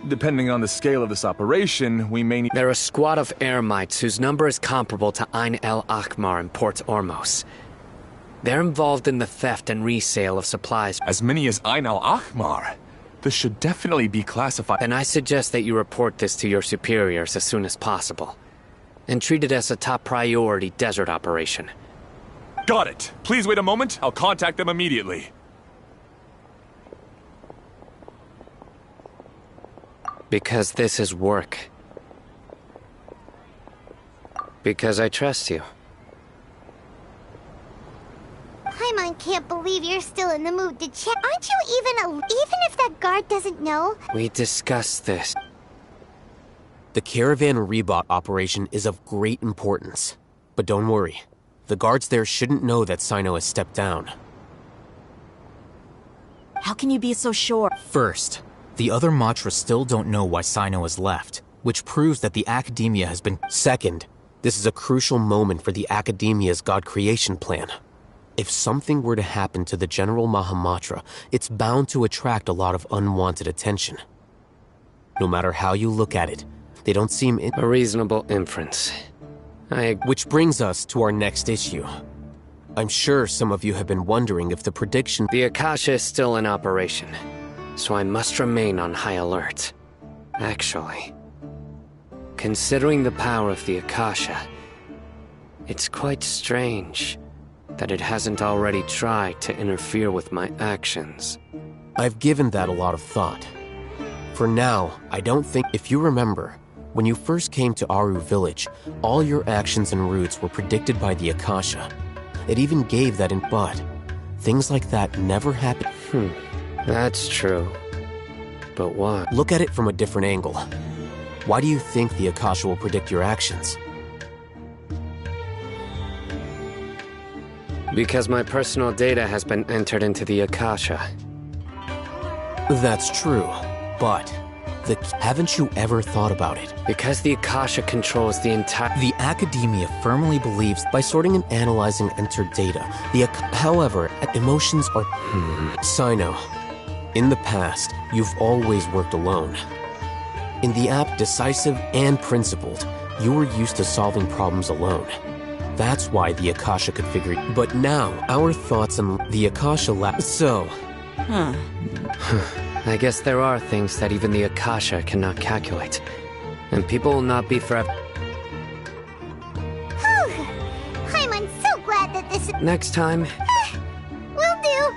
Depending on the scale of this operation, we may need... They're a squad of Eremites whose number is comparable to Ain el Akmar in Port Ormos. They're involved in the theft and resale of supplies. As many as Ain el Akmar? This should definitely be classified. Then I suggest that you report this to your superiors as soon as possible, and treat it as a top priority desert operation. Got it. Please wait a moment. I'll contact them immediately. Because this is work. Because I trust you. Paimon can't believe you're still in the mood to check. Aren't you even if that guard doesn't know? We discussed this. The caravan rebot operation is of great importance. But don't worry. The guards there shouldn't know that Sino has stepped down. How can you be so sure? First, the other Matra still don't know why Sino has left, which proves that the Academia has been... Second, this is a crucial moment for the Academia's God creation plan. If something were to happen to the General Mahamatra, it's bound to attract a lot of unwanted attention. No matter how you look at it, they don't seem... A reasonable inference. Which brings us to our next issue. I'm sure some of you have been wondering if the prediction... The Akasha is still in operation, so I must remain on high alert. Actually, considering the power of the Akasha, it's quite strange that it hasn't already tried to interfere with my actions. I've given that a lot of thought. For now, I don't think... If you remember, when you first came to Aru Village, all your actions and routes were predicted by the Akasha. It even gave that in... But things like that never happen. That's true. But why? Look at it from a different angle. Why do you think the Akasha will predict your actions? Because my personal data has been entered into the Akasha. That's true, but... Haven't you ever thought about it? Because the Akasha controls the entire... The Academia firmly believes by sorting and analyzing entered data, however, emotions are... Sino, in the past, you've always worked alone. In the app Decisive and Principled, you were used to solving problems alone. That's why the Akasha could figure it. But now, our thoughts on the Akasha So... I guess there are things that even the Akasha cannot calculate. And people will not be forever. I'm so glad that this is... Next time, Will do.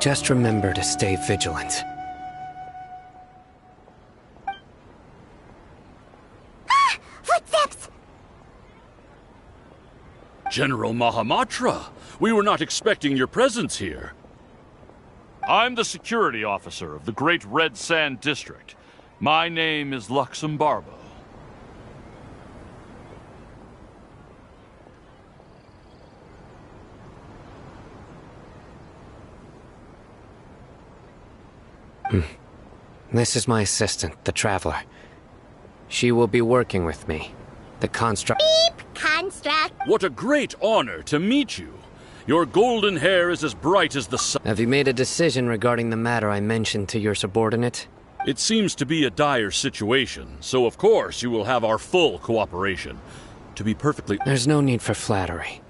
just remember to stay vigilant. Footsteps! General Mahamatra, we were not expecting your presence here. I'm the security officer of the Great Red Sand District. My name is Luxembarbo. This is my assistant, the Traveler. She will be working with me. The construct... Beep! Construct! What a great honor to meet you. Your golden hair is as bright as the sun. Have you made a decision regarding the matter I mentioned to your subordinate? It seems to be a dire situation, so of course you will have our full cooperation. To be perfectly... There's no need for flattery.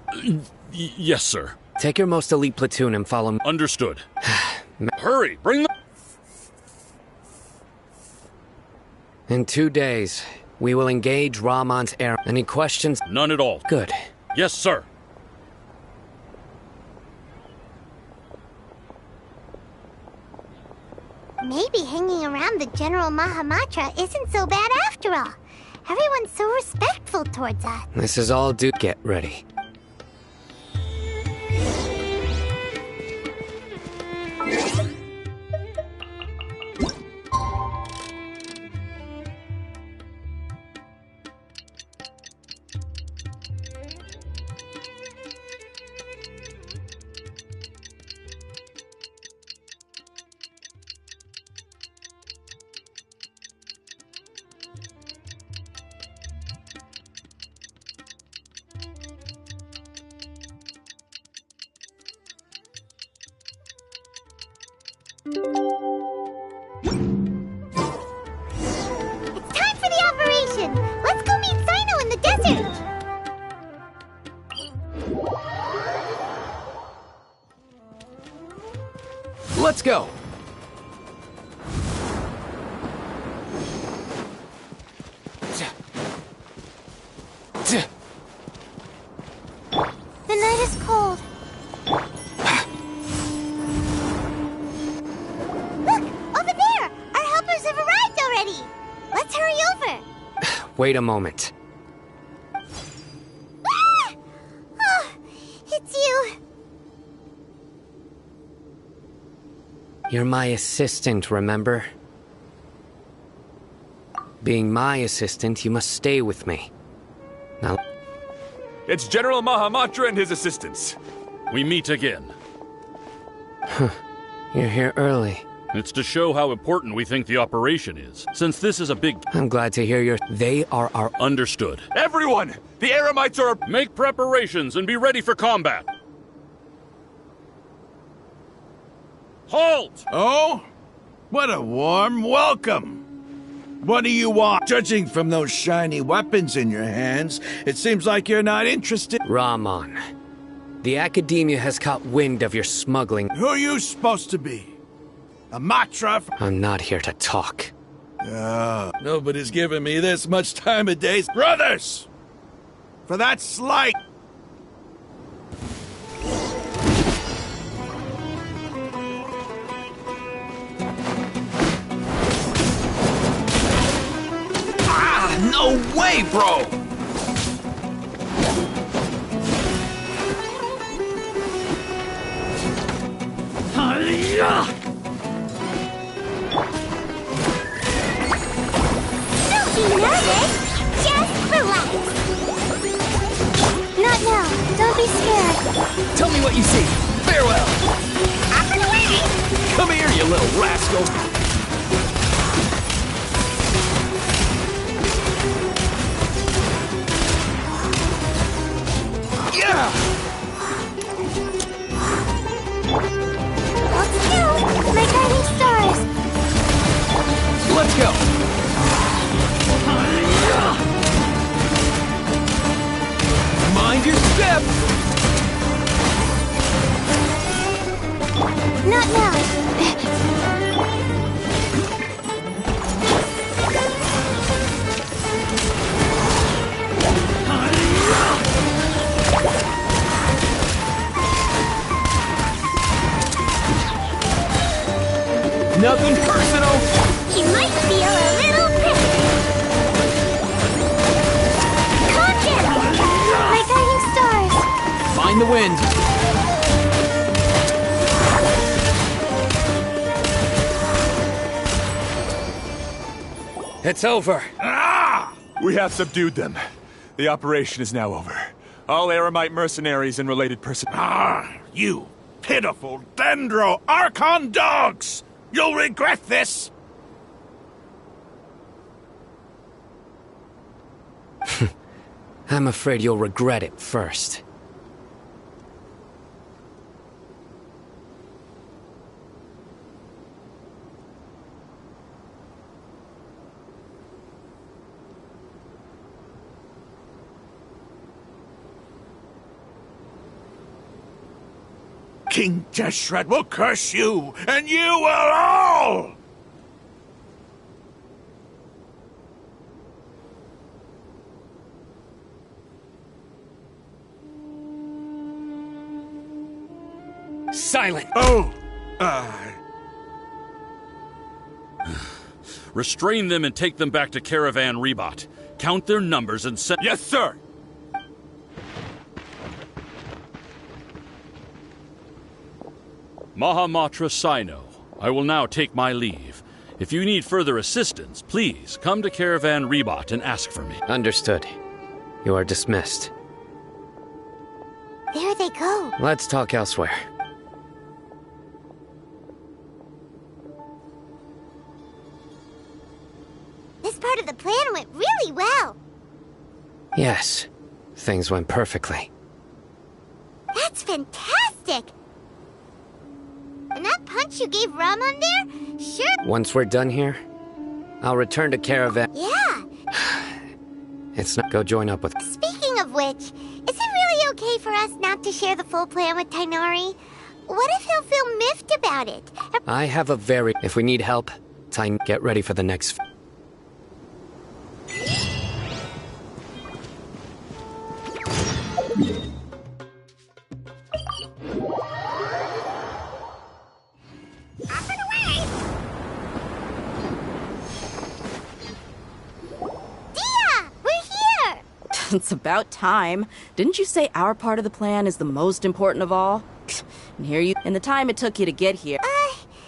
Yes, sir. Take your most elite platoon and follow me. Understood. Hurry, bring the... In 2 days, we will engage Ramon's air. Any questions? None at all. Good. Yes, sir. Maybe hanging around the General Mahamatra isn't so bad after all. Everyone's so respectful towards us. This is all due. Get ready. It's time for the operation! Let's go meet Sino in the desert! Let's go! The night is cold. Look! Over there! Our helpers have arrived already! Let's hurry over! Wait a moment. Ah! Oh, it's you! You're my assistant, remember? Being my assistant, you must stay with me. Now... It's General Mahamatra and his assistants. We meet again. You're here early. It's to show how important we think the operation is. Since this is a big... I'm glad to hear They are our... Understood. Everyone! The Eremites are... Make preparations and be ready for combat. Halt! Oh? What a warm welcome! What do you want? Judging from those shiny weapons in your hands, it seems like you're not interested. Ramon, the Academia has caught wind of your smuggling. Who are you supposed to be? A Matra? I'm not here to talk. Nobody's giving me this much time of day. Brothers! For that slight... No way, bro! Don't be nervous! Just relax! Not now. Don't be scared. Tell me what you see. Farewell! Up and away! Come here, you little rascal! Yeah! Let's go! My guiding stars! Let's go! ship! Not now. Nothing personal! You might feel a little pissed. Caution! My guiding stars. Mind the wind. It's over. We have subdued them. The operation is now over. All Eremite mercenaries and related You pitiful Dendro Archon dogs! You'll regret this! I'm afraid you'll regret it first. King Deshret will curse you, and you will all! Silent! Oh! Restrain them and take them back to Caravan Rebot. Count their numbers and send— Yes, sir! Mahamatra Sino, I will now take my leave. If you need further assistance, please come to Caravan Rebot and ask for me. Understood. You are dismissed. There they go. Let's talk elsewhere. This part of the plan went really well. Yes, things went perfectly. That's fantastic. And that punch you gave Ramon there? Sure. Once we're done here, I'll return to Caravan. Yeah. It's not— Go join up with— Speaking of which, is it really okay for us not to share the full plan with Tainari? What if he'll feel miffed about it? I have a very— If we need help, get ready for the next— It's about time. Didn't you say our part of the plan is the most important of all? And here you— And the time it took you to get here.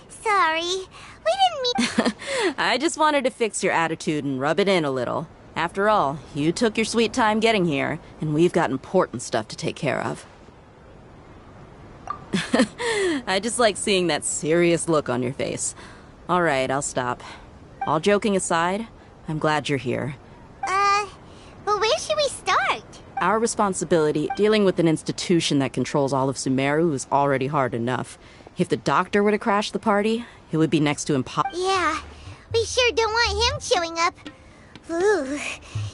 Sorry. We didn't mean— I just wanted to fix your attitude and rub it in a little. After all, you took your sweet time getting here, and we've got important stuff to take care of. I just like seeing that serious look on your face. All right, I'll stop. All joking aside, I'm glad you're here. But where should we start? Our responsibility, dealing with an institution that controls all of Sumeru, is already hard enough. If the doctor were to crash the party, it would be next to impossible. Yeah, we sure don't want him showing up. Ooh,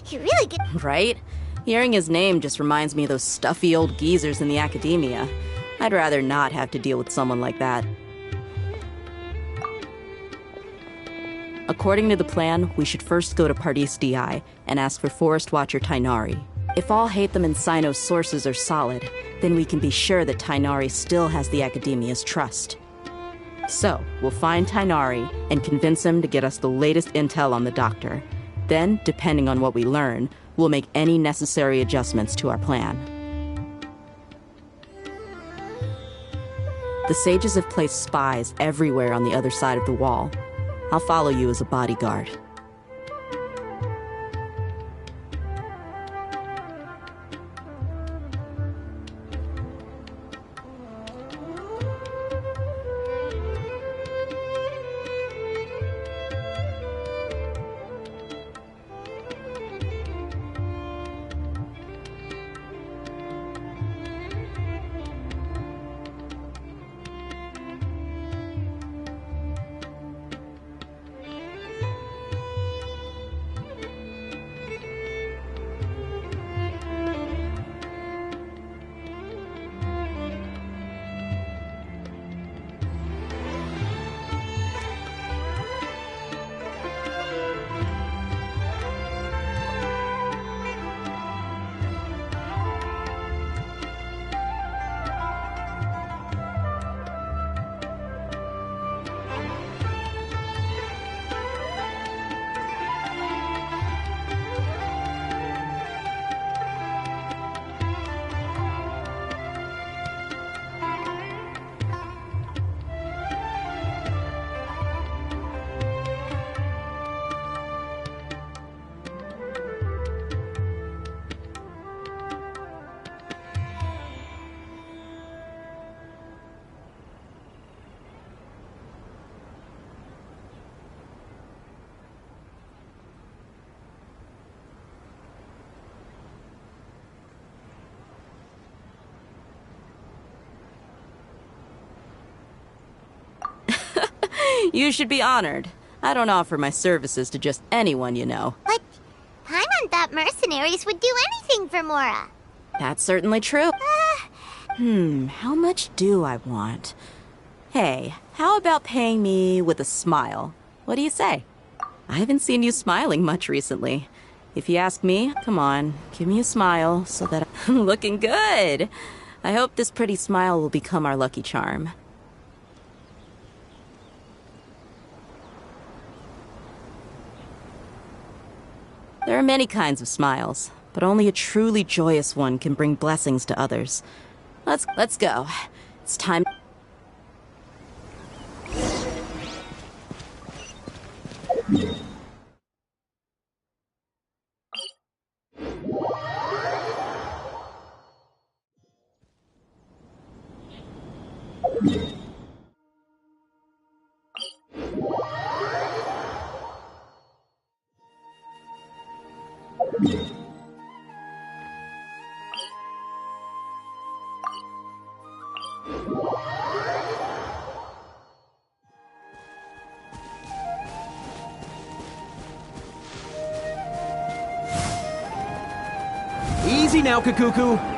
he really good. Right? Hearing his name just reminds me of those stuffy old geezers in the academia. I'd rather not have to deal with someone like that. According to the plan, we should first go to Pardis DI and ask for Forest Watcher Tainari. If all Hatham and Sino's sources are solid, then we can be sure that Tainari still has the Academia's trust. So, we'll find Tainari and convince him to get us the latest intel on the Doctor. Then, depending on what we learn, we'll make any necessary adjustments to our plan. The sages have placed spies everywhere on the other side of the wall. I'll follow you as a bodyguard. You should be honored. I don't offer my services to just anyone you know. But Paimon thought mercenaries would do anything for Mora. That's certainly true. How much do I want? Hey, how about paying me with a smile? What do you say? I haven't seen you smiling much recently. If you ask me, come on, give me a smile so that I'm looking good. I hope this pretty smile will become our lucky charm. There are many kinds of smiles, but only a truly joyous one can bring blessings to others. Let's go. It's time. Easy now, Kakuku.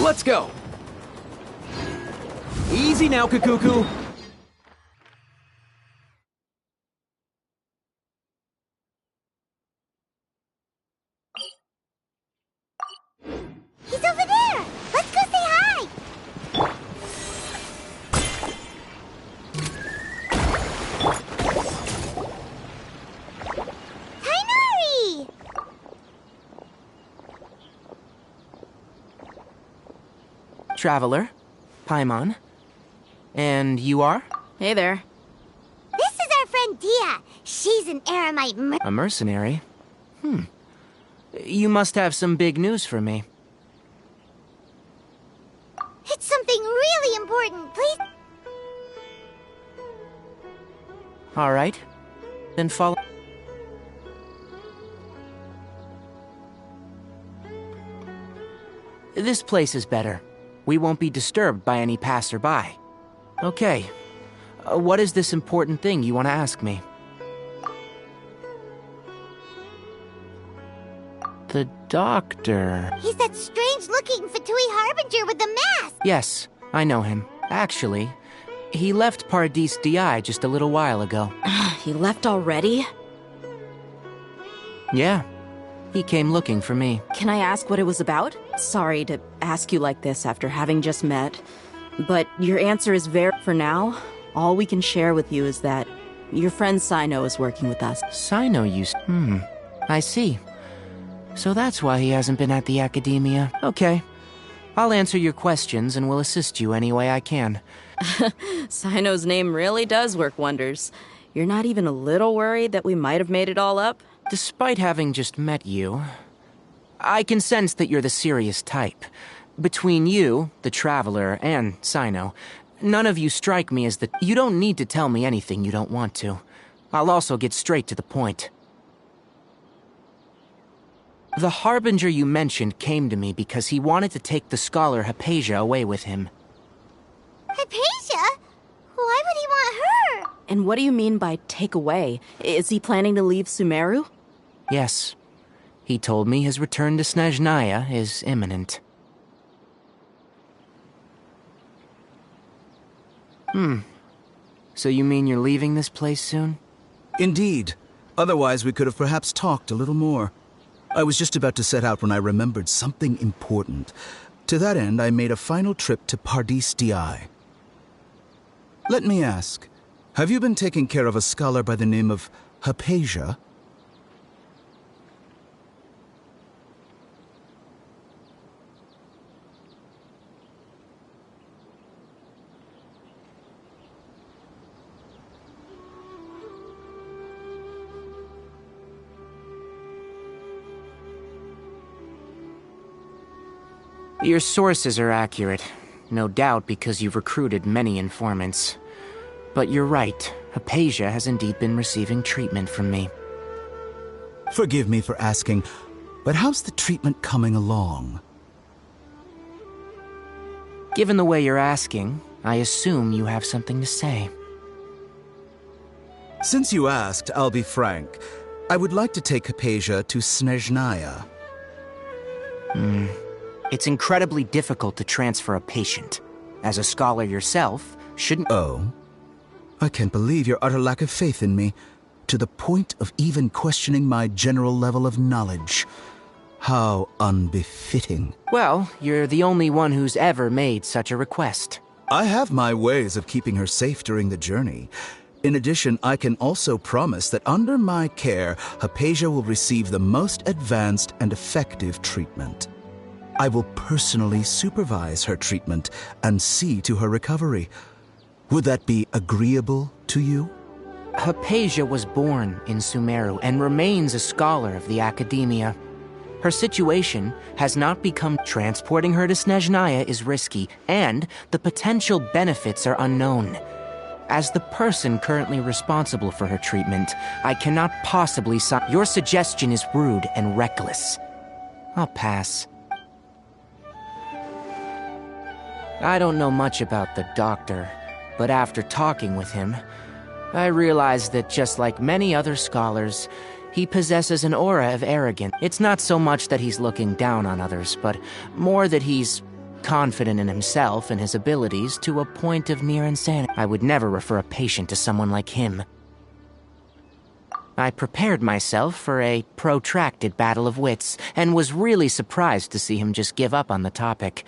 Let's go! Easy now, Kakuku! He's over there! Let's go say hi! Tainari! Traveler, Paimon, and you are? Hey there. This is our friend Dia. She's an Aramite A mercenary? You must have some big news for me. It's something really important, please. All right, then follow. This place is better. We won't be disturbed by any passerby. Okay, what is this important thing you want to ask me? The doctor... He's that strange-looking Fatui Harbinger with the mask! Yes, I know him. Actually, he left Paradis Di just a little while ago. He left already? Yeah, he came looking for me. Can I ask what it was about? Sorry to ask you like this after having just met, but your answer is very... For now, all we can share with you is that your friend Sino is working with us. Sino used... I see. So that's why he hasn't been at the academia. Okay. I'll answer your questions and will assist you any way I can. Sino's name really does work wonders. You're not even a little worried that we might have made it all up? Despite having just met you, I can sense that you're the serious type. Between you, the Traveler, and Sino, none of you strike me as the... You don't need to tell me anything you don't want to. I'll also get straight to the point. The Harbinger you mentioned came to me because he wanted to take the scholar Hypatia away with him. Hypatia? Why would he want her? And what do you mean by take away? Is he planning to leave Sumeru? Yes. He told me his return to Snezhnaya is imminent. So you mean you're leaving this place soon? Indeed. Otherwise, we could have perhaps talked a little more. I was just about to set out when I remembered something important. To that end, I made a final trip to Pardis Di. Let me ask, have you been taking care of a scholar by the name of Hypatia? Your sources are accurate, no doubt because you've recruited many informants. But you're right, Hypatia has indeed been receiving treatment from me. Forgive me for asking, but how's the treatment coming along? Given the way you're asking, I assume you have something to say. Since you asked, I'll be frank. I would like to take Hypatia to Snezhnaya. It's incredibly difficult to transfer a patient. As a scholar yourself, shouldn't— Oh? I can't believe your utter lack of faith in me, to the point of even questioning my general level of knowledge. How unbefitting. Well, you're the only one who's ever made such a request. I have my ways of keeping her safe during the journey. In addition, I can also promise that under my care, Hypatia will receive the most advanced and effective treatment. I will personally supervise her treatment and see to her recovery. Would that be agreeable to you? Hypatia was born in Sumeru and remains a scholar of the Academia. Her situation has not become— Transporting her to Snezhnaya is risky, and the potential benefits are unknown. As the person currently responsible for her treatment, I cannot possibly sign— Your suggestion is rude and reckless. I'll pass. I don't know much about the doctor, but after talking with him, I realized that just like many other scholars, he possesses an aura of arrogance. It's not so much that he's looking down on others, but more that he's confident in himself and his abilities to a point of near insanity. I would never refer a patient to someone like him. I prepared myself for a protracted battle of wits, and was really surprised to see him just give up on the topic.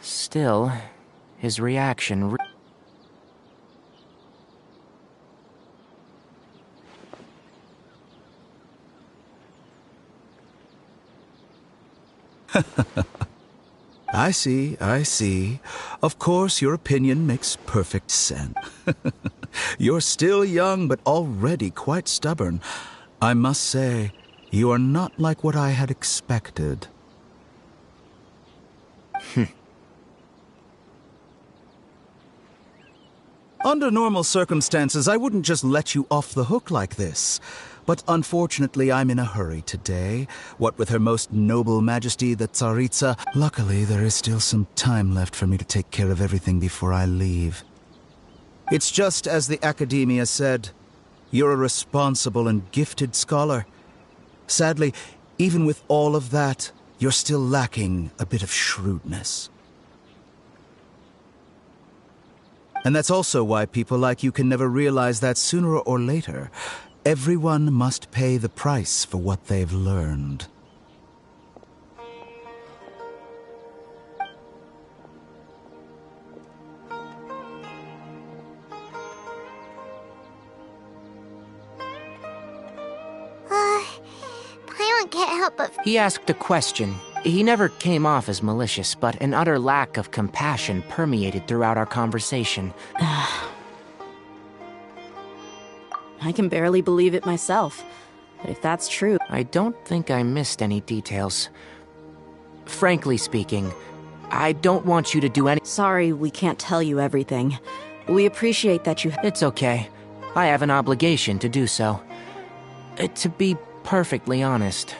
Still, his reaction— I see. Of course, your opinion makes perfect sense. You're still young, but already quite stubborn. I must say, you are not like what I had expected. Under normal circumstances, I wouldn't just let you off the hook like this. But unfortunately, I'm in a hurry today. What with Her Most Noble Majesty, the Tsaritsa. Luckily, there is still some time left for me to take care of everything before I leave. It's just as the Academia said. You're a responsible and gifted scholar. Sadly, even with all of that, you're still lacking a bit of shrewdness. And that's also why people like you can never realize that sooner or later, everyone must pay the price for what they've learned. Paimon can't help but— He asked a question. He never came off as malicious, but an utter lack of compassion permeated throughout our conversation. I can barely believe it myself. But if that's true— I don't think I missed any details. Frankly speaking, I don't want you to do any— Sorry, we can't tell you everything. We appreciate that you— It's okay. I have an obligation to do so. To be perfectly honest.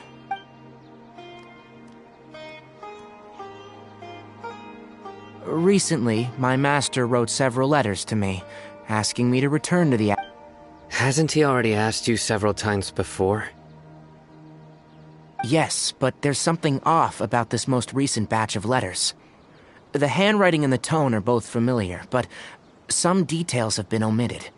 Recently, my master wrote several letters to me, asking me to return to the— Hasn't he already asked you several times before? Yes, but there's something off about this most recent batch of letters. The handwriting and the tone are both familiar, but some details have been omitted.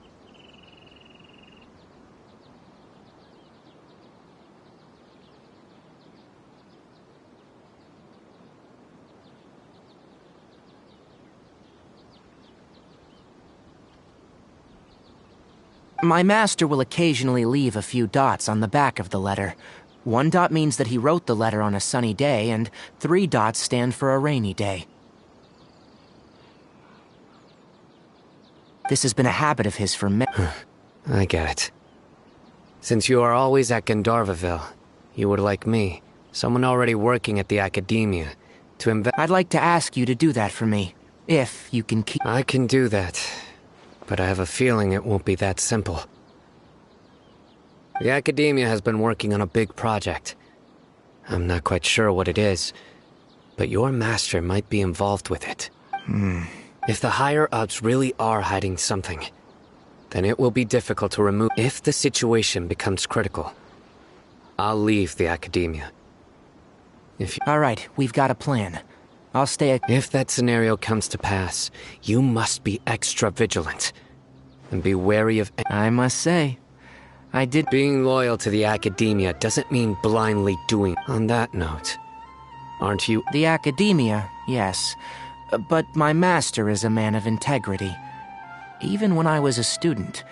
My master will occasionally leave a few dots on the back of the letter. 1 dot means that he wrote the letter on a sunny day, and 3 dots stand for a rainy day. This has been a habit of his for I get it. Since you are always at Gandharvaville, you would like me, someone already working at the Academia, to I'd like to ask you to do that for me, if you can keep... I can do that, but I have a feeling it won't be that simple. The Academia has been working on a big project. I'm not quite sure what it is, but your master might be involved with it. If the higher-ups really are hiding something, then it will be difficult to remove. If the situation becomes critical, I'll leave the Academia. All right, we've got a plan. I'll stay. If that scenario comes to pass, you must be extra vigilant. And be wary of... I must say, I did... Being loyal to the Academia doesn't mean blindly doing... On that note, aren't you... The Academia, yes. But my master is a man of integrity. Even when I was a student,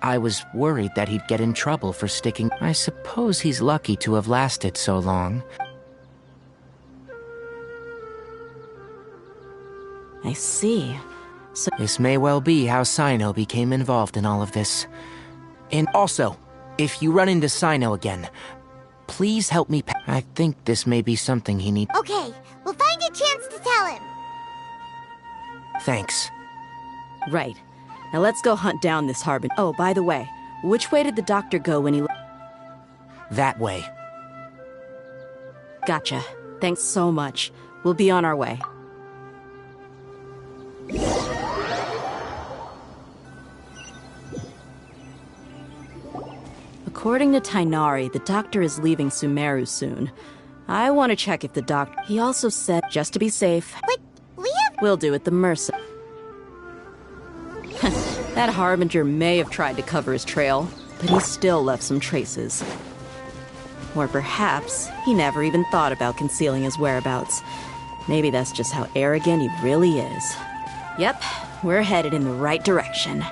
I was worried that he'd get in trouble for sticking... I suppose he's lucky to have lasted so long. I see. So this may well be how Sino became involved in all of this. And also, if you run into Sino again, please help me I think this may be something he needs. Okay, we'll find a chance to tell him. Thanks. Right. Now let's go hunt down this Harbin. Oh, by the way, which way did the doctor go when he... That way. Gotcha. Thanks so much. We'll be on our way. According to Tainari, the doctor is leaving Sumeru soon. I want to check if the doctor... He also said, just to be safe... But we have... We'll do it the Mercer. That Harbinger may have tried to cover his trail, but he still left some traces. Or perhaps he never even thought about concealing his whereabouts. Maybe that's just how arrogant he really is. Yep, we're headed in the right direction.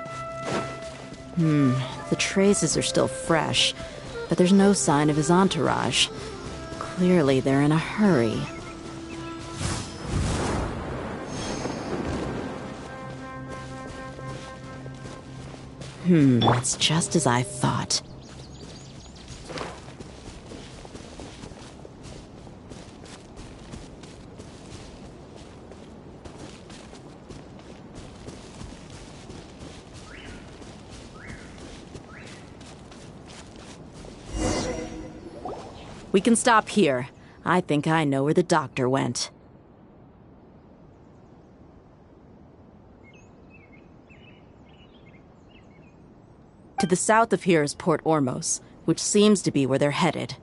The traces are still fresh, but there's no sign of his entourage. Clearly they're in a hurry. It's just as I thought. We can stop here. I think I know where the doctor went. To the south of here is Port Ormos, which seems to be where they're headed.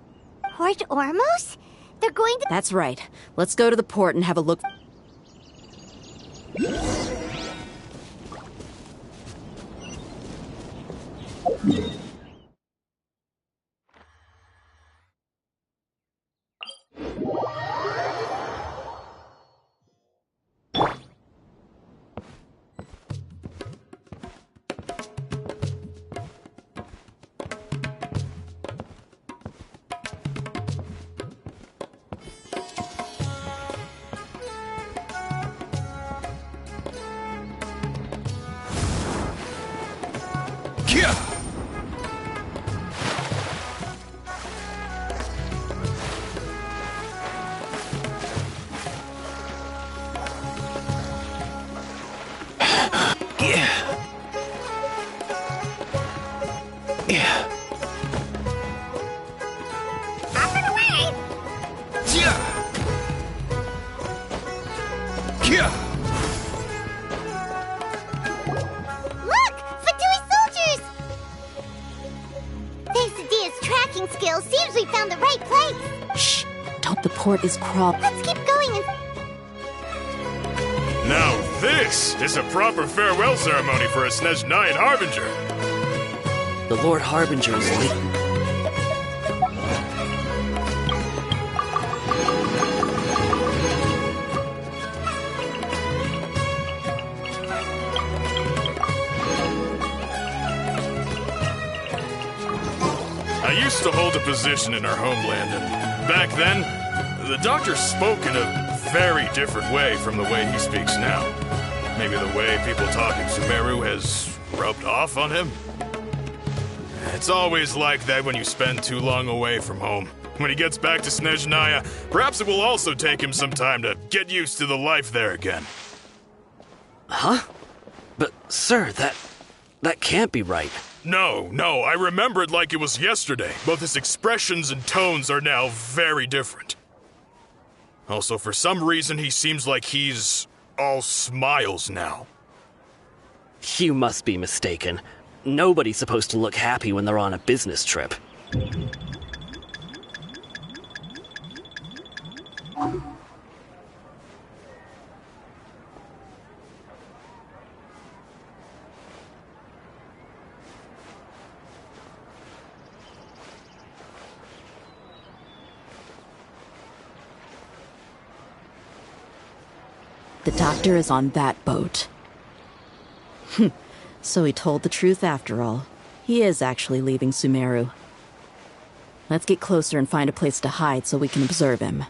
Port Ormos? They're going to... That's right. Let's go to the port and have a look. hunting skills, seems we found the right place. Shh! Don't the port is crawl. Let's keep going and... Now this is a proper farewell ceremony for a Snezhnayan Harbinger. The Lord Harbinger is late. I used to hold a position in our homeland, and back then, the doctor spoke in a very different way from the way he speaks now. Maybe the way people talk in Sumeru has rubbed off on him? It's always like that when you spend too long away from home. When he gets back to Snezhnaya, perhaps it will also take him some time to get used to the life there again. Huh? But, sir, that can't be right. No, I remember it like it was yesterday. Both his expressions and tones are now very different. Also, for some reason, he seems like he's all smiles now. You must be mistaken. Nobody's supposed to look happy when they're on a business trip. The doctor is on that boat. So he told the truth after all. He is actually leaving Sumeru. Let's get closer and find a place to hide so we can observe him.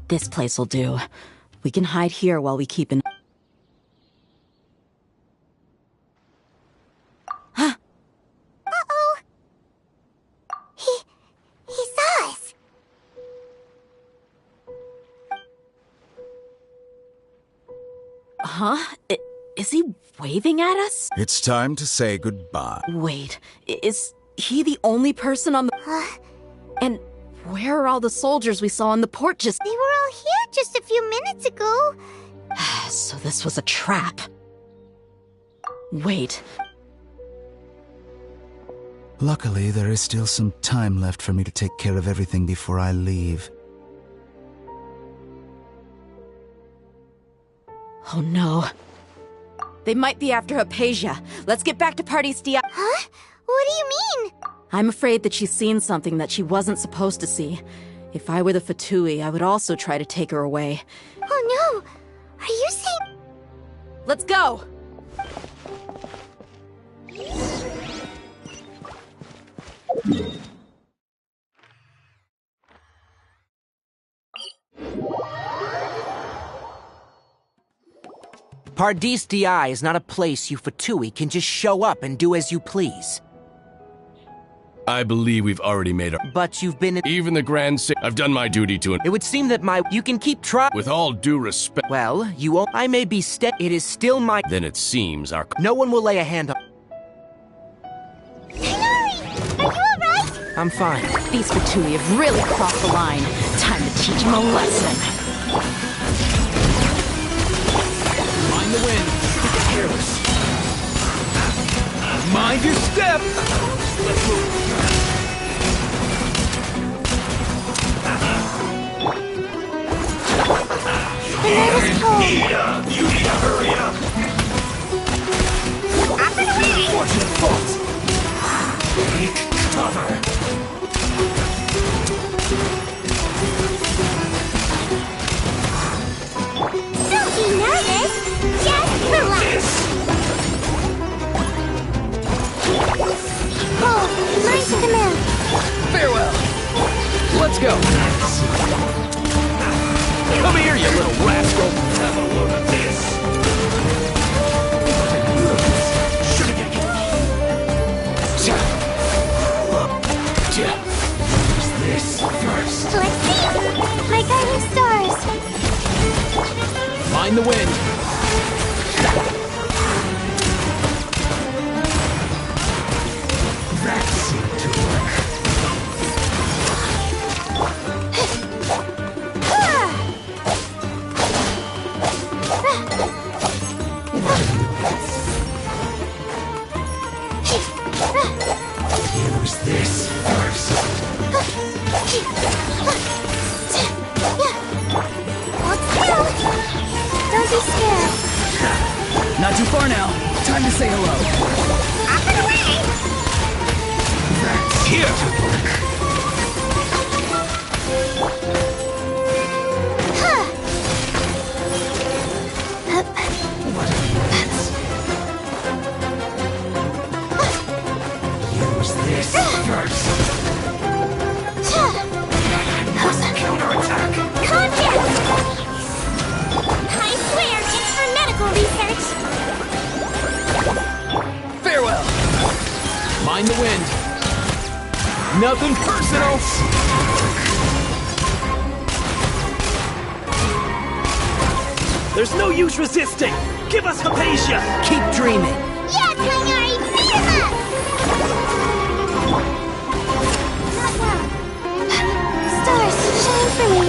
This place will do. We can hide here while we keep an... Huh? Uh-oh! He saw us! Huh? Is he waving at us? It's time to say goodbye. Wait, is he the only person on the... And where are all the soldiers we saw in the port just... They were all here just a few minutes ago. So this was a trap. Wait. Luckily, there is still some time left for me to take care of everything before I leave. Oh no. They might be after Hypatia. Let's get back to Party Stia. Huh? What do you mean? I'm afraid that she's seen something that she wasn't supposed to see. If I were the Fatui, I would also try to take her away. Oh no! Are you saying... Let's go! Pardis Di is not a place you Fatui can just show up and do as you please. I believe we've already made our... But you've been... Even the Grand Sa... I've done my duty to it. It would seem that you can keep trying... With all due respect... Well, you won't... I may be It is still my... Then it seems our... No one will lay a hand on... Are you alright? I'm fine. These Fatui have really crossed the line. Time to teach them a lesson. Mind the wind. Careless. Mind your step! Let's move. The night is cold. You need to hurry up. Up and away! Fortunate fault. Take cover. Don't be nervous. Just relax. Oh, mind to the mill. Farewell. Let's go. Come here, you little rascal. Have a look at this. Should have this first. Let's see. My guiding stars. Mind the wind. Use this first. Don't be scared. Not too far now. Time to say hello. Up and away! That's here to work. What means? Use this first. Must counterattack. Contact! I swear it's for medical research. Farewell. Mind the wind. Nothing personal. There's no use resisting! Give us Hypatia! Keep dreaming! Yeah, Tynari, beat him up! Stars, shine for me.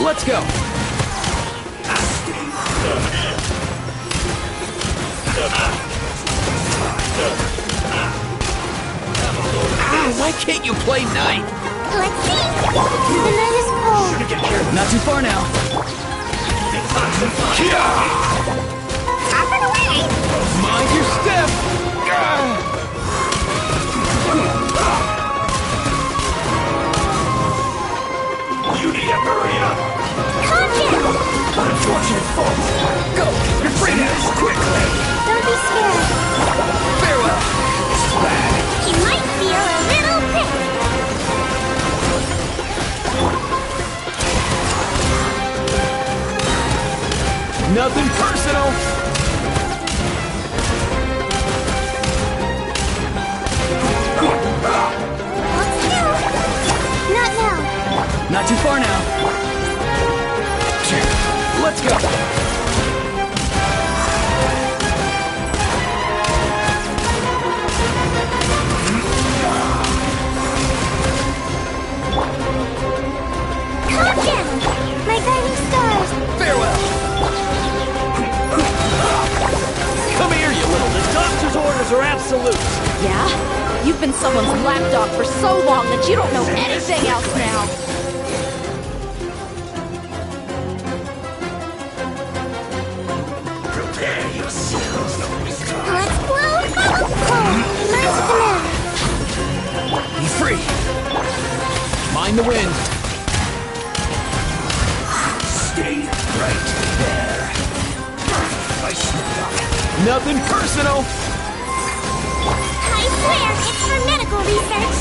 Let's go. Why can't you play night? Let's see. The night is cold. Not too far now. Up and away! Mind your step. You need to hurry up. Contact! Unfortunate fault. Go. You're free now. Quickly. Don't be scared. Farewell. He might feel a little prick. Nothing personal. Let's do. Not now. Not too far now. Let's go. Contact! My guiding stars. Farewell. Come here, you little. The doctor's orders are absolute! Yeah? You've been someone's lapdog for so long that you don't know anything else now. Prepare yourselves. Let's blow bubble cold. Nice command. Be free. Mind the wind. Stay right there. Nothing personal. I swear it's for medical research.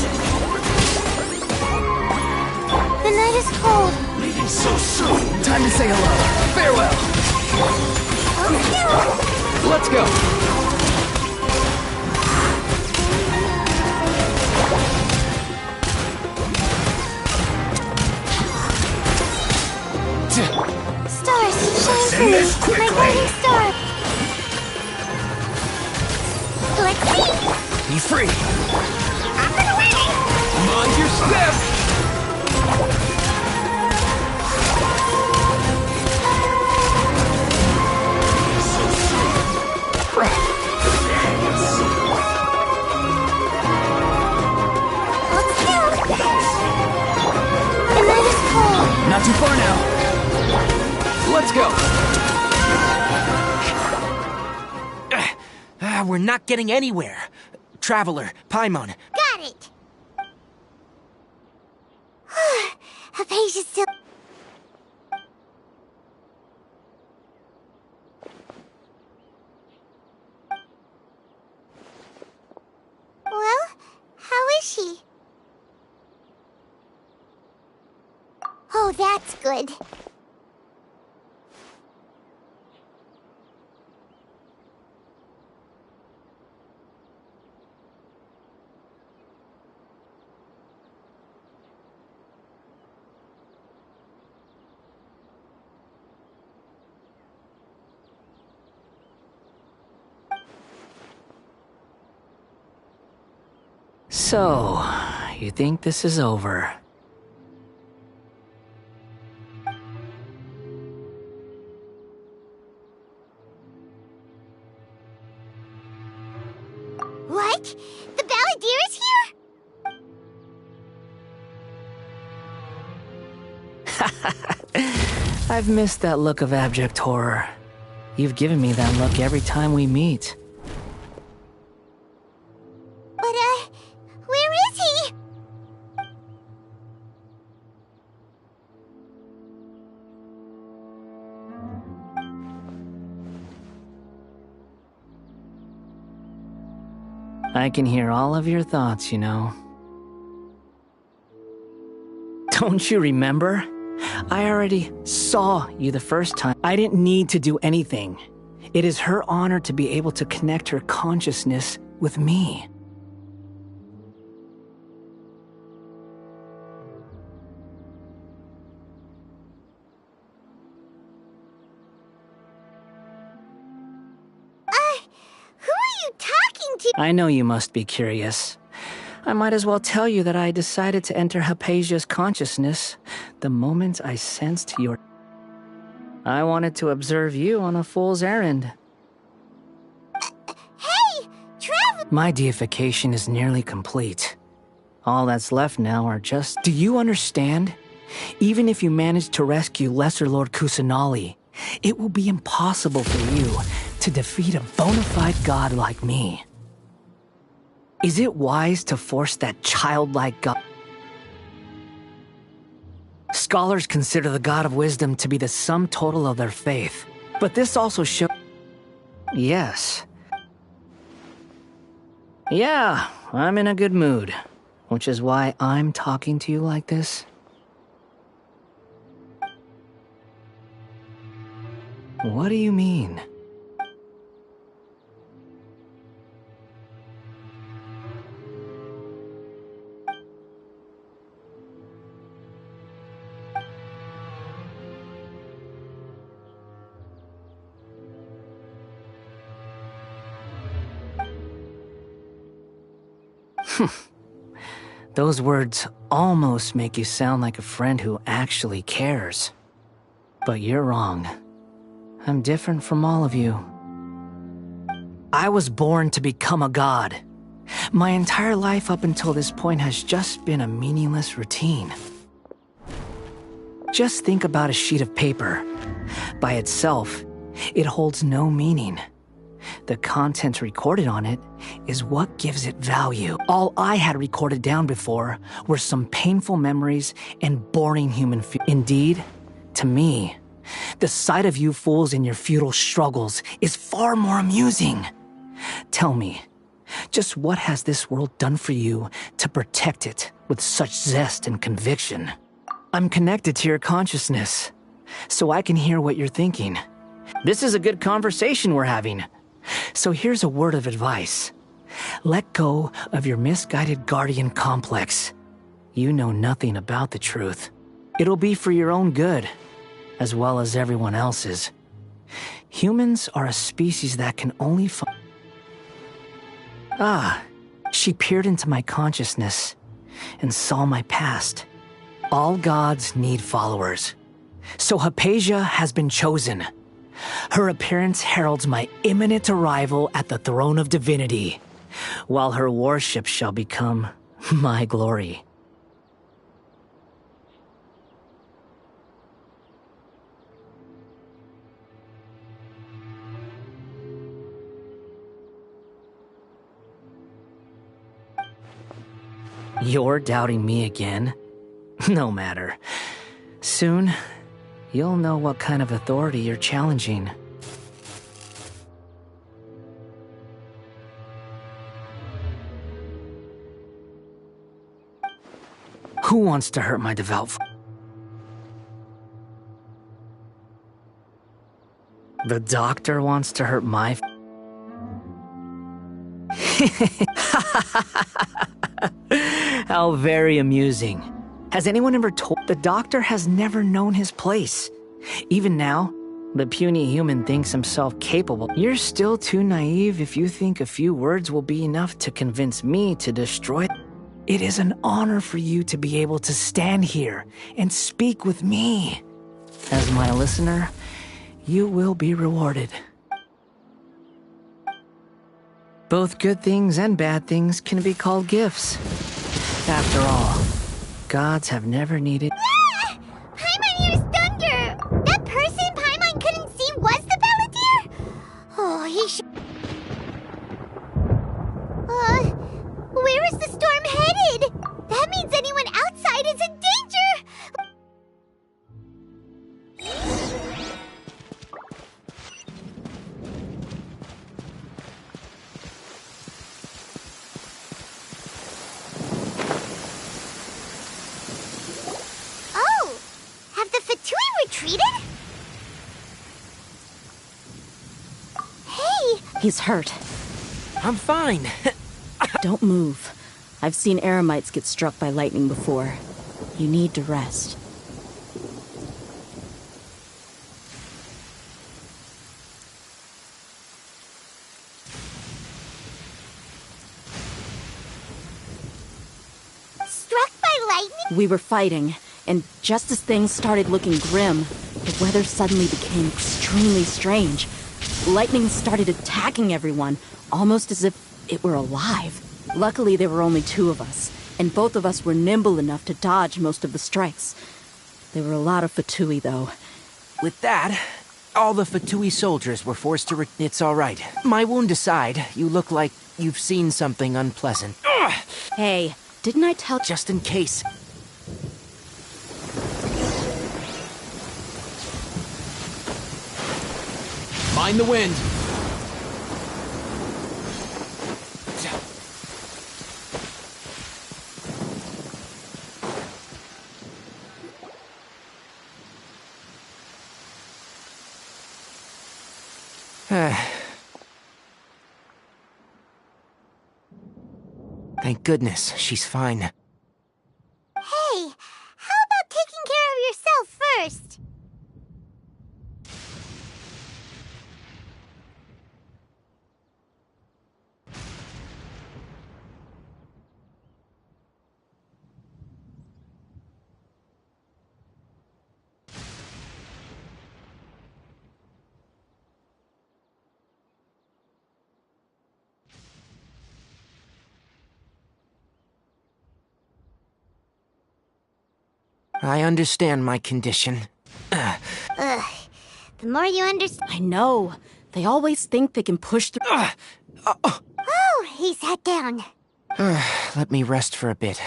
The night is cold. Leaving so soon. Time to say hello. Farewell. Let's go. Stars, shine for me. My guiding star. Let's see. Be free. Up and away. Mind your step. Let's do. The night is cold. Not too far now. Let's go. We're not getting anywhere. Traveler, Paimon. Got it. Hypatia's still. Well, how is she? Oh, that's good. So, you think this is over? What? The balladeer is here? I've missed that look of abject horror. You've given me that look every time we meet. But, where is he? I can hear all of your thoughts, you know. Don't you remember? I already saw you the first time. I didn't need to do anything. It is her honor to be able to connect her consciousness with me. Who are you talking to? I know you must be curious. I might as well tell you that I decided to enter Hypatia's consciousness the moment I sensed your... I wanted to observe you on a fool's errand. Hey, Trevor! My deification is nearly complete. All that's left now are just... Do you understand? Even if you manage to rescue Lesser Lord Kusanali, it will be impossible for you to defeat a bona fide god like me. Is it wise to force that childlike god? Scholars consider the god of wisdom to be the sum total of their faith, but this also shows... Yes. Yeah, I'm in a good mood, which is why I'm talking to you like this. What do you mean? Those words almost make you sound like a friend who actually cares. But you're wrong. I'm different from all of you. I was born to become a god. My entire life up until this point has just been a meaningless routine. Just think about a sheet of paper. By itself, it holds no meaning. The content recorded on it is what gives it value. All I had recorded down before were some painful memories and boring human feelings. Indeed, to me, the sight of you fools in your futile struggles is far more amusing. Tell me, just what has this world done for you to protect it with such zest and conviction? I'm connected to your consciousness, so I can hear what you're thinking. This is a good conversation we're having. So here's a word of advice. Let go of your misguided guardian complex. You know nothing about the truth. It'll be for your own good, as well as everyone else's. Humans are a species that can only find... Ah, she peered into my consciousness and saw my past. All gods need followers. So Hypatia has been chosen. Her appearance heralds my imminent arrival at the throne of divinity, while her worship shall become my glory. You're doubting me again? No matter. Soon, you'll know what kind of authority you're challenging. Who wants to hurt my devout? The doctor wants to hurt my... How very amusing. Has anyone ever told... The doctor has never known his place. Even now, the puny human thinks himself capable. You're still too naive if you think a few words will be enough to convince me to destroy... It is an honor for you to be able to stand here and speak with me. As my listener, you will be rewarded. Both good things and bad things can be called gifts. After all, gods have never needed... Ah! Paimon hears thunder! That person Paimon couldn't see was the Balladeer? Oh, he should... where is the storm headed? That means anyone outside is in danger! Oh! Have the Fatui retreated? Hey! He's hurt. I'm fine. Don't move. I've seen eremites get struck by lightning before. You need to rest. Struck by lightning? We were fighting, and just as things started looking grim, the weather suddenly became extremely strange. Lightning started attacking everyone, almost as if it were alive. Luckily, there were only two of us, and both of us were nimble enough to dodge most of the strikes. There were a lot of Fatui, though. With that, all the Fatui soldiers were forced to It's all right. My wound aside, you look like you've seen something unpleasant. Ugh! Hey, didn't I tell... Just in case. Mind the wind. Thank goodness, she's fine. Hey, how about taking care of yourself first? I understand my condition. Ugh. The more you understand... I know. They always think they can push through... Oh, he sat down. Let me rest for a bit.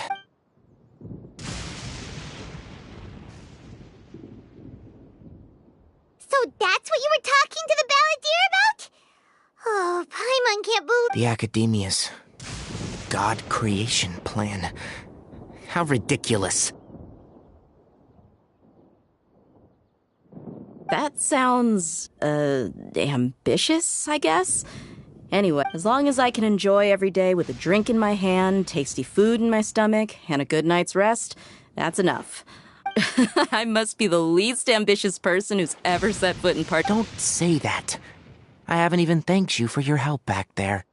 So that's what you were talking to the Balladeer about? Oh, Paimon can't believe... The Academia's God creation plan. How ridiculous. That sounds, ambitious, I guess? Anyway, as long as I can enjoy every day with a drink in my hand, tasty food in my stomach, and a good night's rest, that's enough. I must be the least ambitious person who's ever set foot in part. Don't say that. I haven't even thanked you for your help back there.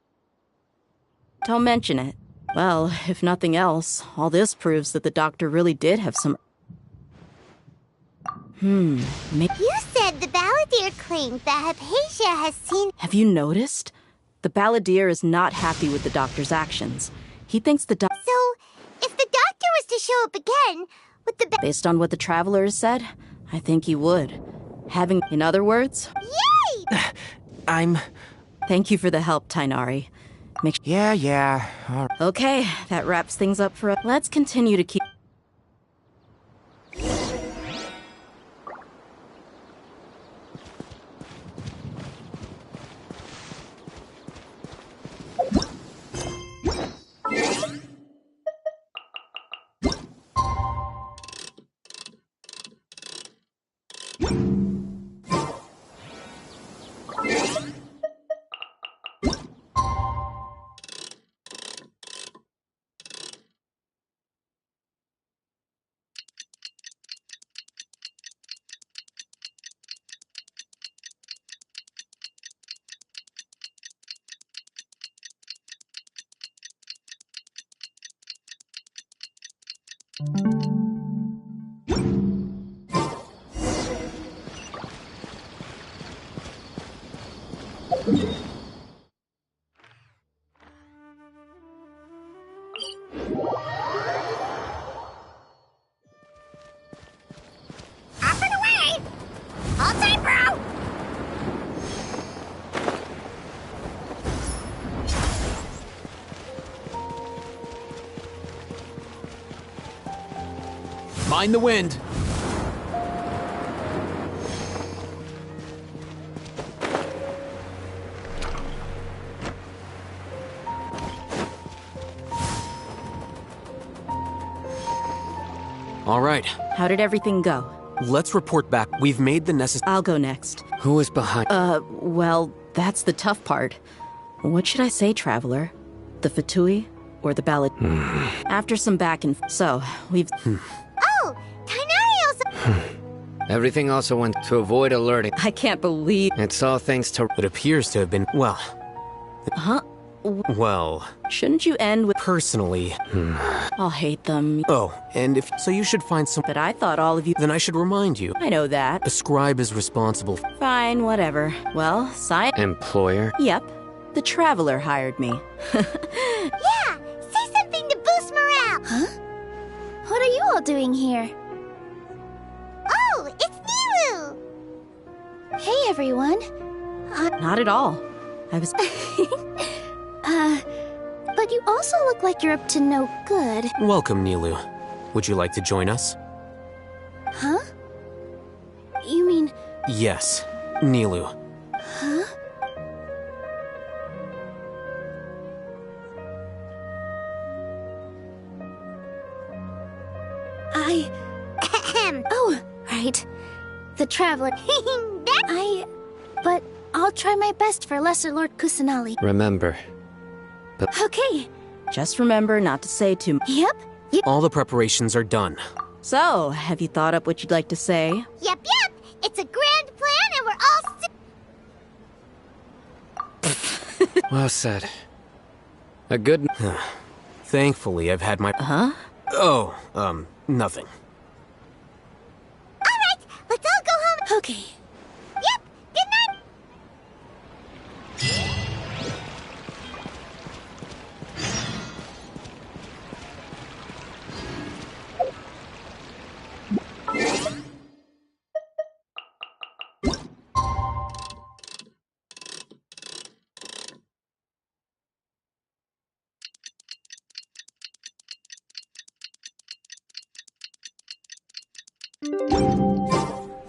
Don't mention it. Well, if nothing else, all this proves that the doctor really did have some... You said the Balladeer claimed that Hypatia has seen... Have you noticed? The Balladeer is not happy with the doctor's actions. He thinks the So, if the doctor was to show up again, would the... Based on what the Traveler has said, I think he would. In other words... Yay! Thank you for the help, Tainari. Yeah. Okay, that wraps things up for us. Let's continue to keep... Up and away! All time, bro! Mind the wind. All right. How did everything go? Let's report back. We've made the necessary... I'll go next. Who is behind? Well, that's the tough part. What should I say, Traveler? The Fatui or the Ballad? After some back and... So, we've... Oh! Kainari also... Everything also went to avoid alerting. I can't believe... It's all thanks to... It appears to have been... Well... Huh? Well... Shouldn't you end with... Personally... I'll hate them. Oh, and if... So you should find some... But I thought all of you... Then I should remind you. I know that. A scribe is responsible... Fine, whatever. Well, Employer? Yep. The Traveler hired me. Yeah! Say something to boost morale! Huh? What are you all doing here? Oh, it's Nilu! Hey, everyone. Not at all. I was... But you also look like you're up to no good. Welcome, Nilu. Would you like to join us? Huh? You mean... Yes, Nilu. Huh? Oh, right. The Traveler. But I'll try my best for Lesser Lord Kusanali. Remember. But... Okay. Just remember not to say too much. Yep. All the preparations are done. So, have you thought up what you'd like to say? Yep. It's a grand plan and we're all... Well said. A good... Thankfully, I've had my... Huh? Oh, nothing. Alright, let's all go home. Okay. Yep, good night.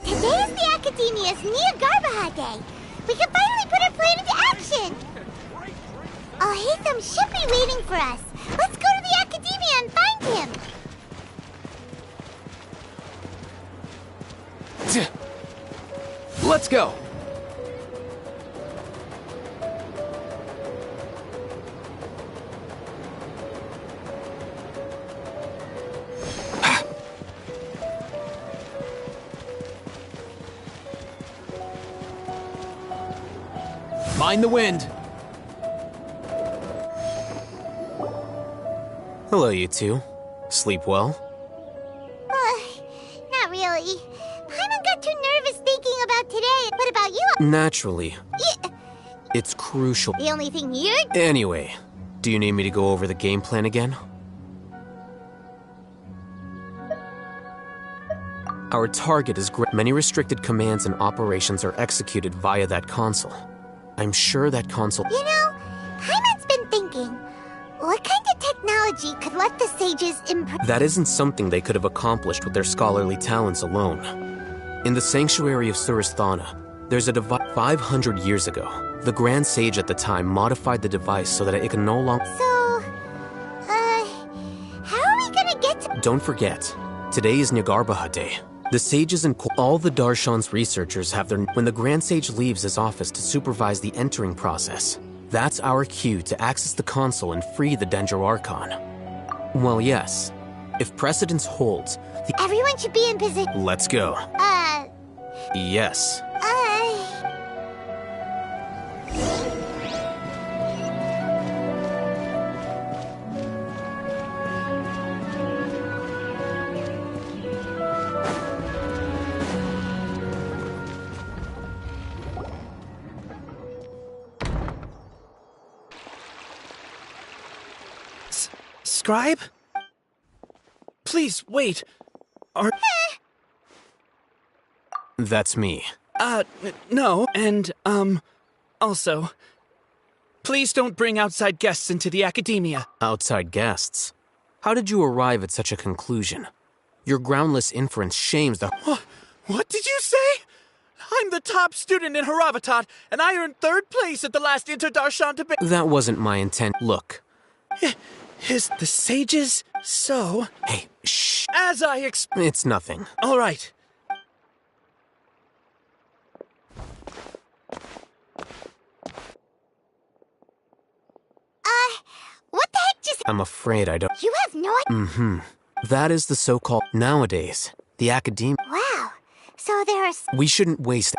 Today's the Academia's Niagarbaha Day. We can finally put our plan into action. Oh, Hatham should be waiting for us. Let's go to the Academia and find him. Let's go. Mind the wind. Hello, you two. Sleep well? Not really. Paimon got too nervous thinking about today. What about you? Naturally. It's crucial. The only thing you're... Anyway, do you need me to go over the game plan again? Our target is many restricted commands and operations are executed via that console. I'm sure that console... You know, Paimon's been thinking, what kind of technology could let the sages improve? That isn't something they could have accomplished with their scholarly talents alone. In the sanctuary of Suristhana, there's a device 500 years ago. The Grand Sage at the time modified the device so that it can no longer... So, how are we gonna get to... Don't forget, today is Niagarbaha Day. The sages and all the Darshan's researchers have their... When the Grand Sage leaves his office to supervise the entering process, that's our cue to access the console and free the Dendro Archon. Well, yes. If precedence holds... Everyone should be in position... Let's go. Yes. Scribe? Please, wait. Are... That's me. No. And, also, please don't bring outside guests into the academia. Outside guests? How did you arrive at such a conclusion? Your groundless inference shames the... What did you say? I'm the top student in Haravatat, and I earned 3rd place at the last Interdarshan debate. That wasn't my intent. Look. Is the sages so... Hey, shh. As I It's nothing. All right. What the heck just... I'm afraid I don't... You have no idea... Mm-hmm. That is the so-called... Nowadays, the academia... Wow. So there's... We shouldn't waste...